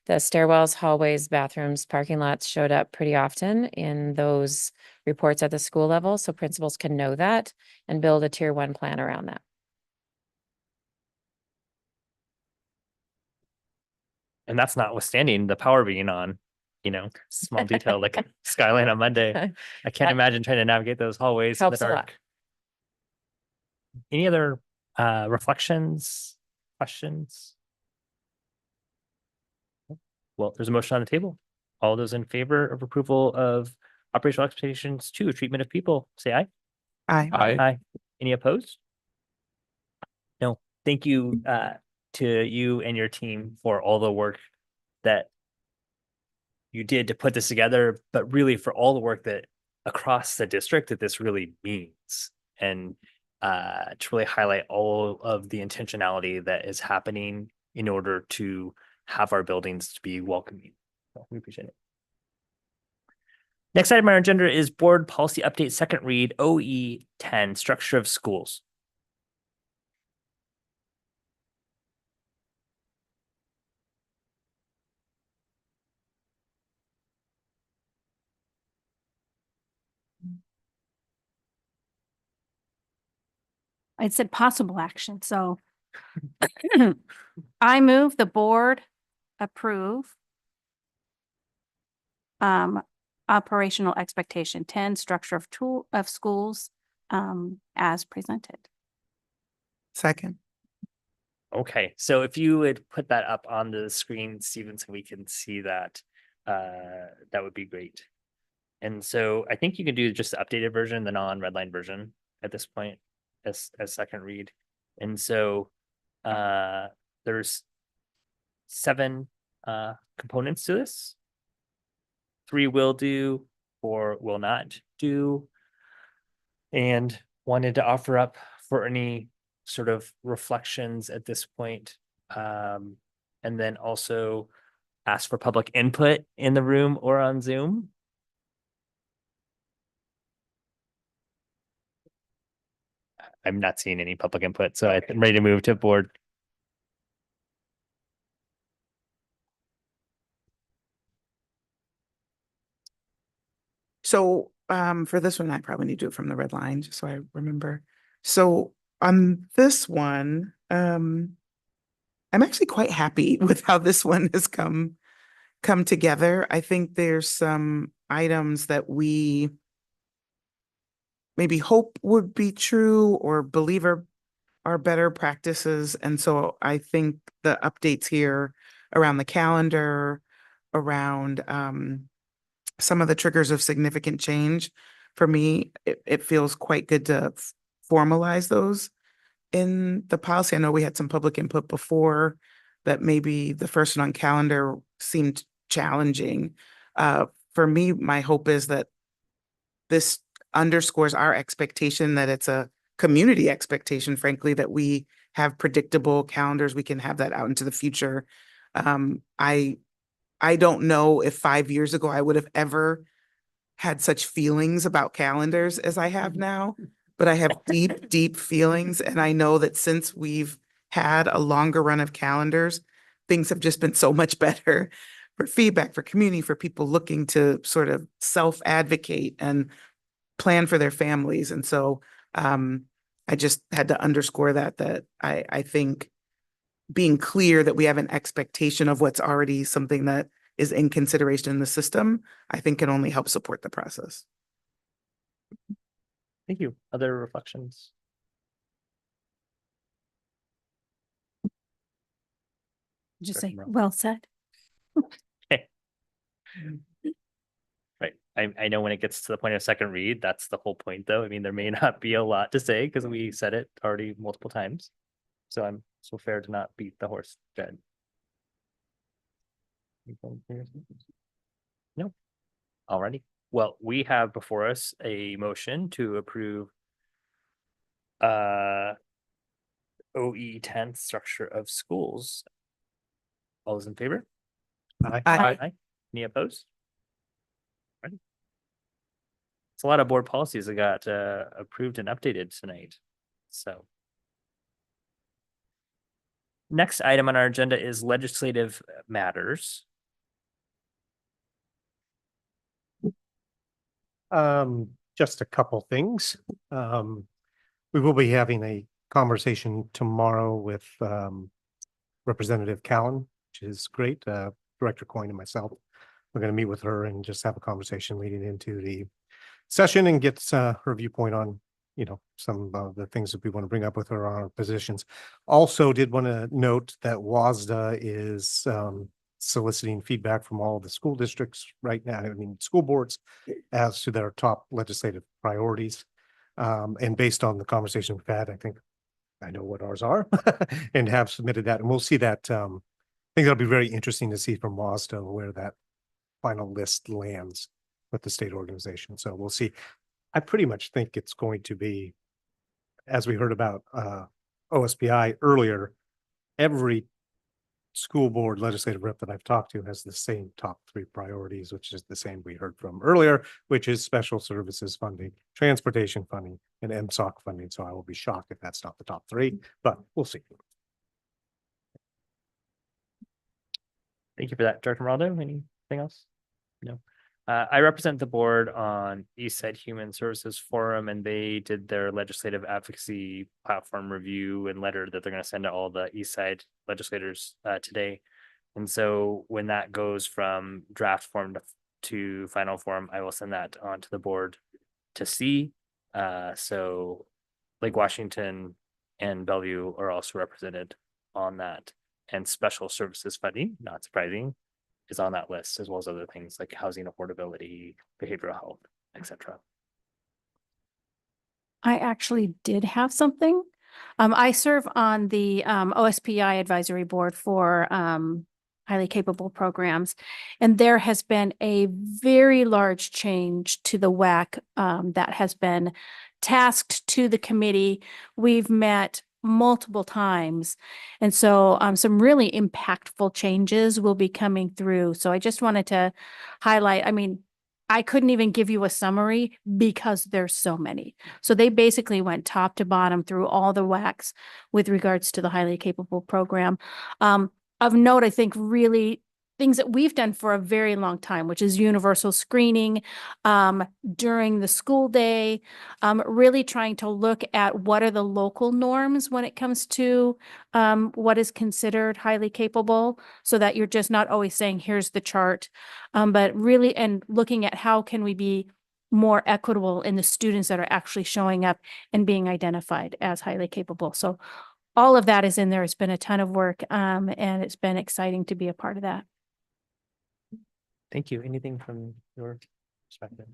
The stairwells, hallways, bathrooms, parking lots showed up pretty often in those reports at the school level. So principals can know that and build a tier 1 plan around that. And that's notwithstanding the power being on, small detail like Skyline on Monday. I can't imagine trying to navigate those hallways in the Helps a lot. dark. Any other reflections, questions? Well, there's a motion on the table. All those in favor of approval of operational expectations 2, treatment of people, say aye. Aye. Aye. Any opposed? No. Thank you to you and your team for all the work that you did to put this together, but really for all the work that across the district that this really means, and to really highlight all of the intentionality that is happening in order to have our buildings to be welcoming. So we appreciate it. Next item on our agenda is board policy update, second read, OE 10, structure of schools. It said possible action, so I move the board approve operational expectation 10, structure of schools as presented. Second. Okay, so if you would put that up on the screen, Steven, so we can see that, that would be great. And so I think you can do just the updated version, the non-redline version at this point as second read. And so there's 7 components to this. 3 will do, 4 will not do. And wanted to offer up for any sort of reflections at this point. And then also ask for public input in the room or on Zoom. I'm not seeing any public input, so I'm ready to move to board. So for this one, I probably need to do it from the red line, just so I remember. So on this one, I'm actually quite happy with how this one has come together. I think there's some items that we maybe hope would be true or believe are better practices. And so I think the updates here around the calendar, around some of the triggers of significant change, for me, it feels quite good to formalize those in the policy. I know we had some public input before that maybe the first one on calendar seemed challenging. For me, my hope is that this underscores our expectation that it's a community expectation, frankly, that we have predictable calendars. We can have that out into the future. I don't know if 5 years ago I would have ever had such feelings about calendars as I have now, but I have deep, deep feelings. And I know that since we've had a longer run of calendars, things have just been so much better for feedback, for community, for people looking to sort of self-advocate and plan for their families. And so I just had to underscore that I think being clear that we have an expectation of what's already something that is in consideration in the system, I think can only help support the process. Thank you. Other reflections? Just Director say, Morrell. well said. Okay. Right. I know when it gets to the point of second read, that's the whole point, though. I mean, there may not be a lot to say because we said it already multiple times. So I'm so fair to not beat the horse dead. No. Alrighty. Well, we have before us a motion to approve OE 10 structure of schools. All those in favor? Aye. Aye. Any opposed? Alrighty. It's a lot of board policies that got approved and updated tonight. So next item on our agenda is legislative matters. Just a couple things. We will be having a conversation tomorrow with Representative Callan, which is great. Director Coyne and myself. We're going to meet with her and just have a conversation leading into the session and get her viewpoint on, some of the things that we want to bring up with her on our positions. Also did want to note that WASDA is soliciting feedback from all the school districts right now, school boards, as to their top legislative priorities. And based on the conversation we've had, I think I know what ours are and have submitted that. And we'll see that. I think that'll be very interesting to see from WASDA where that final list lands with the state organization. So we'll see. I pretty much think it's going to be, as we heard about OSPI earlier, every school board legislative rep that I've talked to has the same top 3 priorities, which is the same we heard from earlier, which is special services funding, transportation funding, and MSOC funding. So I will be shocked if that's not the top 3, but we'll see. Thank you for that. Director Moraldo, anything else? No. I represent the board on East Side Human Services Forum, and they did their legislative advocacy platform review and letter that they're going to send to all the East Side legislators today. And so when that goes from draft form to final form, I will send that on to the board to see. So Lake Washington and Bellevue are also represented on that. And special services funding, not surprising, is on that list, as well as other things like housing affordability, behavioral health, etc. I actually did have something. I serve on the OSPI advisory board for highly capable programs. And there has been a very large change to the WAC that has been tasked to the committee. We've met multiple times. And so some really impactful changes will be coming through. So I just wanted to highlight, I mean, I couldn't even give you a summary because there's so many. So they basically went top to bottom through all the WACs with regards to the highly capable program. Of note, I think really things that we've done for a very long time, which is universal screening during the school day, really trying to look at what are the local norms when it comes to what is considered highly capable, so that you're just not always saying, here's the chart, but really, and looking at how can we be more equitable in the students that are actually showing up and being identified as highly capable. So all of that is in there. It's been a ton of work and it's been exciting to be a part of that. Thank you. Anything from your perspective?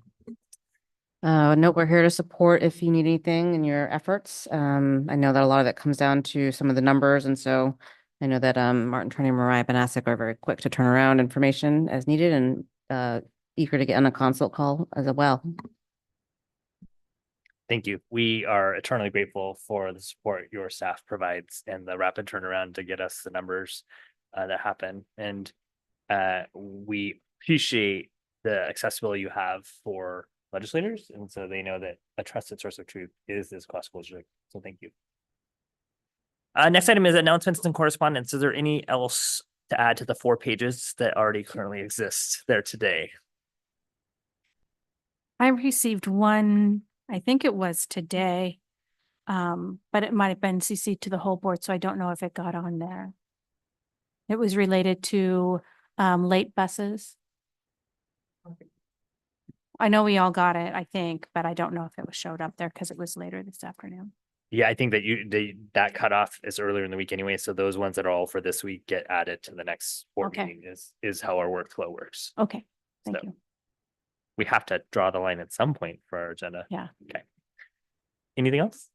No, we're here to support if you need anything in your efforts. I know that a lot of it comes down to some of the numbers. And so I know that Martin, Turney, Mariah, and Issaquah are very quick to turn around information as needed and eager to get on a consult call as well. Thank you. We are eternally grateful for the support your staff provides and the rapid turnaround to get us the numbers that happen. And we appreciate the accessibility you have for legislators. And so they know that a trusted source of truth is this Issaquah School District. So thank you. Next item is announcements and correspondence. Is there any else to add to the 4 pages that already currently exist there today? I received one, I think it was today, but it might have been CC'd to the whole board, so I don't know if it got on there. It was related to late buses. I know we all got it, I think, but I don't know if it was showed up there because it was later this afternoon. Yeah, I think that that cutoff is earlier in the week anyway. So those ones that are all for this week get added to the next board Okay. meeting is how our workflow works. Okay, thank So you. we have to draw the line at some point for our agenda. Yeah. Okay. Anything else?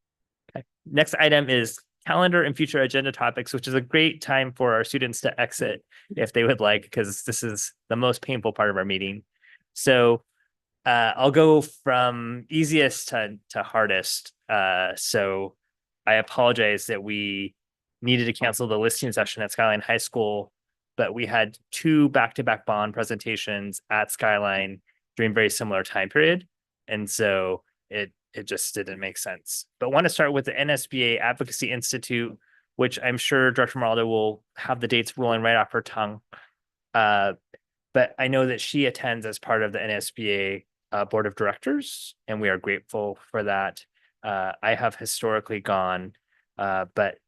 Okay. Next item is calendar and future agenda topics, which is a great time for our students to exit if they would like, because this is the most painful part of our meeting. So I'll go from easiest to hardest. So I apologize that we needed to cancel the listing session at Skyline High School, but we had 2 back-to-back bond presentations at Skyline during very similar time period. And so it just didn't make sense. But I want to start with the NSBA Advocacy Institute, which I'm sure Director Moraldo will have the dates rolling right off her tongue. But I know that she attends as part of the NSBA board of directors, and we are grateful for that. I have historically gone, but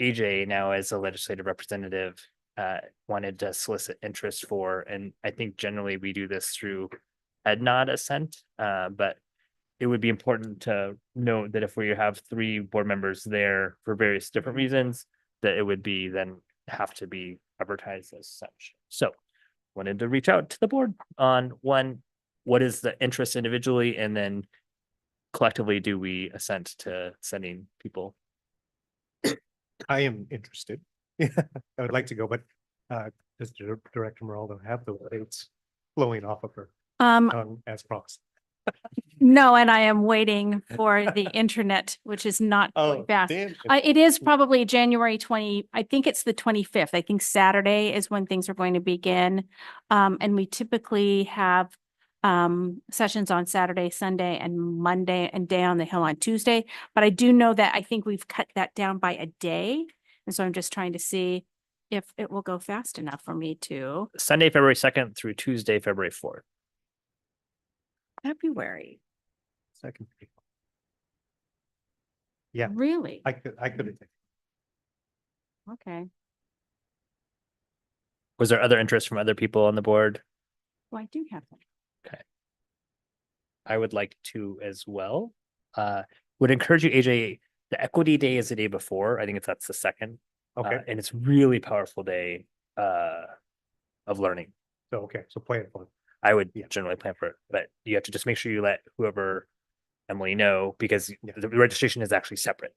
AJ now as a legislative representative wanted to solicit interest for, and I think generally we do this through EdNod assent, but it would be important to note that if we have 3 board members there for various different reasons, that it would be then have to be advertised as such. So wanted to reach out to the board on what is the interest individually, and then collectively, do we assent to sending people? I am interested. I would like to go, but does Director Moraldo have the dates flowing off of her as promised? No, and I am waiting for the internet, which is not going fast. It is probably January 20, I think it's the 25th. I think Saturday is when things are going to begin. And we typically have sessions on Saturday, Sunday, and Monday, and Day on the Hill on Tuesday. But I do know that I think we've cut that down by a day. And so I'm just trying to see if it will go fast enough for me to Sunday, February 2nd through Tuesday, February 4th. February. Second. Yeah, Really? I could attend. Okay. Was there other interest from other people on the board? Well, I do have that. Okay. I would like to as well. Would encourage you, AJ, the equity day is the day before. I think that's the second. Okay. And it's really powerful day of learning. So, okay, so plan for it. I would generally plan for it, but you have to just make sure you let whoever Emily know, because the registration is actually separate.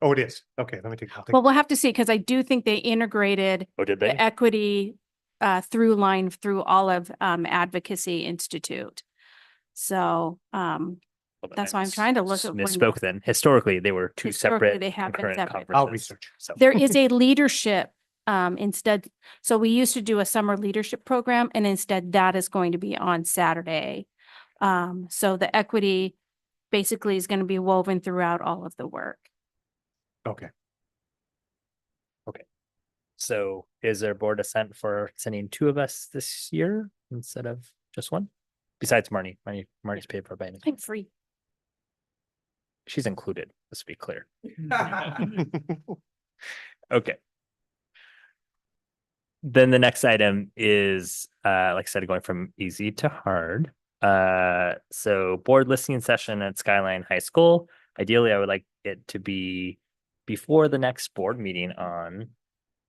Oh, it is. Okay, let me take. Well, we'll have to see, because I do think they integrated Oh, did they? the equity through line through all of Advocacy Institute. So that's why I'm trying to look at when- Misspoke then. Historically, they were two Historically, separate they have been concurrent separate. conferences. I'll research. So there is a leadership instead. So we used to do a summer leadership program, and instead that is going to be on Saturday. So the equity basically is going to be woven throughout all of the work. Okay. Okay. So is there board assent for sending two of us this year instead of just one? Besides Marnie. Marnie's paid for by me. I'm free. She's included, let's be clear. Okay. Then the next item is, like I said, going from easy to hard. So board listening session at Skyline High School. Ideally, I would like it to be before the next board meeting on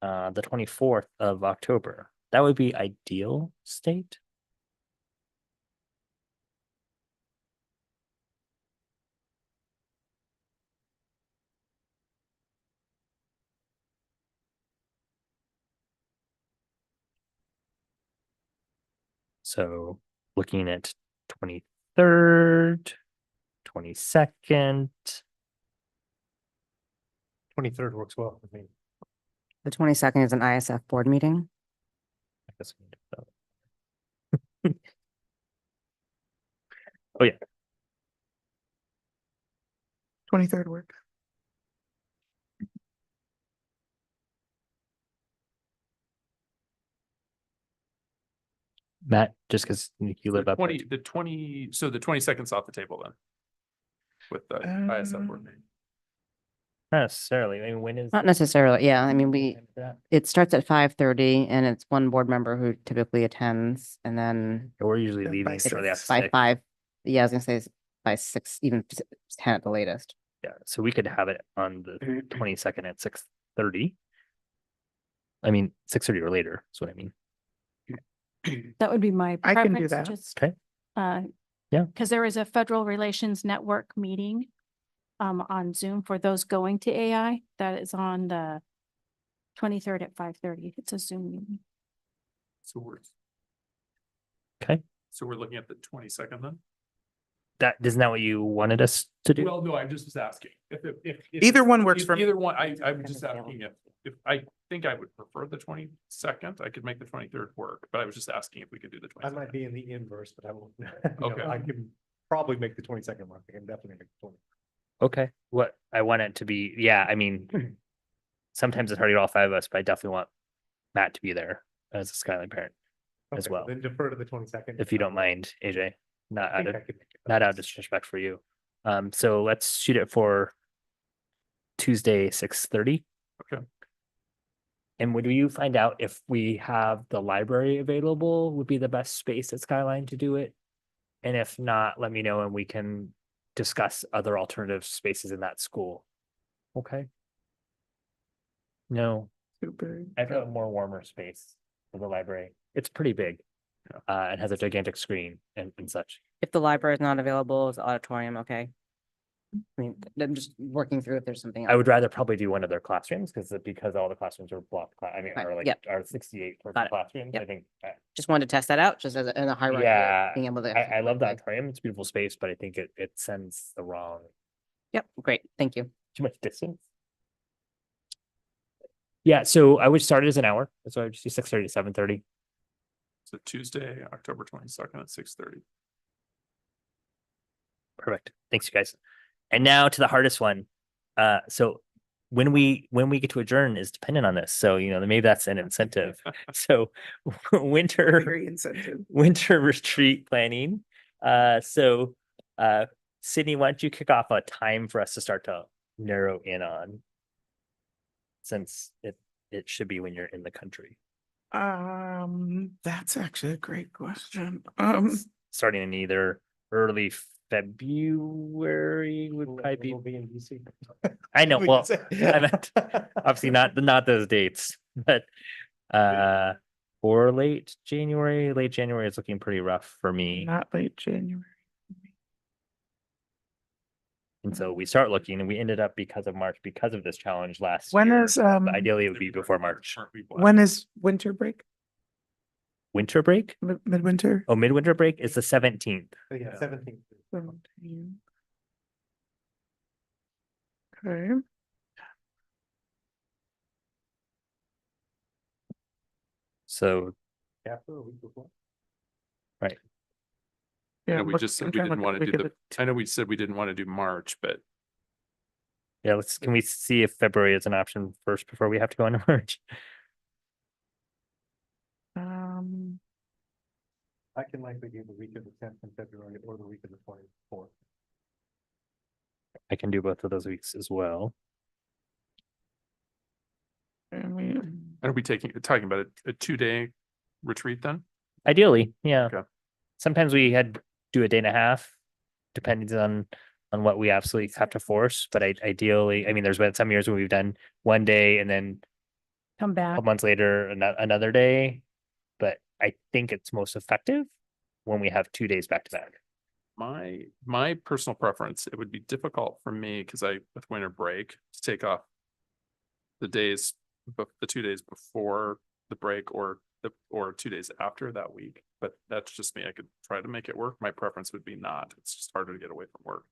the 24th of October. That would be ideal state. So looking at 23rd, 22nd. 23rd works well for me. The 22nd is an ISF board meeting. I guess we need to vote. Oh yeah. 23rd work. Matt, just because you live up. there. So the 22nd's off the table then. With the ISF board meeting. Not necessarily. I mean, when is? Not necessarily, yeah. I mean, that? it starts at 5:30 and it's one board member who typically attends, and then We're usually By leaving six. shortly after by 6. 5. Yeah, I was gonna say it's by 6, even 10 at the latest. Yeah, so we could have it on the 22nd at 6:30. I mean, 6:30 or later, is what I mean. That would be my I can do preference, that. just, Okay. Yeah. because there is a Federal Relations Network meeting on Zoom for those going to AI. That is on the 23rd at 5:30. It's a Zoom meeting. So we're Okay. so we're looking at the 22nd then? That isn't that what you wanted us to do? Well, no, I'm just asking. If Either one works for me. Either one, I'm just asking if I think I would prefer the 22nd. I could make the 23rd work, but I was just asking if we could do the I 22nd. might be in the inverse, but I won't. Okay. I can probably make the 22nd work. I can definitely make the 20th. Okay. What I want it to be, yeah, I mean, sometimes it's hard to get all 5 of us, but I definitely want Matt to be there as a Skyline parent as Okay, well. Then defer to the 22nd. If you don't mind, AJ, not I out think of I could make it. not out of disrespect for you. So let's shoot it for Tuesday, 6:30. Okay. And would you find out if we have the library available would be the best space at Skyline to do it? And if not, let me know and we can discuss other alternative spaces in that school. Okay. No, Super. I've got a more warmer space for the library. It's pretty big. It has a gigantic screen and such. If the library is not available, is the auditorium okay? I mean, I'm just working through if there's something I else. would rather probably do one of their classrooms because all the classrooms are blocked. I mean, Right, are like, yep. are 68 Got it. classrooms. I Yep. think. Just wanted to test that out, just as a, in a hierarchy. of Yeah, Being able to. I love the auditorium. It's a beautiful space, but I think it sends the wrong, Yep, great, thank you. too much distance. Yeah, so I would start it as an hour. So I would just do 6:30 to 7:30. So Tuesday, October 22nd at 6:30. Perfect. Thanks, you guys. And now to the hardest one. So when we get to adjourn is dependent on this. So, you know, maybe that's an incentive. So winter Very incentive. winter retreat planning. Sydney, why don't you kick off a time for us to start to narrow in on, since it should be when you're in the country. That's actually a great question. Starting in either early February would probably be in DC. I know. We Well, could say- I meant obviously not those dates, but or late January. Late January is looking pretty rough for me. Not late January. And so we start looking, and we ended up because of this challenge last When year. is, but ideally it would be before March. When is winter break? Winter break? Midwinter? Oh, midwinter break is the 17th. Yeah, 17th. 17. Okay. So After a week before. right. I Yeah, know we look, just said I'm we trying to didn't look want at to the do week the, I know we said we didn't want to do March, but Yeah, can we see if February is an option first before we have to go into March? I can likely do the week of the 10th in February or the week of the 24th. I can do both of those weeks as well. are we talking about a 2-day retreat then? Ideally, yeah. Okay. Sometimes we had do a day and a half, depending on what we absolutely have to force. But ideally, I mean, there's been some years when we've done one day and then Come a back. couple months later another day. But I think it's most effective when we have 2 days back to back. My personal preference, it would be difficult for me because with winter break to take off the 2 days before the break or 2 days after that week. But that's just me. I could try to make it work. My preference would be not. It's just harder to get away from work.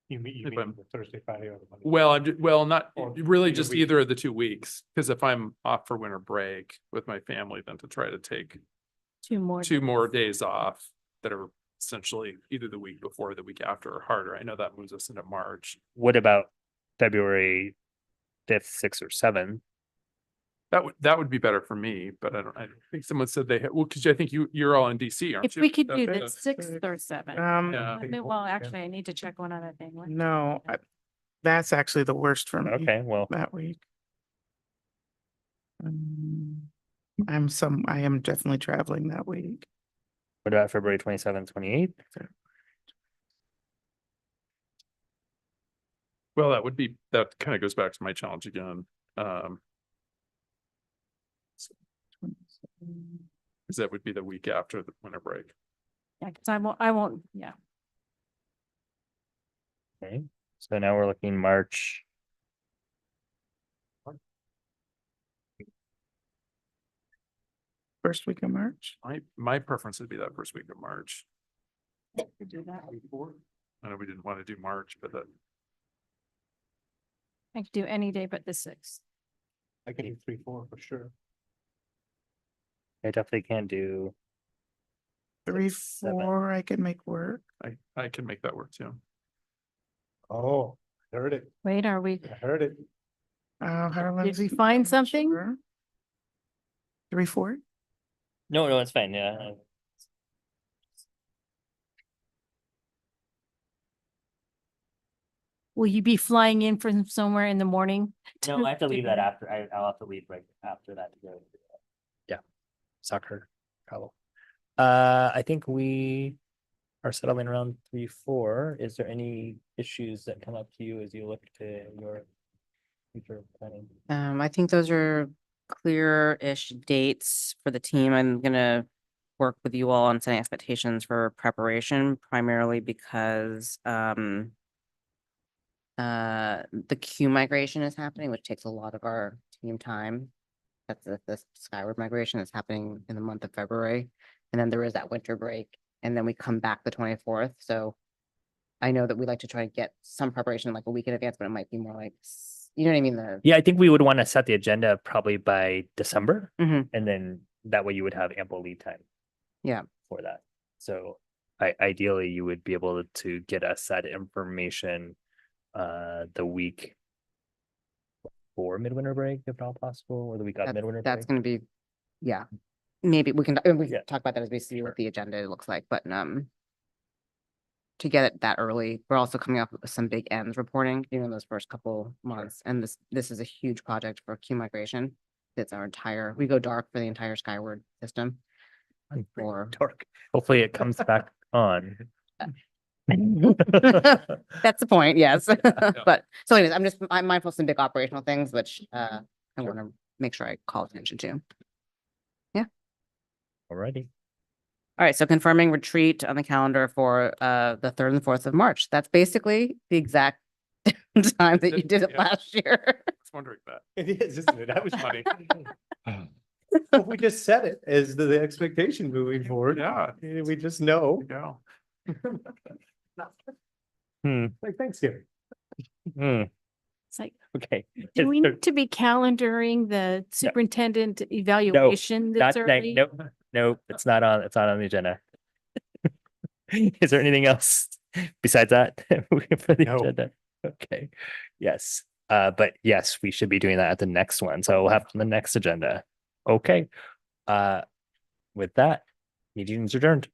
You mean If I'm- the Thursday, Friday, or the Monday? Well, not Or really either just week. either of the 2 weeks. Because if I'm off for winter break with my family, then to try to take 2 more. 2 more days off that are essentially either the week before or the week after are harder. I know that moves us into March. What about February 5th, 6th, or 7th? That would be better for me, but I think someone said because I think you're all in DC, aren't If you? we could do Okay. the 6th or 7th. Yeah. Well, actually, I need to check one other thing. No, that's actually the worst for me. Okay, well, That week. I am definitely traveling that week. what about February 27th, 28th? Well, that kind of goes back to my challenge again. Because that would be the week after the winter break. Yeah, because I won't, yeah. Okay, so now we're looking March. First week of March. My preference would be that first week of March. We do that. I know we didn't want to do March, but that I could do any day but the 6th. I can do 3-4 for sure. I definitely can't do 3, 7. 4, I can make work. I can make that work too. Oh, heard it. Wait, are we, I heard it. did we find something? Sure. 3, 4? No, it's fine. Yeah. Will you be flying in from somewhere in the morning? No, I have to leave that after. I'll have to leave right after that to go. Yeah, soccer. Travel. I think we are settling around 3, 4. Is there any issues that come up to you as you look to your future planning? I think those are clear-ish dates for the team. I'm gonna work with you all on setting expectations for preparation, primarily because The Q migration is happening, which takes a lot of our team time. That's the Skyward migration is happening in the month of February. And then there is that winter break, and then we come back the 24th. So I know that we like to try to get some preparation like a week in advance, but it might be more like, you know what I mean? Yeah, I think we would want to set the agenda probably by December, Mhm. and then that way you would have ample lead time Yeah. for that. So ideally, you would be able to get us that information the week before midwinter break, if at all possible, or the week of midwinter That's break. going to be, yeah. Maybe we can talk about that as we see what the agenda looks like, but to get it that early, we're also coming up with some big ends reporting, you know, in those first couple months. And this is a huge project for Q migration. It's our entire, we go dark for the entire Skyward system. Or dark. Hopefully it comes back on. that's the point, yes. But so anyways, I'm mindful of some big operational things, which I want to make sure I call attention to. Yeah. Alrighty. All right, so confirming retreat on the calendar for the 3rd and 4th of March. That's basically the exact time that you did it last year. I was wondering that. It is, isn't it? That was funny. Well, we just set it as the expectation moving forward. Yeah. We just know. Go. Like Thanksgiving. It's like, Okay. do we need to be calendaring the superintendent evaluation that's early? Nope, it's not on the agenda. Is there anything else besides that for the agenda? Okay. Yes. But yes, we should be doing that at the next one. So we'll have on the next agenda. Okay. With that, meeting is adjourned.